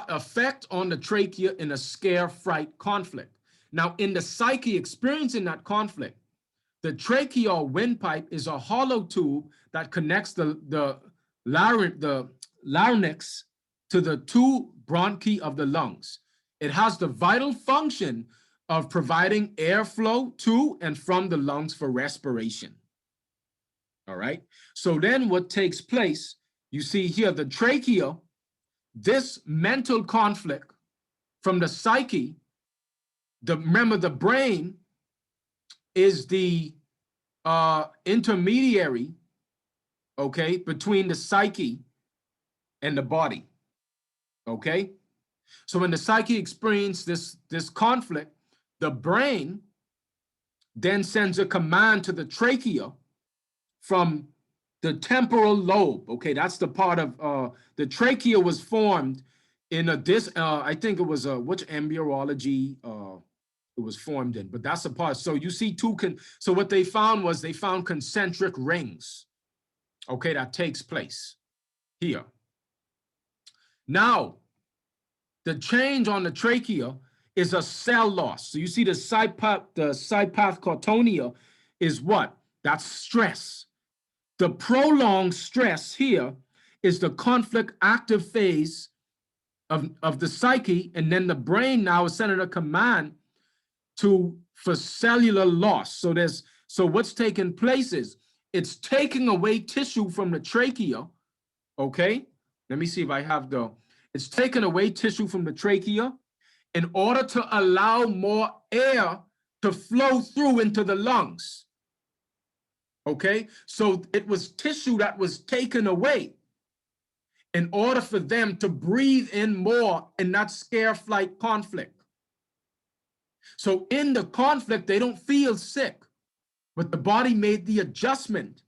effect on the trachea in a scare fright conflict. Now, in the psyche experiencing that conflict, the tracheal windpipe is a hollow tube that connects the larynx to the two bronchi of the lungs. It has the vital function of providing airflow to and from the lungs for respiration. All right. So then what takes place, you see here, the trachea, this mental conflict from the psyche, remember the brain is the intermediary, okay, between the psyche and the body, okay? So when the psyche experiences this conflict, the brain then sends a command to the trachea from the temporal lobe. Okay, that's the part of the trachea was formed in I think it was which embryology it was formed in, but that's the part. So you see so what they found was they found concentric rings. Okay, that takes place here. Now, the change on the trachea is a cell loss. So you see the sympathoctonia is what? That's stress. The prolonged stress here is the conflict active phase of the psyche, and then the brain now is sending a command for cellular loss. So what's taking place is it's taking away tissue from the trachea, okay? Let me see if I have it's taking away tissue from the trachea in order to allow more air to flow through into the lungs. Okay, so it was tissue that was taken away in order for them to breathe in more in that scare flight conflict. So in the conflict, they don't feel sick, but the body made the adjustment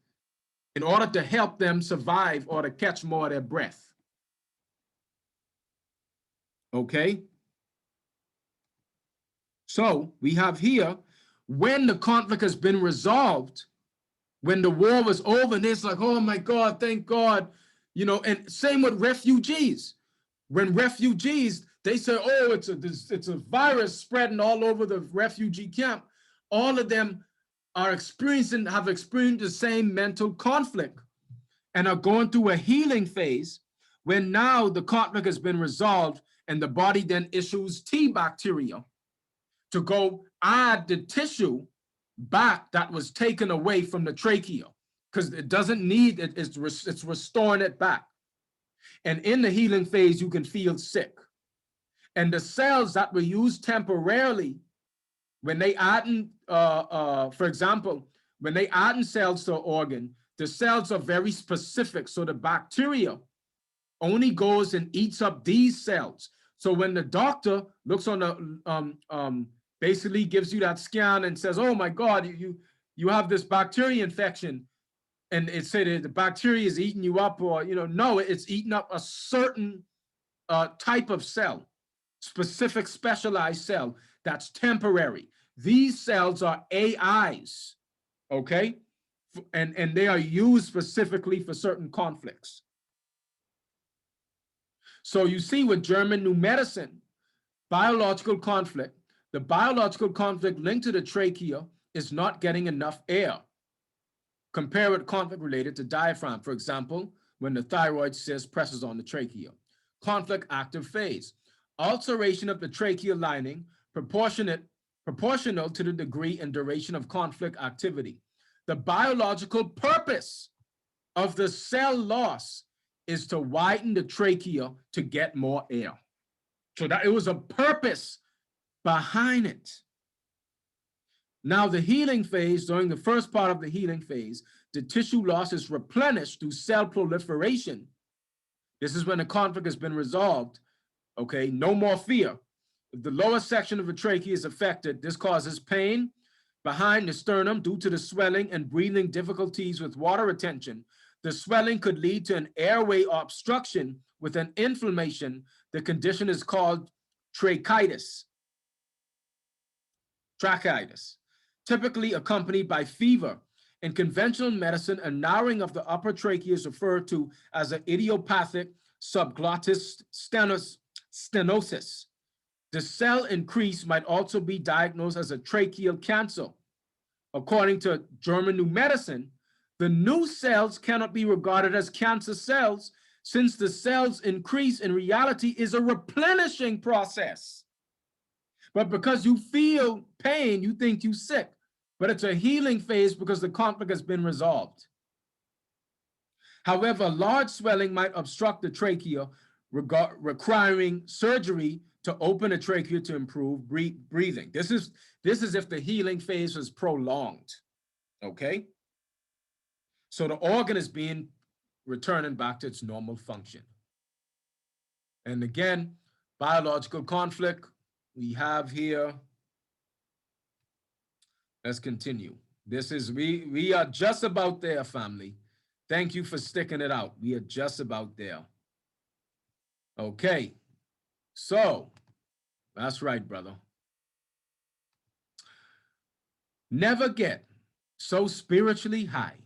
in order to help them survive or to catch more of their breath. Okay, so we have here when the conflict has been resolved, when the war was over, and it's like, oh my God, thank God, you know, and same with refugees. When refugees, they say, oh, it's a virus spreading all over the refugee camp. All of them have experienced the same mental conflict and are going through a healing phase when now the conflict has been resolved and the body then issues T bacteria to go add the tissue back that was taken away from the trachea, because it doesn't need it, it's restoring it back. And in the healing phase, you can feel sick. And the cells that were used temporarily, when they add in, for example, when they add in cells to an organ, the cells are very specific. So the bacteria only goes and eats up these cells. So when the doctor looks on the, basically gives you that scan and says, oh my God, you have this bacteria infection, and it said the bacteria is eating you up, or, you know, no, it's eating up a certain type of cell, specific specialized cell that's temporary. These cells are AIs, okay? And they are used specifically for certain conflicts. So you see with German New Medicine, biological conflict, the biological conflict linked to the trachea is not getting enough air. Compare with conflict related to diaphragm, for example, when the thyroid cyst presses on the trachea. Conflict active phase, ulceration of the tracheal lining proportional to the degree and duration of conflict activity. The biological purpose of the cell loss is to widen the trachea to get more air. So that it was a purpose behind it. Now, the healing phase, during the first part of the healing phase, the tissue loss is replenished through cell proliferation. This is when the conflict has been resolved. Okay, no more fear. If the lower section of the trachea is affected, this causes pain behind the sternum due to the swelling and breathing difficulties with water retention. The swelling could lead to an airway obstruction with an inflammation. The condition is called tracheitis, typically accompanied by fever. In conventional medicine, a narrowing of the upper trachea is referred to as an idiopathic subglottis stenosis. The cell increase might also be diagnosed as a tracheal cancer. According to German New Medicine, the new cells cannot be regarded as cancer cells since the cells increase in reality is a replenishing process. But because you feel pain, you think you're sick. But it's a healing phase because the conflict has been resolved. However, large swelling might obstruct the trachea, requiring surgery to open the trachea to improve breathing. This is if the healing phase is prolonged, okay? So the organ is being returning back to its normal function. And again, biological conflict we have here. Let's continue. This is, we are just about there, family. Thank you for sticking it out. We are just about there. Okay. So, that's right, brother. Never get so spiritually high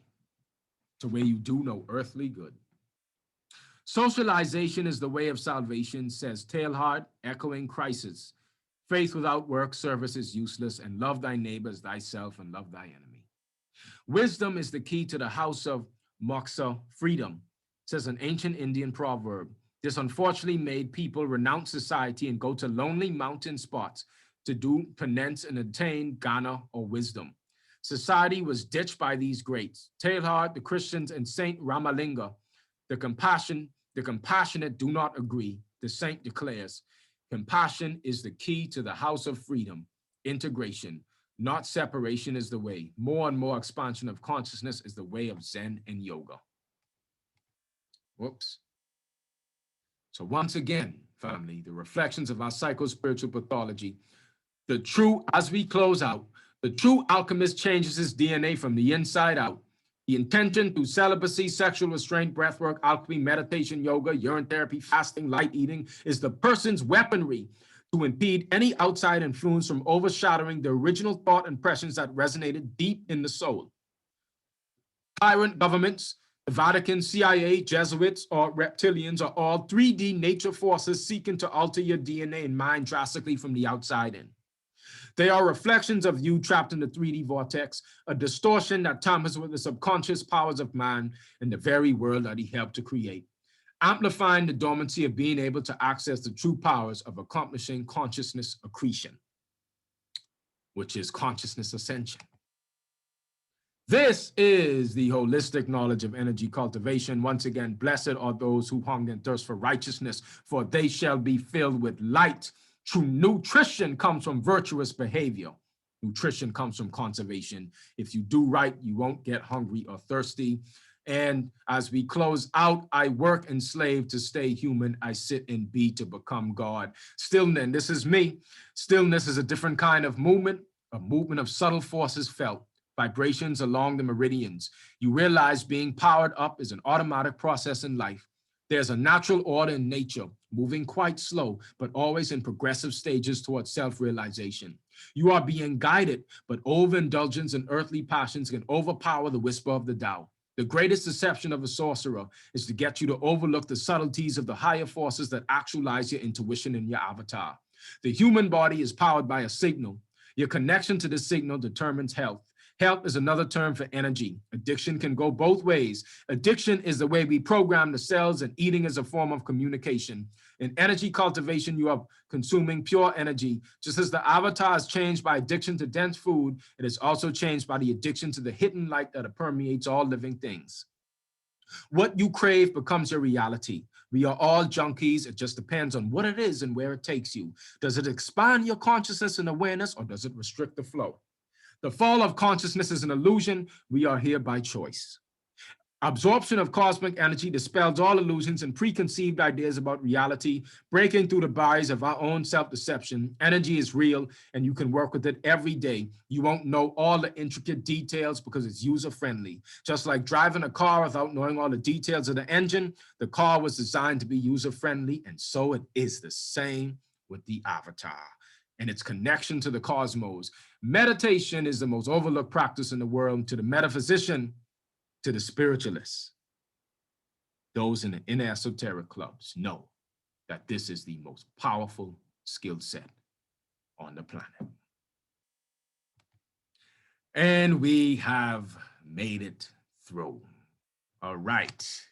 to where you do no earthly good. Socialization is the way of salvation, says Teilhard, echoing Christ's. Faith without work service is useless, and love thy neighbor as thyself and love thy enemy. Wisdom is the key to the house of moksha, freedom, says an ancient Indian proverb. This unfortunately made people renounce society and go to lonely mountain spots to do penance and attain gnana or wisdom. Society was ditched by these greats, Teilhard, the Christians, and Saint Ramalinga. The compassionate do not agree, the saint declares. Compassion is the key to the house of freedom. Integration, not separation, is the way. More and more expansion of consciousness is the way of Zen and yoga. Whoops. So once again, family, the reflections of our psycho-spiritual pathology, the true, as we close out, the true alchemist changes his DNA from the inside out. The intention through celibacy, sexual restraint, breathwork, alchemy, meditation, yoga, urine therapy, fasting, light eating is the person's weaponry to impede any outside influence from overshadowing the original thought impressions that resonated deep in the soul. Tyrant governments, the Vatican, CIA, Jesuits, or reptilians are all 3D nature forces seeking to alter your DNA and mind drastically from the outside in. They are reflections of you trapped in the 3D vortex, a distortion that tampers with the subconscious powers of man and the very world that he helped to create, amplifying the dormancy of being able to access the true powers of accomplishing consciousness accretion, which is consciousness ascension. This is the holistic knowledge of energy cultivation. Once again, blessed are those who hunger and thirst for righteousness, for they shall be filled with light. True nutrition comes from virtuous behavior. Nutrition comes from conservation. If you do right, you won't get hungry or thirsty. And as we close out, I work and slave to stay human. I sit and be to become God. Stillness, this is me. Stillness is a different kind of movement, a movement of subtle forces felt. Vibrations along the meridians. You realize being powered up is an automatic process in life. There's a natural order in nature, moving quite slow, but always in progressive stages towards self-realization. You are being guided, but overindulgence in earthly passions can overpower the whisper of the Tao. The greatest deception of a sorcerer is to get you to overlook the subtleties of the higher forces that actualize your intuition in your avatar. The human body is powered by a signal. Your connection to the signal determines health. Health is another term for energy. Addiction can go both ways. Addiction is the way we program the cells, and eating is a form of communication. In energy cultivation, you are consuming pure energy. Just as the avatar is changed by addiction to dense food, it is also changed by the addiction to the hidden light that permeates all living things. What you crave becomes your reality. We are all junkies. It just depends on what it is and where it takes you. Does it expand your consciousness and awareness, or does it restrict the flow? The fall of consciousness is an illusion. We are here by choice. Absorption of cosmic energy dispels all illusions and preconceived ideas about reality, breaking through the bars of our own self-deception. Energy is real, and you can work with it every day. You won't know all the intricate details because it's user-friendly. Just like driving a car without knowing all the details of the engine, the car was designed to be user-friendly, and so it is the same with the avatar and its connection to the cosmos. Meditation is the most overlooked practice in the world. To the metaphysician, to the spiritualist, those in the inner esoteric clubs know that this is the most powerful skill set on the planet. And we have made it through. All right.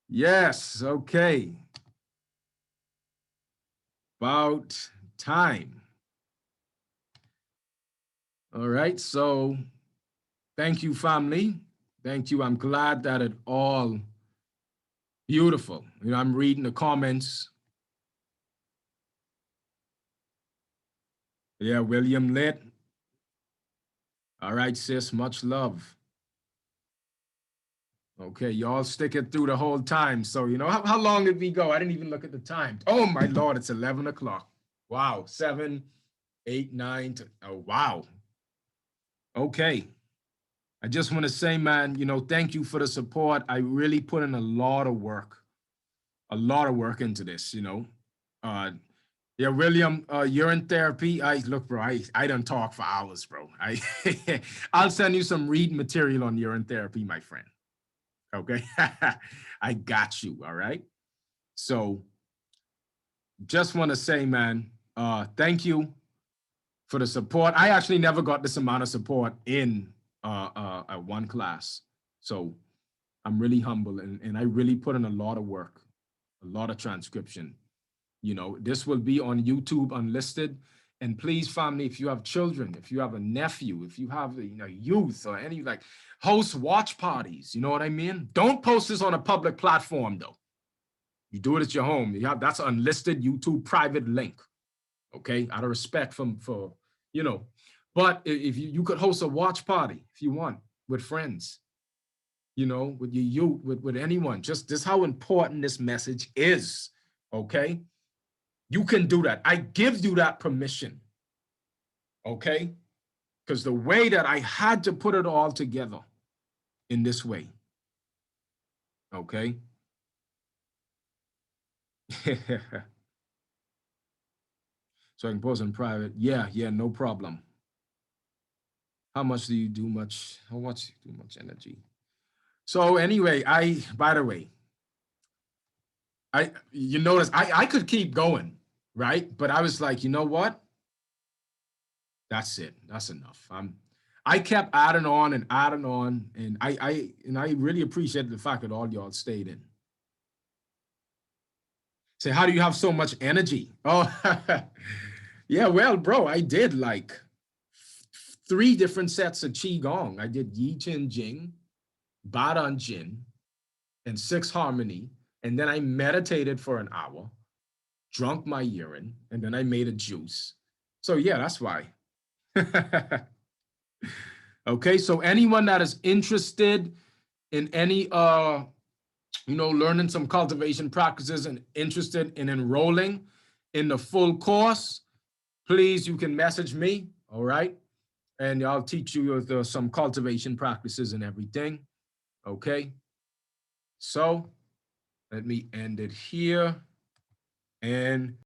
Yes, okay. About time. All right, so thank you, family. Thank you. I'm glad that it all beautiful. You know, I'm reading the comments. Yeah, William Litt. All right, sis, much love. Okay, y'all stick it through the whole time. So, you know, how long did we go? I didn't even look at the time. Oh, my Lord, it's 11 o'clock. Wow, 7, 8, 9, oh, wow. Okay. I just want to say, man, you know, thank you for the support. I really put in a lot of work into this, you know. Yeah, William, you're in therapy. Look, bro, I don't talk for hours, bro. I'll send you some reading material on urine therapy, my friend. Okay, I got you. All right. So, just want to say, man, thank you for the support. I actually never got this amount of support in one class, so I'm really humble, and I really put in a lot of work, a lot of transcription. You know, this will be on YouTube unlisted. And please, family, if you have children, if you have a nephew, if you have, you know, youth or any, like, host watch parties, you know what I mean? Don't post this on a public platform, though. You do it at your home. That's an unlisted YouTube private link, okay? Out of respect for, you know. But if you could host a watch party if you want with friends, you know, with your youth, with anyone. Just this how important this message is, okay? You can do that. I give you that permission, okay? Because the way that I had to put it all together in this way, okay? So I can post in private. Yeah, yeah, no problem. How much do you do much? How much do you do much energy? So anyway, by the way, you notice I could keep going, right? But I was like, you know what? That's it. That's enough. I kept adding on, and I really appreciated the fact that all y'all stayed in. Say, how do you have so much energy? Oh, yeah, well, bro, I did like three different sets of Qigong. I did Yi Qin Jing, Badan Jin, and Six Harmony. And then I meditated for an hour, drunk my urine, and then I made a juice. So yeah, that's why. Okay, so anyone that is interested in any learning some cultivation practices and interested in enrolling in the full course, please, you can message me, all right? And I'll teach you some cultivation practices and everything, okay? So let me end it here. And